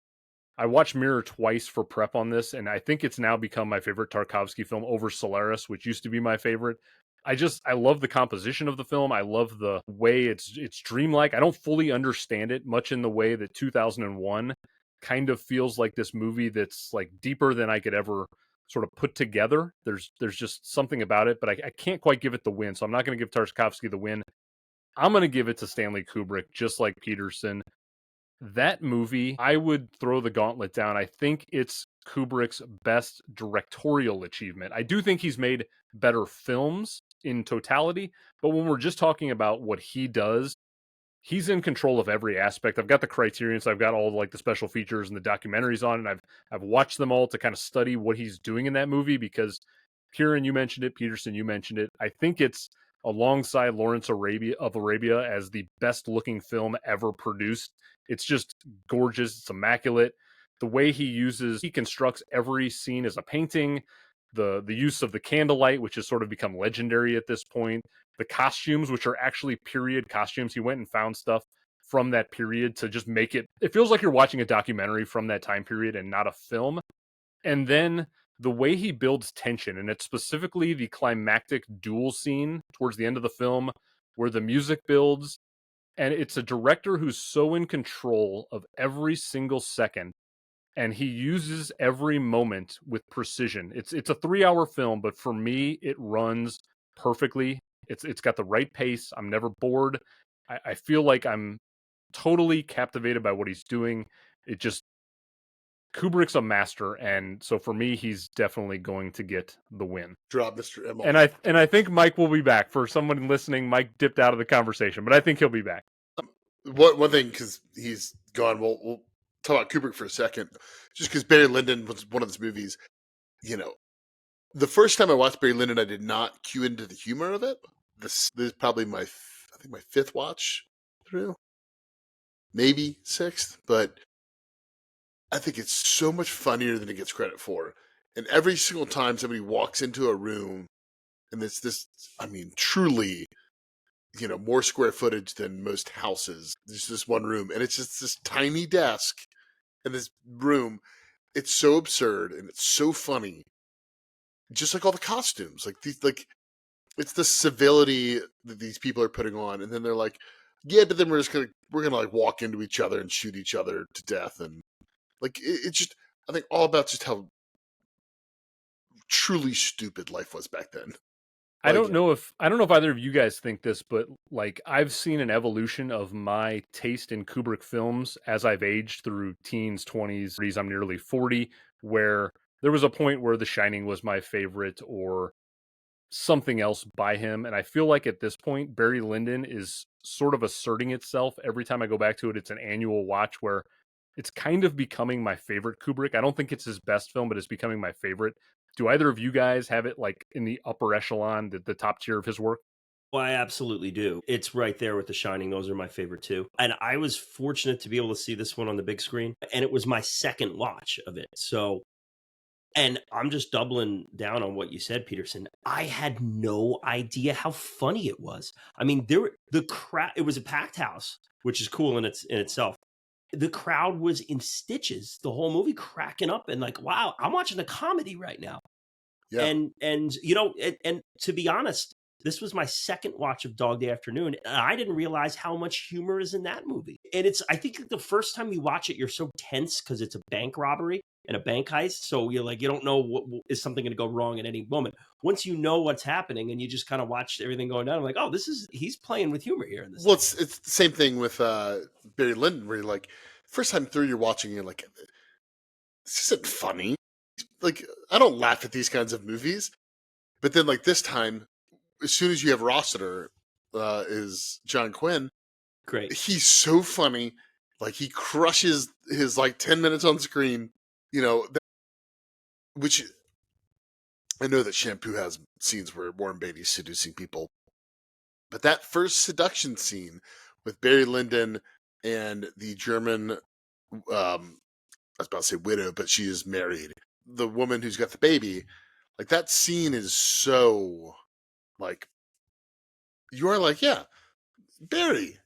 I watched Mirror twice for prep on this, and I think it's now become my favorite Tarkovsky film over Solaris, which used to be my favorite. I love the composition of the film. I love the way it's dreamlike. I don't fully understand it much in the way that 2001 kind of feels like this movie that's like deeper than I could ever sort of put together. There's just something about it, but I can't quite give it the win. So I'm not going to give Tarkovsky the win. I'm going to give it to Stanley Kubrick, just like Peterson. That movie, I would throw the gauntlet down. I think it's Kubrick's best directorial achievement. I do think he's made better films in totality, but when we're just talking about what he does, he's in control of every aspect. I've got the Criterion, so I've got all like the special features and the documentaries on, and I've watched them all to kind of study what he's doing in that movie because Kieran, you mentioned it, Peterson, you mentioned it. I think it's alongside Lawrence of Arabia as the best looking film ever produced. It's just gorgeous. It's immaculate. The way he constructs every scene as a painting, the use of the candlelight, which has sort of become legendary at this point, the costumes, which are actually period costumes. He went and found stuff from that period to just make it feels like you're watching a documentary from that time period and not a film. And then the way he builds tension, and it's specifically the climactic duel scene towards the end of the film where the music builds, and it's a director who's so in control of every single second, and he uses every moment with precision. It's a 3-hour film, but for me, it runs perfectly. It's got the right pace. I'm never bored. I feel like I'm totally captivated by what he's doing. Kubrick's a master, and so for me, he's definitely going to get the win. Drop Mr. Emal. And I think Myke will be back. For someone listening, Myke dipped out of the conversation, but I think he'll be back. One thing, because he's gone, we'll talk about Kubrick for a second. Just because Barry Lyndon was one of his movies, the first time I watched Barry Lyndon, I did not cue into the humor of it. This is probably my 5th watch through, maybe 6th, but I think it's so much funnier than it gets credit for. And every single time somebody walks into a room, and it's this, truly, more square footage than most houses. There's this one room, and it's just this tiny desk in this room. It's so absurd and it's so funny. Just like all the costumes, it's the civility that these people are putting on, and then they're like, yeah, but then we're gonna like walk into each other and shoot each other to death, and it's just, I think, all about just how truly stupid life was back then. I don't know if either of you guys think this, but like I've seen an evolution of my taste in Kubrick films as I've aged through teens, 20s, 30s. I'm nearly 40, where there was a point where The Shining was my favorite or something else by him. And I feel like at this point, Barry Lyndon is sort of asserting itself every time I go back to it. It's an annual watch where it's kind of becoming my favorite Kubrick. I don't think it's his best film, but it's becoming my favorite Do either of you guys have it like in the upper echelon, the top tier of his work? Well, I absolutely do. It's right there with The Shining. Those are my favorite two. And I was fortunate to be able to see this one on the big screen. And it was my second watch of it. So, and I'm just doubling down on what you said, Peterson. I had no idea how funny it was. I mean, the crowd, it was a packed house, which is cool in itself. The crowd was in stitches, the whole movie, cracking up and like, wow, I'm watching a comedy right now. Yeah. And you know, and to be honest, this was my second watch of Dog Day Afternoon, and I didn't realize how much humor is in that movie. And I think the first time you watch it, you're so tense because it's a bank robbery and a bank heist. So you're like, you don't know what is something going to go wrong at any moment. Once you know what's happening and you just kind of watch everything going down, I'm like, oh, he's playing with humor here in this. Well, it's the same thing with Barry Lyndon, where you're like, first time through, you're watching, you're like, this isn't funny. Like, I don't laugh at these kinds of movies. But then, like, this time, as soon as you have Rossiter, is John Quinn. Great. He's so funny. Like, he crushes his, like, 10 minutes on screen, you know, which I know that Shampoo has scenes where Warren Beatty's seducing people. But that first seduction scene with Barry Lyndon and the German, I was about to say widow, but she is married. The woman who's got the baby, like, that scene is so, like, you are like, yeah, Barry,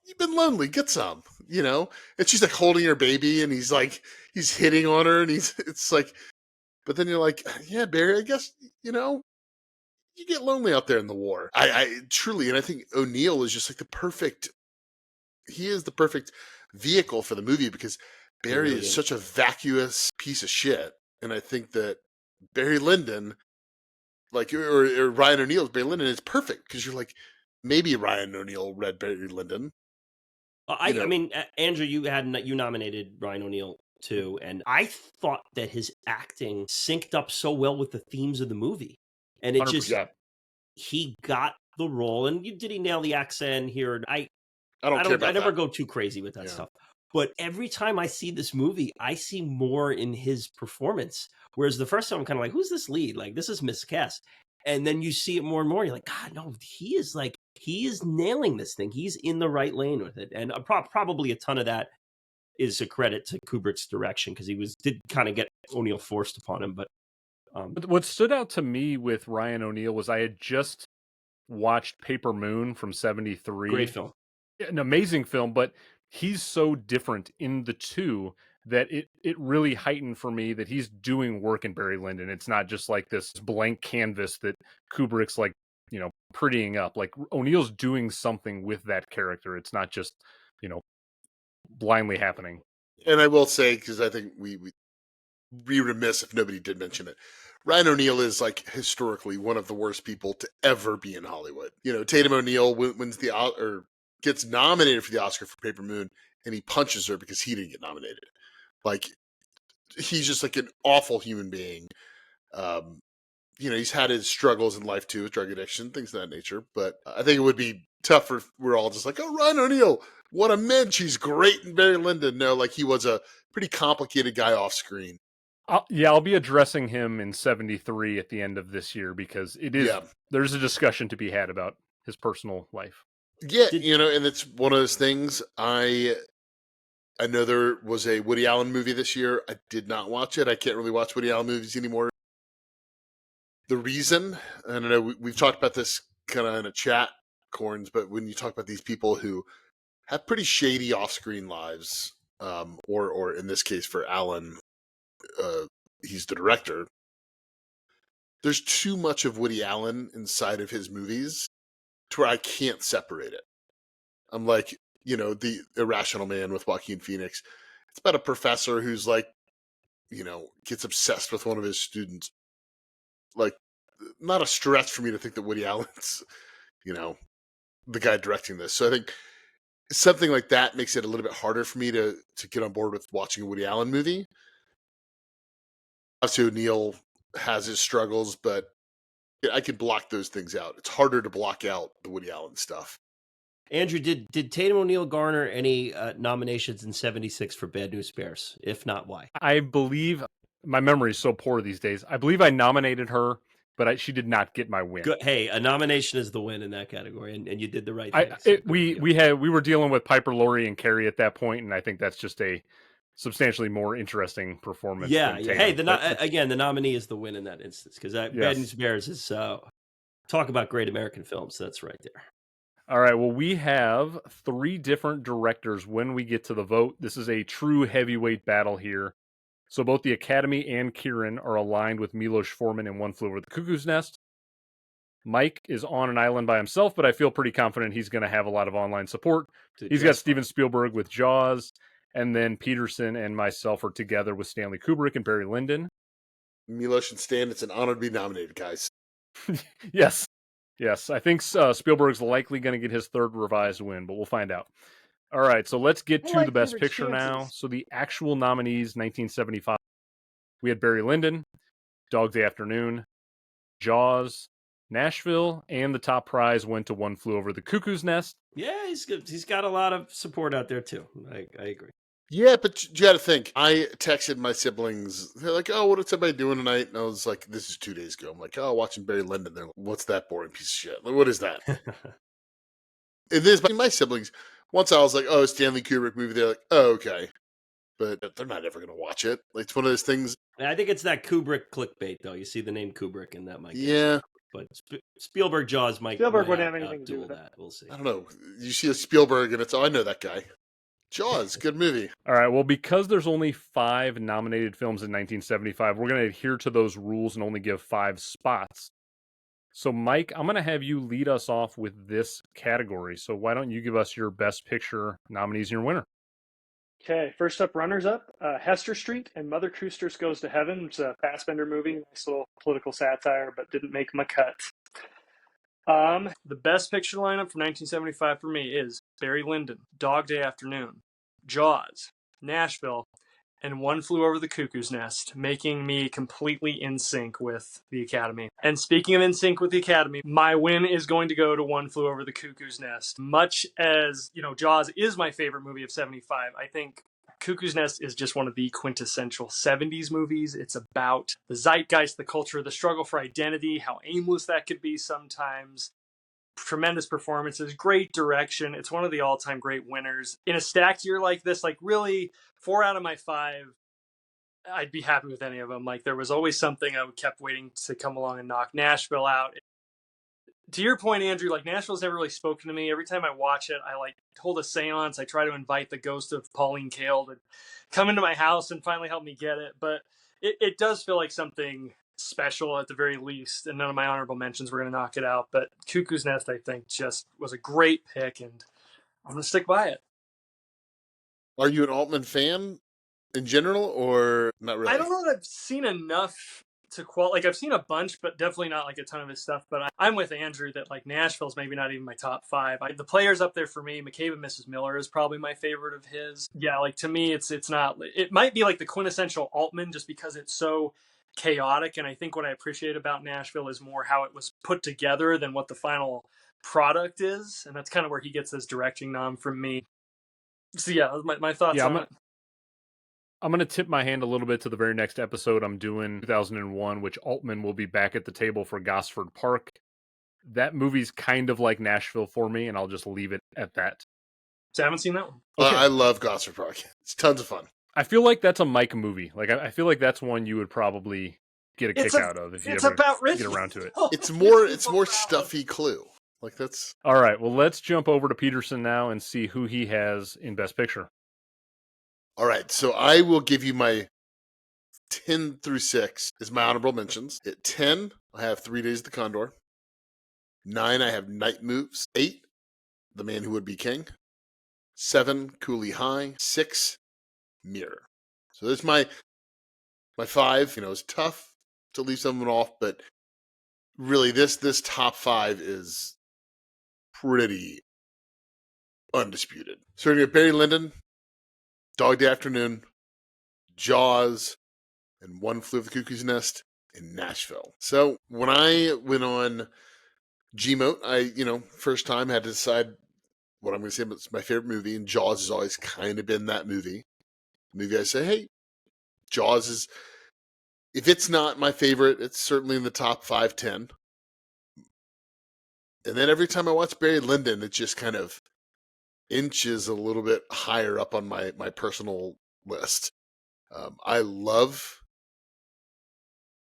you've been lonely, get some, you know? And she's like holding her baby and he's hitting on her and it's like, but then you're like, yeah, Barry, I guess, you know, you get lonely out there in the war. I truly, and I think O'Neill is just like he is the perfect vehicle for the movie because Barry really is such a vacuous piece of shit. And I think that Barry Lyndon, like, or Ryan O'Neill's Barry Lyndon is perfect because you're like, maybe Ryan O'Neill read Barry Lyndon. I mean, Andrew, you nominated Ryan O'Neil too, and I thought that his acting synced up so well with the themes of the movie, and it 100%. he got the role. And did he nail the accent here? I don't care about I never that. go too crazy with that stuff. But every time I see this movie, I see more in his performance. Whereas the first time I'm kind of like, who's this lead? Like, this is miscast. And then you see it more and more. You're like, God, no, he is nailing this thing. He's in the right lane with it. And probably a ton of that is a credit to Kubrick's direction because he did kind of get O'Neill forced upon him. But what stood out to me with Ryan O'Neil was I had just watched Paper Moon from '73. Great film. An amazing film, but he's so different in the two that it really heightened for me that he's doing work in Barry Lyndon. It's not just like this blank canvas that Kubrick's like, you know, prettying up. Like, O'Neill's doing something with that character. It's not just, you know, blindly happening. And I will say, because I think we'd be remiss if nobody did mention it, Ryan O'Neil is, like, historically one of the worst people to ever be in Hollywood. You know, Tatum O'Neil wins gets nominated for the Oscar for Paper Moon, and he punches her because he didn't get nominated. Like, he's just like an awful human being. You know, he's had his struggles in life too, with drug addiction, things of that nature. But I think it would be tough if we're all just like, oh, Ryan O'Neil, what a mensch. He's great in Barry Lyndon. No, like, he was a pretty complicated guy off screen. I'll be addressing him in '73 at the end of this year because there's a discussion to be had about his personal life. Yeah, you know, and it's one of those things. I know there was a Woody Allen movie this year. I did not watch it. I can't really watch Woody Allen movies anymore. The reason, and I know we've talked about this kind of in a chat, Corns, but when you talk about these people who have pretty shady off-screen lives, or in this case for Allen, he's the director. There's too much of Woody Allen inside of his movies to where I can't separate it. I'm like, you know, The Irrational Man with Joaquin Phoenix. It's about a professor who's like, you know, gets obsessed with one of his students. Like, not a stretch for me to think that Woody Allen's, you know, the guy directing this. So I think something like that makes it a little bit harder for me to get on board with watching a Woody Allen movie. Obviously, O'Neill has his struggles, but I can block those things out. It's harder to block out the Woody Allen stuff. Andrew, did Tatum O'Neill garner any nominations in '76 for Bad News Bears? If not, why? I believe My memory is so poor these days. I believe I nominated her, but she did not get my win. Good. Hey, a nomination is the win in that category, and you did the right thing. We were dealing with Piper Laurie and Carrie at that point, and I think that's just a substantially more interesting performance. Yeah. than Tatum. Hey, the nominee is the win in that instance, because Bad News Bears is talk about great American films. That's right there. All right. Well, we have 3 different directors when we get to the vote. This is a true heavyweight battle here. So both the Academy and Kieran are aligned with Milos Forman in One Flew Over the Cuckoo's Nest. Myke is on an island by himself, but I feel pretty confident he's going to have a lot of online support. He's got Steven Spielberg with Jaws, and then Peterson and myself are together with Stanley Kubrick and Barry Lyndon. Milos and Stan, it's an honor to be nominated, guys. Yes. I think Spielberg's likely going to get his 3rd revised win, but we'll find out. All right, so let's get to the Best Picture now. So the actual nominees, 1975, we had Barry Lyndon, Dog Day Afternoon, Jaws, Nashville, and the top prize went to One Flew Over the Cuckoo's Nest. Yeah, he's good. He's got a lot of support out there too. I agree. Yeah, but you got to think. I texted my siblings. They're like, "Oh, what is everybody doing tonight?" And I was like, "This is 2 days ago." I'm like, "Oh, watching Barry Lyndon." They're like, "What's that boring piece of shit? Like, what is that?" It is. My siblings. Once I was like, "Oh, Stanley Kubrick movie," they're like, "Oh, okay," but they're not ever going to watch it. Like, it's one of those things. I think it's that Kubrick clickbait, though. You see the name Kubrick, and that might. Yeah. But Spielberg Jaws might. Spielberg wouldn't have anything to do with that. We'll see. I don't know. You see a Spielberg, and it's, oh, I know that guy. Jaws, good movie. All right, well, because there's only 5 nominated films in 1975, we're going to adhere to those rules and only give 5 spots. So, Myke, I'm going to have you lead us off with this category. So why don't you give us your Best Picture nominees and your winner? Okay, first up, runners-up, Hester Street and Mother Krooster's Goes to Heaven. It's a Fassbender movie, nice little political satire, but didn't make my cut. The Best Picture lineup from 1975 for me is Barry Lyndon, Dog Day Afternoon, Jaws, Nashville, and One Flew Over the Cuckoo's Nest, making me completely in sync with the Academy. And speaking of in sync with the Academy, my win is going to go to One Flew Over the Cuckoo's Nest. Much as, Jaws is my favorite movie of 75, I think Cuckoo's Nest is just one of the quintessential 70s movies. It's about the zeitgeist, the culture, the struggle for identity, how aimless that could be sometimes. Tremendous performances, great direction. It's one of the all-time great winners. In a stacked year like this, like really 4 out of my 5, I'd be happy with any of them. Like there was always something I kept waiting to come along and knock Nashville out. To your point, Andrew, like Nashville's never really spoken to me. Every time I watch it, I like hold a seance. I try to invite the ghost of Pauline Kael to come into my house and finally help me get it. But it does feel like something special at the very least. And none of my honorable mentions were going to knock it out. But Cuckoo's Nest, I think, just was a great pick. And I'm going to stick by it. Are you an Altman fan in general or not really? I don't know that I've seen enough to like I've seen a bunch, but definitely not like a ton of his stuff. But I'm with Andrew that like Nashville's maybe not even my top 5. The players up there for me, McCabe and Mrs. Miller is probably my favorite of his. Yeah, like to me, it's not. It might be like the quintessential Altman just because it's so chaotic. And I think what I appreciate about Nashville is more how it was put together than what the final product is, and that's kind of where he gets his directing nom from me. So yeah, my thoughts on it. I'm going to tip my hand a little bit to the very next episode I'm doing, 2001, which Altman will be back at the table for Gosford Park. That movie's kind of like Nashville for me, and I'll just leave it at that. So I haven't seen that one. Okay. I love Gosford Park. It's tons of fun. I feel like that's a Myke movie. Like I feel like that's one you would probably get a kick out of if you ever get around to it. It's more stuffy Clue. Like that's all right. Well, let's jump over to Peterson now and see who he has in Best Picture. All right, so I will give you my 10 through 6 is my honorable mentions. At 10, I have 3 Days of the Condor. 9, I have Night Moves. 8, The Man Who Would Be King. 7, Cooley High. 6, Mirror. So there's my 5. It's tough to leave someone off, but really this top 5 is pretty undisputed. Starting with Barry Lyndon, Dog Day Afternoon, Jaws, and One Flew Over the Cuckoo's Nest in Nashville. So when I went on Gmote, I, first time had to decide what I'm going to say it's my favorite movie, and Jaws has always kind of been that movie. The movie I say, hey, Jaws is If it's not my favorite, it's certainly in the top 5-10. And then every time I watch Barry Lyndon, it just kind of inches a little bit higher up on my personal list. I love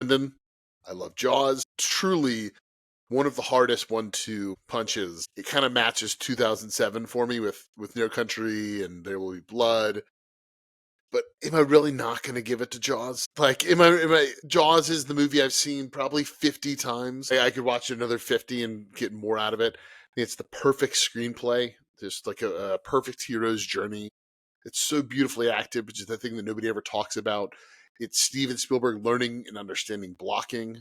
Lyndon. I love Jaws. Truly one of the hardest 1-2 punches. It kind of matches 2007 for me with No Country and There Will Be Blood. But am I really not going to give it to Jaws? Like, Jaws is the movie I've seen probably 50 times. I could watch it another 50 and get more out of it. I think it's the perfect screenplay. Just like a perfect hero's journey. It's so beautifully acted, which is the thing that nobody ever talks about. It's Steven Spielberg learning and understanding blocking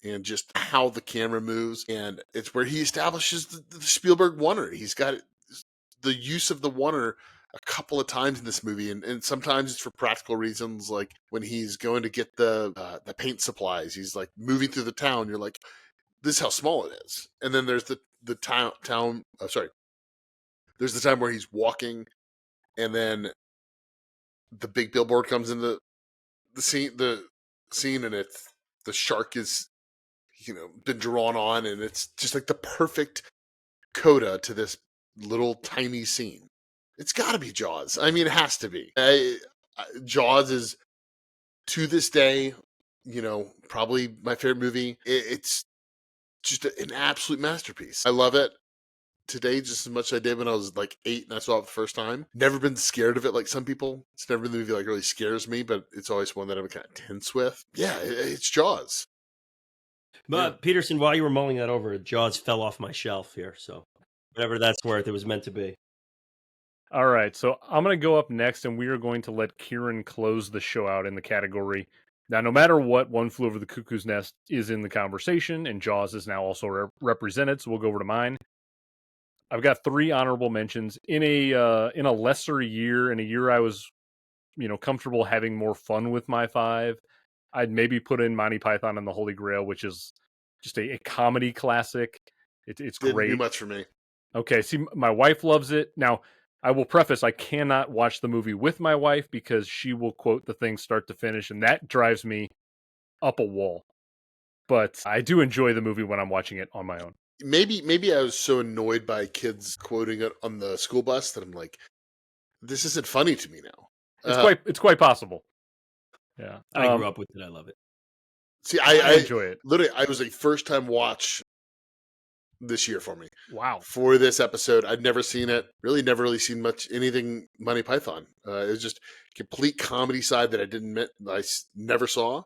and just how the camera moves. And it's where he establishes the Spielberg oneer. He's got the use of the oneer a couple of times in this movie, and sometimes it's for practical reasons, like when he's going to get the paint supplies. He's like moving through the town. You're like, this is how small it is. And then there's the town. There's the time where he's walking, and then the big billboard comes in the scene. And it's the shark is been drawn on, and it's just like the perfect coda to this little tiny scene. It's got to be Jaws. I mean, it has to be. Jaws is, to this day, probably my favorite movie. It's just an absolute masterpiece. I love it today just as much as I did when I was like 8 and I saw it the first time. Never been scared of it like some people. It's never been the movie like really scares me, but it's always one that I'm kind of tense with. Yeah, it's Jaws. But Yeah. Peterson, while you were mulling that over, Jaws fell off my shelf here. So whatever that's worth, it was meant to be. All right, so I'm going to go up next, and we are going to let Kieran close the show out in the category. Now, no matter what, One Flew Over the Cuckoo's Nest is in the conversation, and Jaws is now also represented, so we'll go over to mine. I've got 3 honorable mentions. In a lesser year, in a year I was, comfortable having more fun with my 5, I'd maybe put in Monty Python and the Holy Grail, which is just a comedy classic. It's Didn't great. do much for me. Okay, see, my wife loves it. Now, I will preface, I cannot watch the movie with my wife because she will quote the thing start to finish, and that drives me up a wall. But I do enjoy the movie when I'm watching it on my own. Maybe I was so annoyed by kids quoting it on the school bus that I'm like, this isn't funny to me now. It's quite possible. Yeah, I grew up with it. I love it. See, I enjoy it. Literally, I was a first time watch this year for me. Wow. For this episode, I'd never seen it. Really, never really seen anything Monty Python. It was just complete comedy side that I never saw.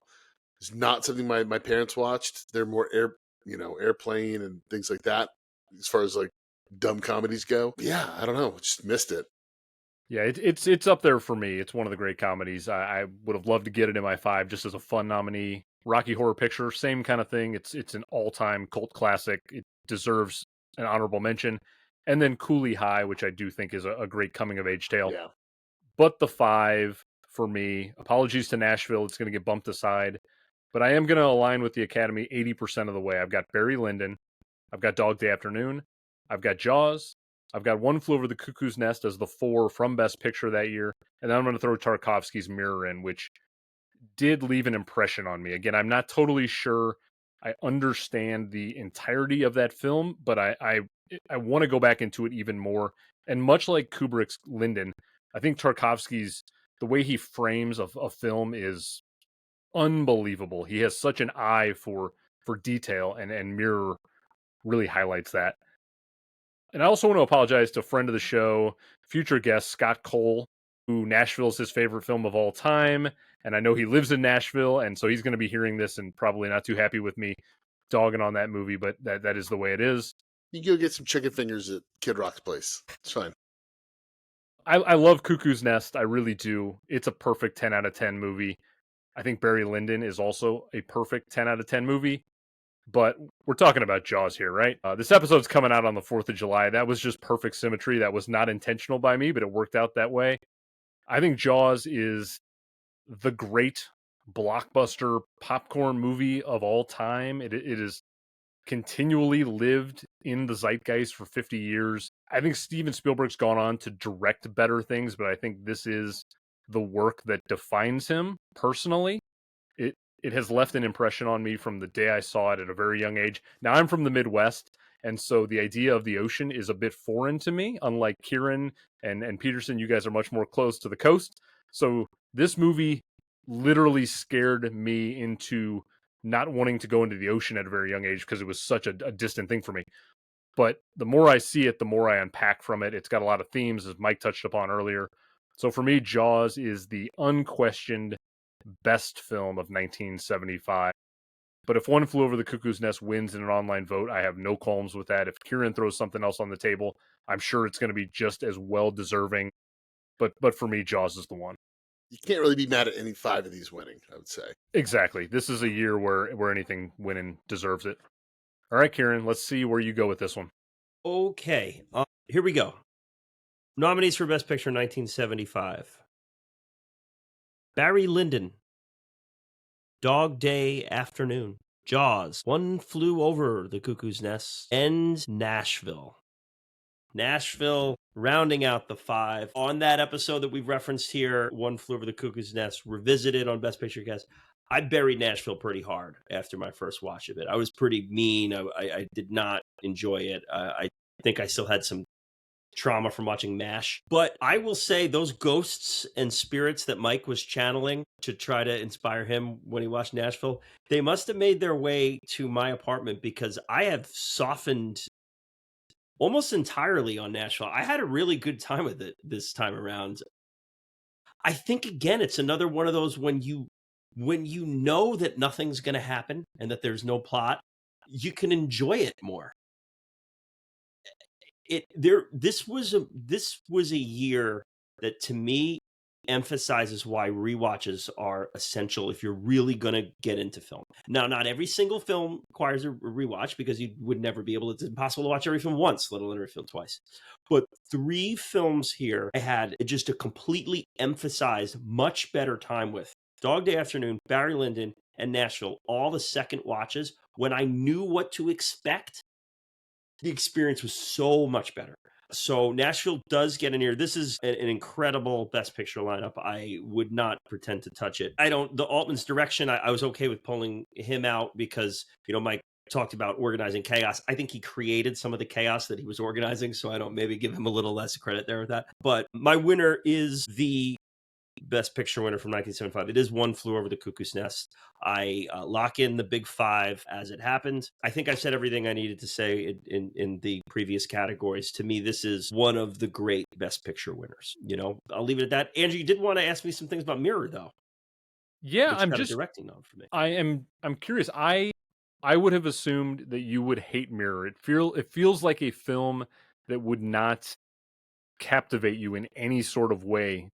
It's not something my parents watched. They're more airplane and things like that as far as like dumb comedies go. Yeah, I don't know. Just missed it. Yeah, it's up there for me. It's one of the great comedies. I would have loved to get it in my 5 just as a fun nominee. Rocky Horror Picture, same kind of thing. It's an all-time cult classic. It deserves an honorable mention. And then Cooley High, which I do think is a great coming-of-age tale. Yeah. But the 5, for me, apologies to Nashville, it's going to get bumped aside. But I am going to align with the Academy 80% of the way. I've got Barry Lyndon. I've got Dog Day Afternoon. I've got Jaws. I've got One Flew Over the Cuckoo's Nest as the 4 from Best Picture that year. And then I'm going to throw Tarkovsky's Mirror in, which did leave an impression on me. Again, I'm not totally sure I understand the entirety of that film, but I want to go back into it even more. And much like Kubrick's Lyndon, I think Tarkovsky's, the way he frames a film is unbelievable. He has such an eye for detail, and Mirror really highlights that. And I also want to apologize to a friend of the show, future guest Scott Cole, who Nashville is his favorite film of all time. And I know he lives in Nashville, and so he's going to be hearing this and probably not too happy with me dogging on that movie, but that is the way it is. You can go get some chicken fingers at Kid Rock's place. It's fine. I love Cuckoo's Nest. I really do. It's a perfect 10 out of 10 movie. I think Barry Lyndon is also a perfect 10 out of 10 movie. But we're talking about Jaws here, right? This episode's coming out on the 4th of July. That was just perfect symmetry. That was not intentional by me, but it worked out that way. I think Jaws is the great blockbuster popcorn movie of all time. It is continually lived in the zeitgeist for 50 years. I think Steven Spielberg's gone on to direct better things, but I think this is the work that defines him personally. it has left an impression on me from the day I saw it at a very young age. Now, I'm from the Midwest, and so the idea of the ocean is a bit foreign to me. Unlike Kieran and Peterson, you guys are much more close to the coast. So this movie literally scared me into not wanting to go into the ocean at a very young age because it was such a distant thing for me. But the more I see it, the more I unpack from it. It's got a lot of themes, as Myke touched upon earlier. So for me, Jaws is the unquestioned best film of 1975. But if One Flew Over the Cuckoo's Nest wins in an online vote, I have no qualms with that. If Kieran throws something else on the table, I'm sure it's going to be just as well deserving. But for me, Jaws is the one. You can't really be mad at any 5 of these winning, I would say. Exactly. This is a year where anything winning deserves it. All right, Kieran, let's see where you go with this one. Okay, here we go. Nominees for Best Picture 1975. Barry Lyndon, Dog Day Afternoon, Jaws, One Flew Over the Cuckoo's Nest, and Nashville. Nashville rounding out the 5. On that episode that we've referenced here, One Flew Over the Cuckoo's Nest, revisited on Best Picture Cast, I buried Nashville pretty hard after my first watch of it. I was pretty mean. I did not enjoy it. I think I still had some trauma from watching MASH. But I will say those ghosts and spirits that Myke was channeling to try to inspire him when he watched Nashville, they must have made their way to my apartment because I have softened almost entirely on Nashville. I had a really good time with it this time around. I think, again, it's another one of those when you know that nothing's going to happen and that there's no plot, you can enjoy it more. This was a year that to me emphasizes why rewatches are essential if you're really going to get into film. Now, not every single film requires a rewatch because you would never be able to, it's impossible to watch every film once, let alone every film twice. But 3 films here I had just a completely emphasized, much better time with. Dog Day Afternoon, Barry Lyndon, and Nashville, all the second watches, when I knew what to expect, the experience was so much better. So Nashville does get in here. This is an incredible Best Picture lineup. I would not pretend to touch it. The Altman's direction, I was okay with pulling him out because, Myke talked about organizing chaos. I think he created some of the chaos that he was organizing, so I don't maybe give him a little less credit there with that. But my winner is the Best Picture winner from 1975. It is One Flew Over the Cuckoo's Nest. I lock in the big 5 as it happened. I think I said everything I needed to say in the previous categories. To me, this is one of the great Best Picture winners. I'll leave it at that. Andrew, you did want to ask me some things about Mirror, though. Yeah, I'm got just a directing note for me. I'm curious. I would have assumed that you would hate Mirror. It feels like a film that would not captivate you in any sort of way.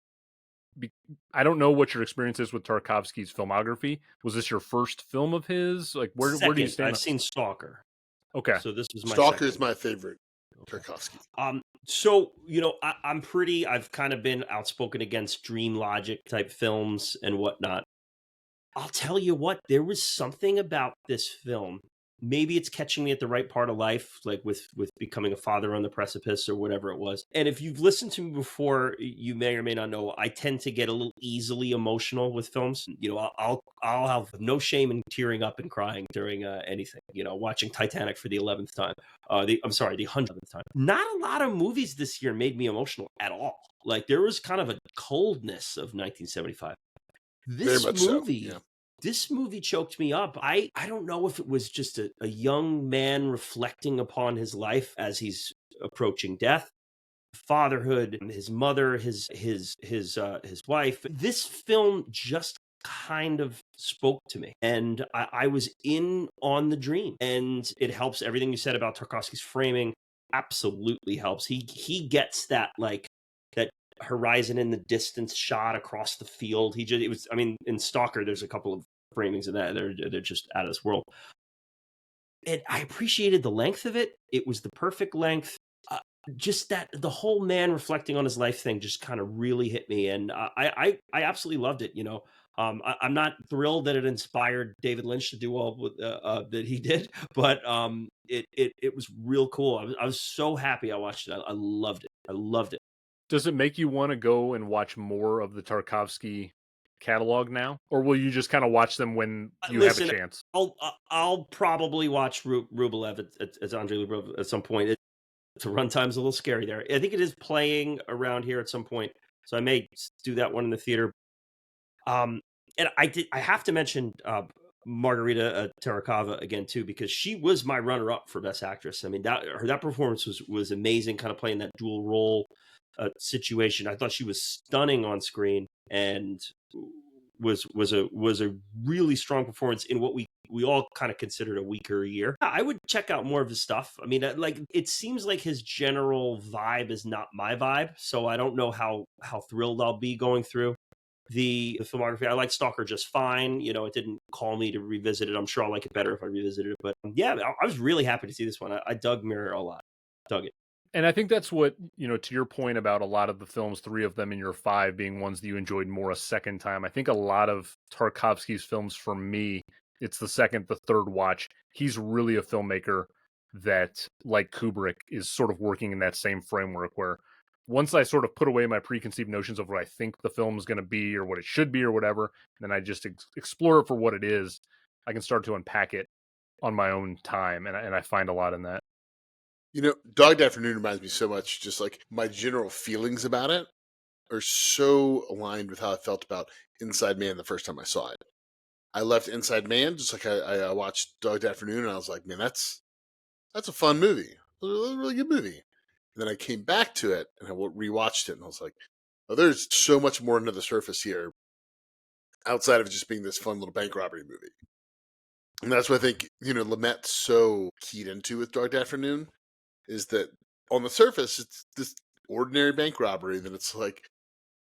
I don't know what your experience is with Tarkovsky's filmography. Was this your first film of his? Like, where do you stand? I've seen Stalker. Okay, so this was my Stalker is second. my favorite Tarkovsky. So I've kind of been outspoken against dream logic type films and whatnot. I'll tell you what, there was something about this film. Maybe it's catching me at the right part of life, like with becoming a father on the precipice or whatever it was. And if you've listened to me before, you may or may not know, I tend to get a little easily emotional with films. I'll have no shame in tearing up and crying during anything. Watching Titanic for the 11th time. The 100th time. Not a lot of movies this year made me emotional at all. Like there was kind of a coldness of 1975. This movie. So, yeah. This movie choked me up. I don't know if it was just a young man reflecting upon his life as he's approaching death, fatherhood, his mother, his wife. This film just kind of spoke to me, and I was in on the dream. And it helps. Everything you said about Tarkovsky's framing absolutely helps. He gets that that horizon in the distance shot across the field. In Stalker, there's a couple of framings of that. They're just out of this world. And I appreciated the length of it. It was the perfect length. Just that the whole man reflecting on his life thing just kind of really hit me. And I absolutely loved it. I'm not thrilled that it inspired David Lynch to do all that he did, but it was real cool. I was so happy I watched it. I loved it. I loved it. Does it make you want to go and watch more of the Tarkovsky catalog now, or will you just kind of watch them when you Listen, have a chance? I'll probably watch Rublev at Andrei Rublev at some point. The runtime's a little scary there. I think it is playing around here at some point, so I may do that one in the theater. And I have to mention Margarita Tarakova again too, because she was my runner-up for Best Actress. I mean, that performance was amazing, kind of playing that dual role situation. I thought she was stunning on screen and was a really strong performance in what we all kind of considered a weaker year. I would check out more of his stuff. I mean, like, it seems like his general vibe is not my vibe, so I don't know how thrilled I'll be going through the filmography. I like Stalker just fine. You know, it didn't call me to revisit it. I'm sure I'll like it better if I revisit it. But yeah, I was really happy to see this one. I dug Mirror a lot. Dug it. And I think that's what, to your point about a lot of the films, 3 of them in your 5 being ones that you enjoyed more a second time. I think a lot of Tarkovsky's films, for me, it's the second, the third watch. He's really a filmmaker that, like Kubrick, is sort of working in that same framework where once I sort of put away my preconceived notions of what I think the film is going to be or what it should be or whatever, then I just explore it for what it is, I can start to unpack it on my own time. And I find a lot in that. Dog Day Afternoon reminds me so much, just like my general feelings about it are so aligned with how I felt about Inside Man the first time I saw it. I left Inside Man just like I watched Dog Day Afternoon, and I was like, man, that's a fun movie. A really good movie. And then I came back to it and I rewatched it, and I was like, oh, there's so much more under the surface here outside of just being this fun little bank robbery movie. And that's what I think, Lumet's so keyed into with Dog Day Afternoon, is that on the surface, it's this ordinary bank robbery. Then it's like,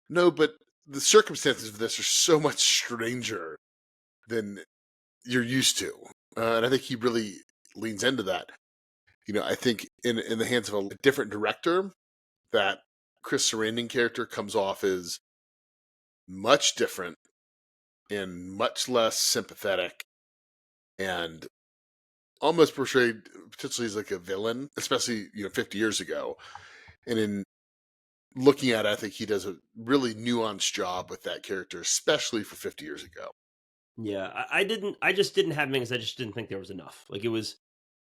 no, but the circumstances of this are so much stranger than you're used to. And I think he really leans into that. I think in the hands of a different director, that Chris Sarandon character comes off as much different and much less sympathetic and almost portrayed potentially as like a villain, especially 50 years ago. And in looking at it, I think he does a really nuanced job with that character, especially for 50 years ago. Yeah, I just didn't have because I just didn't think there was enough. Like, it was.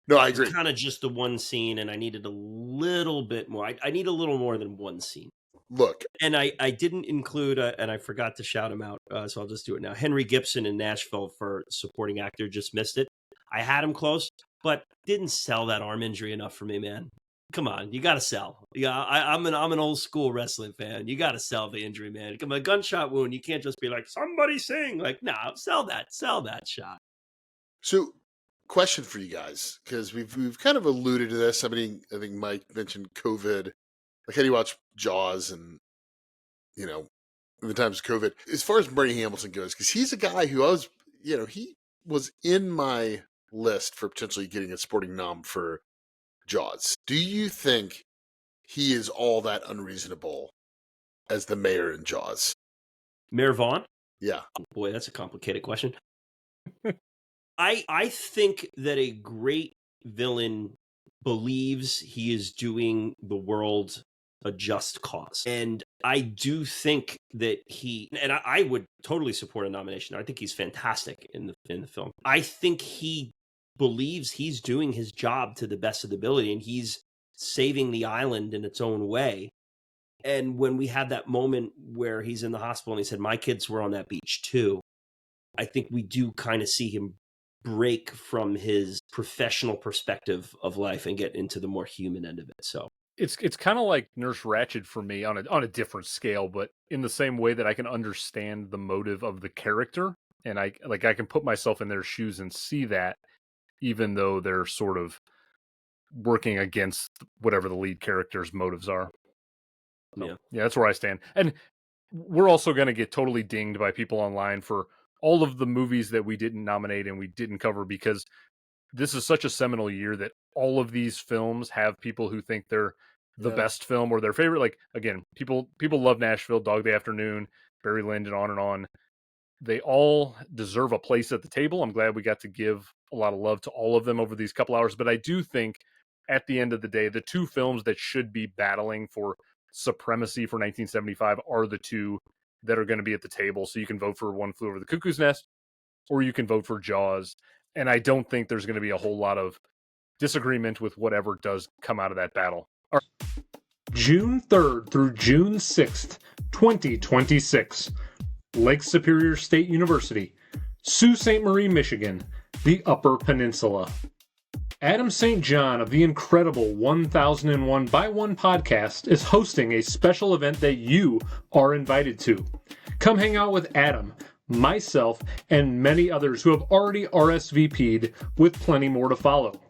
No, I agree. Kind of just the one scene, and I needed a little bit more. I need a little more than one scene. Look, and I didn't include, and I forgot to shout him out, so I'll just do it now. Henry Gibson in Nashville for supporting actor, just missed it. I had him close, but didn't sell that arm injury enough for me, man. Come on, you got to sell. Yeah, I'm an old school wrestling fan. You got to sell the injury, man. Come on, a gunshot wound. You can't just be like, somebody sing. Like, nah, sell that shot. So, question for you guys, because we've kind of alluded to this. I think Myke mentioned COVID. Like, how do you watch Jaws and in the times of COVID? As far as Murray Hamilton goes, because he's a guy who he was in my list for potentially getting a supporting nom for Jaws. Do you think he is all that unreasonable as the mayor in Jaws? Mayor Vaughn? Yeah. Oh boy, that's a complicated question. I think that a great villain believes he is doing the world a just cause. And I do think that I would totally support a nomination. I think he's fantastic in the film. I think he believes he's doing his job to the best of the ability, and he's saving the island in its own way. And when we had that moment where he's in the hospital and he said, my kids were on that beach too, I think we do kind of see him break from his professional perspective of life and get into the more human end of it. So it's kind of like Nurse Ratched for me on a different scale, but in the same way that I can understand the motive of the character, and I can put myself in their shoes and see that, even though they're sort of working against whatever the lead character's motives are. So, yeah, that's where I stand. And we're also going to get totally dinged by people online for all of the movies that we didn't nominate and we didn't cover, because this is such a seminal year that all of these films have people who think they're the best film or their favorite. Like, again, people love Nashville, Dog Day Afternoon, Barry Lyndon, on and on. They all deserve a place at the table. I'm glad we got to give a lot of love to all of them over these couple hours. But I do think at the end of the day, the 2 films that should be battling for supremacy for 1975 are the 2 that are going to be at the table. So you can vote for One Flew Over the Cuckoo's Nest, or you can vote for Jaws. And I don't think there's going to be a whole lot of disagreement with whatever does come out of that battle. June 3rd through June 6th, 2026. Lake Superior State University, Sault Ste. Marie, Michigan, the Upper Peninsula. Adam St. John of the incredible 1001 by 1 podcast is hosting a special event that you are invited to. Come hang out with Adam, myself, and many others who have already RSVP'd, with plenty more to follow.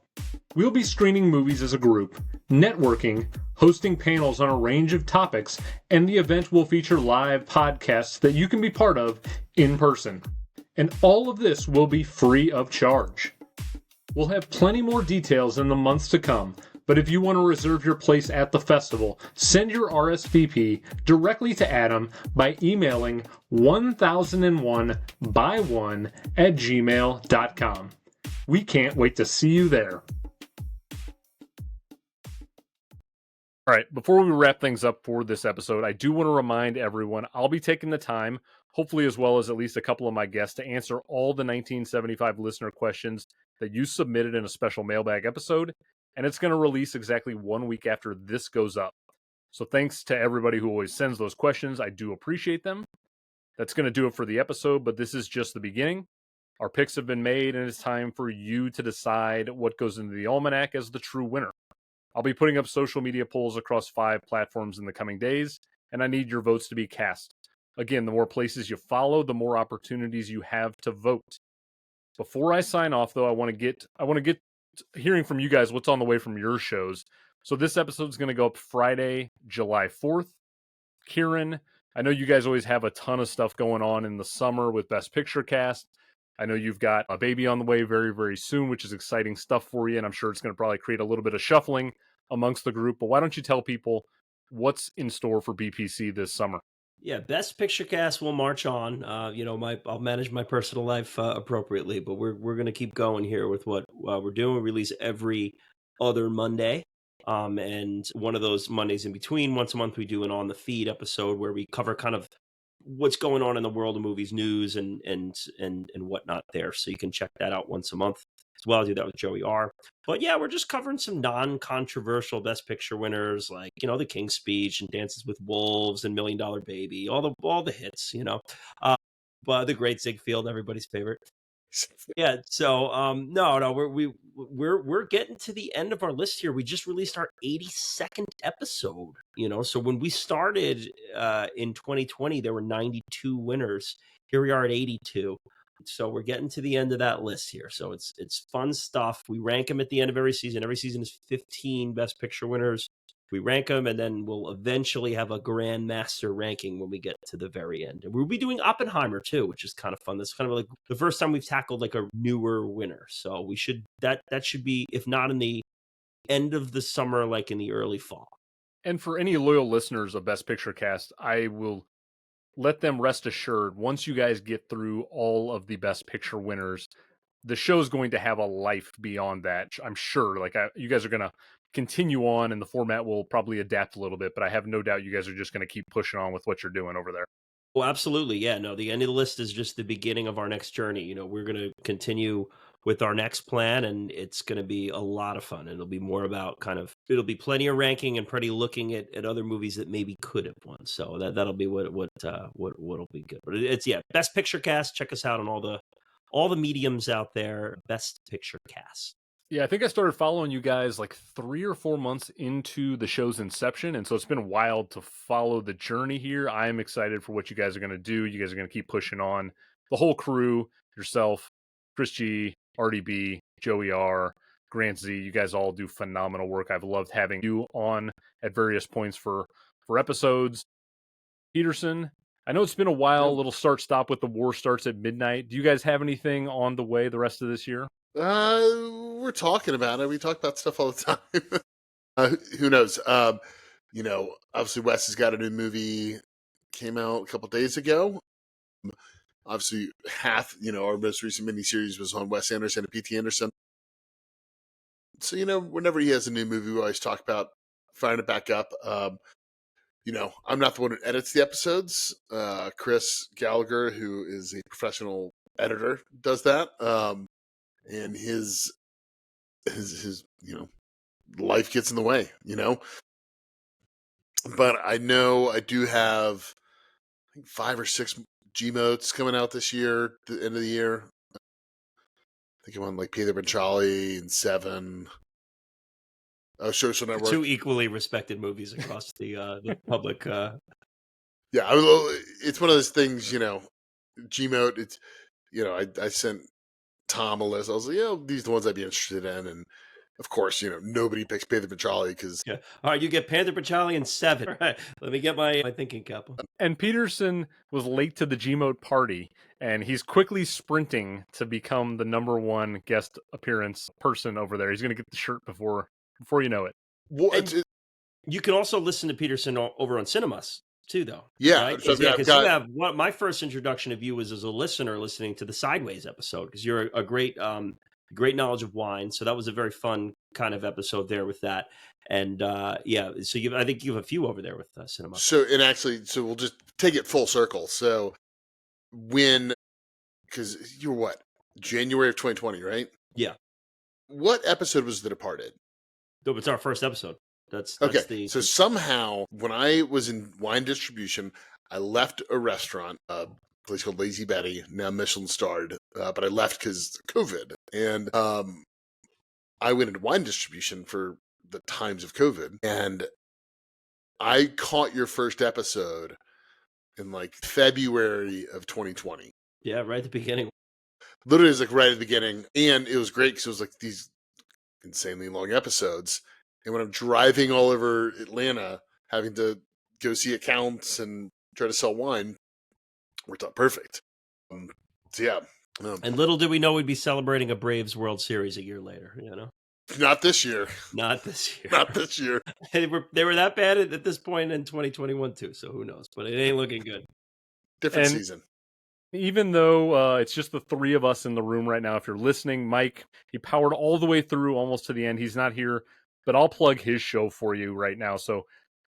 We'll be screening movies as a group, networking, hosting panels on a range of topics, and the event will feature live podcasts that you can be part of in person. And all of this will be free of charge. We'll have plenty more details in the months to come, but if you want to reserve your place at the festival, send your RSVP directly to Adam by emailing 1001by1@gmail.com. We can't wait to see you there. All right, before we wrap things up for this episode, I do want to remind everyone I'll be taking the time, hopefully as well as at least a couple of my guests, to answer all the 1975 listener questions that you submitted in a special mailbag episode, and it's going to release exactly 1 week after this goes up. So thanks to everybody who always sends those questions. I do appreciate them. That's going to do it for the episode, but this is just the beginning. Our picks have been made, and it's time for you to decide what goes into the Almanac as the true winner. I'll be putting up social media polls across 5 platforms in the coming days, and I need your votes to be cast. Again, the more places you follow, the more opportunities you have to vote. Before I sign off, though, I want to get hearing from you guys what's on the way from your shows. So this episode is going to go up Friday, July 4th. Kieran, I know you guys always have a ton of stuff going on in the summer with Best Picture cast. I know you've got a baby on the way very, very soon, which is exciting stuff for you, and I'm sure it's going to probably create a little bit of shuffling amongst the group. But why don't you tell people what's in store for BPC this summer? Yeah, Best Picture cast will march on. I'll manage my personal life appropriately, but we're going to keep going here with what we're doing. We release every other Monday, and one of those Mondays in between, once a month, we do an on the feed episode where we cover kind of what's going on in the world of movies, news, and whatnot there. So you can check that out once a month as well. I do that with Joey R. But yeah, we're just covering some non-controversial Best Picture winners, like, The King's Speech and Dances with Wolves and $1 Million Baby, all the hits, but The Great Ziegfeld, everybody's favorite. Yeah, so we're getting to the end of our list here. We just released our 82nd episode, so when we started in 2020, there were 92 winners. Here we are at 82. So we're getting to the end of that list here. So it's fun stuff. We rank them at the end of every season. Every season is 15 Best Picture winners. We rank them, and then we'll eventually have a Grand Master ranking when we get to the very end. And we'll be doing Oppenheimer too, which is kind of fun. That's kind of like the first time we've tackled like a newer winner. So we should that should be, if not in the end of the summer, like in the early fall. And for any loyal listeners of Best Picture cast, I will let them rest assured, once you guys get through all of the Best Picture winners, the show's going to have a life beyond that. I'm sure. You guys are going to continue on, and the format will probably adapt a little bit, but I have no doubt you guys are just going to keep pushing on with what you're doing over there. Well, absolutely. Yeah, no, the end of the list is just the beginning of our next journey. We're going to continue with our next plan, and it's going to be a lot of fun. It'll be more about it'll be plenty of ranking and pretty looking at other movies that maybe could have won. So that'll be what'll be good. But it's Best Picture cast. Check us out on all the mediums out there. Best Picture cast. Yeah, I think I started following you guys like 3 or 4 months into the show's inception, and so it's been wild to follow the journey here. I am excited for what you guys are going to do. You guys are going to keep pushing on. The whole crew, yourself, Chris G, RDB, Joey R, Grant Z, you guys all do phenomenal work. I've loved having you on at various points for episodes. Peterson, I know it's been a while, a little start-stop with The War Starts at Midnight. Do you guys have anything on the way the rest of this year? We're talking about it. We talk about stuff all the time. Who knows? Obviously Wes has got a new movie, came out a couple days ago. Obviously half, our most recent miniseries was on Wes Anderson and P.T. Anderson. So, whenever he has a new movie, we always talk about firing it back up. I'm not the one who edits the episodes. Chris Gallagher, who is a professional editor, does that. And his life gets in the way, But I know I do have, I think, 5 or 6 Gmotes coming out this year, at the end of the year. I think I'm on like Peter Benchali and Seven. Social Network. 2 equally respected movies across the public. Yeah, it's one of those things, Gmote. It's, I sent Tom a list. I was like, these are the ones I'd be interested in, and of course, nobody picks Panther Pachali because. Yeah. All right, you get Panther Pachali and 7. All right, let me get my thinking cap. And Peterson was late to the Gmote party, and he's quickly sprinting to become the #1 guest appearance person over there. He's going to get the shirt before you know it. Well, you can also listen to Peterson over on CineMusts too, though. Yeah, right? so My first introduction of you was as a listener listening to the Sideways episode, because you're a great knowledge of wine. So that was a very fun kind of episode there with that. And so I think you have a few over there with CineMusts. So we'll just take it full circle. So because you were what, January of 2020, right? Yeah. What episode was The Departed? It's our first episode. That's okay. So somehow, when I was in wine distribution, I left a restaurant, a place called Lazy Betty, now Michelin starred, but I left because COVID. And I went into wine distribution for the times of COVID, and I caught your first episode in like February of 2020. Yeah, right at the beginning. Literally, it was like right at the beginning, and it was great because it was like these insanely long episodes. And when I'm driving all over Atlanta, having to go see accounts and try to sell wine, worked out perfect. So yeah. And little did we know we'd be celebrating a Braves World Series a year later, Not this year. Not this year. Not this year. They were that bad at this point in 2021 too, so who knows? But it ain't looking good. Different season. Even though it's just the 3 of us in the room right now, if you're listening, Myke, he powered all the way through almost to the end. He's not here, but I'll plug his show for you right now. So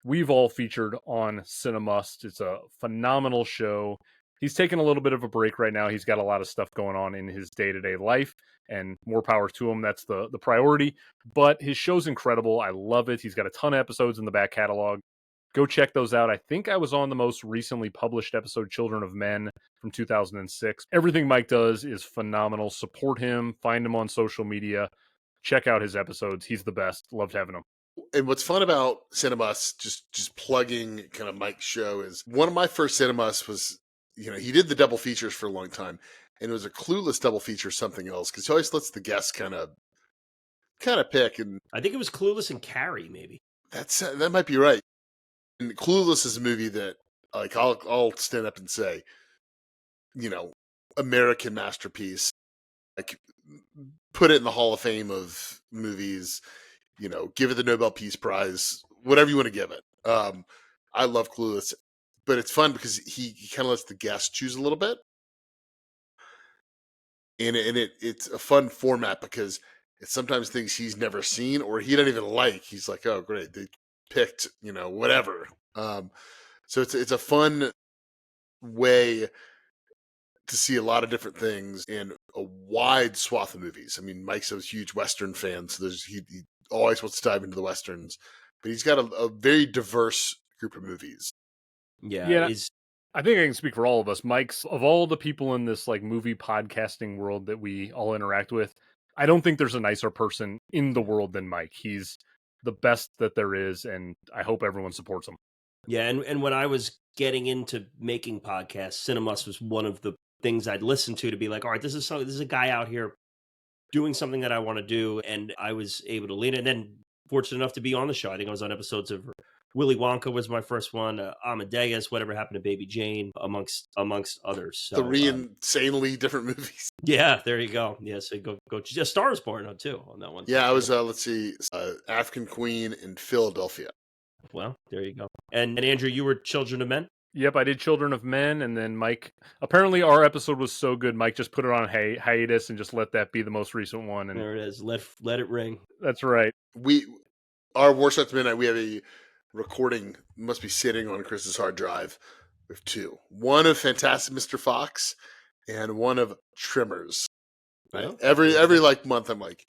we've all featured on CineMusts. It's a phenomenal show. He's taking a little bit of a break right now. He's got a lot of stuff going on in his day-to-day life, and more power to him. That's the priority. But his show's incredible. I love it. He's got a ton of episodes in the back catalog. Go check those out. I think I was on the most recently published episode, Children of Men, from 2006. Everything Myke does is phenomenal. Support him. Find him on social media. Check out his episodes. He's the best. Loved having him. And what's fun about CineMusts, just plugging kind of Myke's show, is one of my first CineMusts was, he did the double features for a long time, and it was a clueless double feature, something else, because he always lets the guests kind of pick. And I think it was Clueless and Carrie, maybe. That might be right. And Clueless is a movie that, like, I'll stand up and say, American masterpiece. Like, put it in the Hall of Fame of movies. Give it the Nobel Peace Prize, whatever you want to give it. I love Clueless, but it's fun because he kind of lets the guests choose a little bit, and it's a fun format because it's sometimes things he's never seen or he doesn't even like. He's like, oh great, they picked whatever. So it's a fun way to see a lot of different things in a wide swath of movies. I mean, Myke's a huge Western fan, so he always wants to dive into the Westerns, but he's got a very diverse group of movies. Yeah. I think I can speak for all of us. Myke's, of all the people in this like movie podcasting world that we all interact with, I don't think there's a nicer person in the world than Myke. He's the best that there is, and I hope everyone supports him. Yeah, and when I was getting into making podcasts, CineMusts was one of the things I'd listen to be like, all right, this is a guy out here doing something that I want to do, and I was able to lean in. And then fortunate enough to be on the show. I think I was on episodes of Willy Wonka was my first one, Amadeus, Whatever Happened to Baby Jane, amongst others. So, 3 insanely different movies. Yeah, there you go. Yeah, so go. A Star is Born too on that one. Yeah, I was. Let's see, African Queen in Philadelphia. Well, there you go. And Andrew, you were Children of Men? Yep, I did Children of Men, and then Myke, apparently our episode was so good, Myke just put it on hiatus and just let that be the most recent one. And there it is. Let it ring. That's right. Our War Starts Midnight, we have a recording must be sitting on Chris's hard drive with two. One of Fantastic Mr. Fox and one of Trimmers. Well, Every like month, I'm like,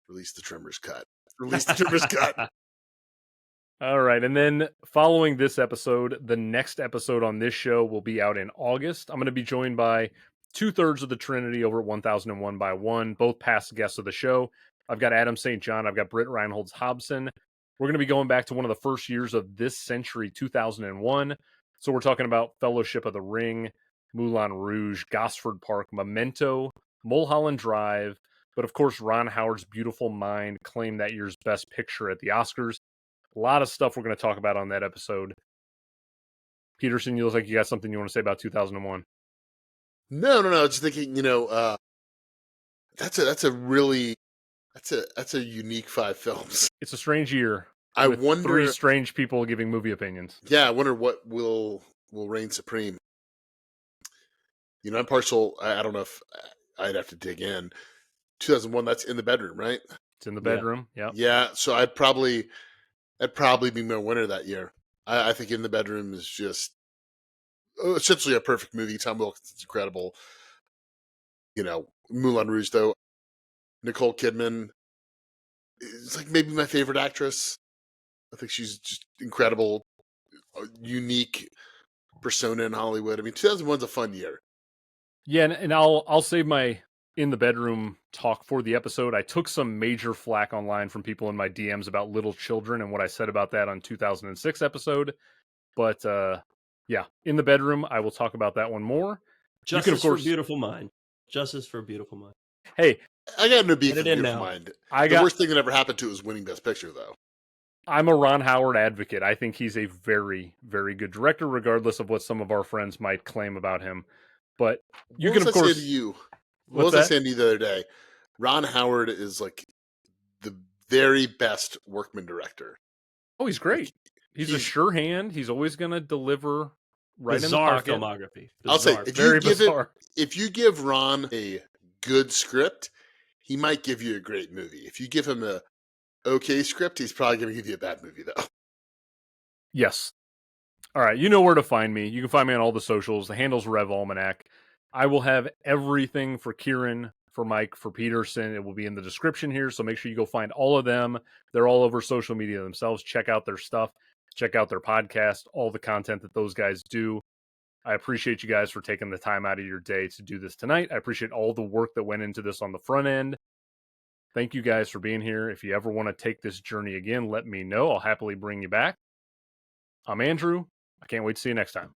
release the Trimmers cut. Release the Trimmers cut. All right. And then following this episode, the next episode on this show will be out in August. I'm going to be joined by 2/3 of the Trinity over at 1001 by 1, both past guests of the show. I've got Adam St. John. I've got Britt Reinholds Hobson. We're going to be going back to one of the first years of this century, 2001. So we're talking about Fellowship of the Ring, Moulin Rouge, Gosford Park, Memento, Mulholland Drive. But of course, Ron Howard's Beautiful Mind claimed that year's Best Picture at the Oscars. A lot of stuff we're going to talk about on that episode. Peterson, you look like you got something you want to say about 2001. No. I was just thinking, that's a unique 5 films. It's a strange year. I with wonder 3 strange people giving movie opinions. Yeah, I wonder what will reign supreme. I'm partial. I don't know if I'd have to dig in. 2001. That's In the Bedroom, right? It's In the Bedroom. Yeah. So I'd probably be my winner that year. I think In the Bedroom is just essentially a perfect movie. Tom Wilkinson's incredible. Moulin Rouge, though. Nicole Kidman is like maybe my favorite actress. I think she's just incredible, unique persona in Hollywood. I mean, 2001's a fun year. Yeah, and I'll save my In the Bedroom talk for the episode. I took some major flack online from people in my DMs about little children and what I said about that on 2006 episode. But yeah, In the Bedroom, I will talk about that one more. Justice, you can, of course, for Beautiful Mind. Justice for a Beautiful Mind. Hey, I got no beef Get with it in Beautiful now. Mind. The worst thing that ever happened to it was winning Best Picture, though. I'm a Ron Howard advocate. I think he's a very, very good director, regardless of what some of our friends might claim about him. But you What can, was of I course. saying to you? What was I saying to you the other day? Ron Howard is like the very best workman director. Oh, he's great. He's a sure hand. He's always going to deliver right bizarre in the pocket. Filmography. Bizarre. I'll say, if you give Ron a good script, he might give you a great movie. If you give him a okay script, he's probably going to give you a bad movie, though. Yes. All right. You know where to find me. You can find me on all the socials. The handle's Rev Almanac. I will have everything for Kieran, for Myke, for Peterson. It will be in the description here. So make sure you go find all of them. They're all over social media themselves. Check out their stuff. Check out their podcast, all the content that those guys do. I appreciate you guys for taking the time out of your day to do this tonight. I appreciate all the work that went into this on the front end. Thank you guys for being here. If you ever want to take this journey again, let me know. I'll happily bring you back. I'm Andrew. I can't wait to see you next time.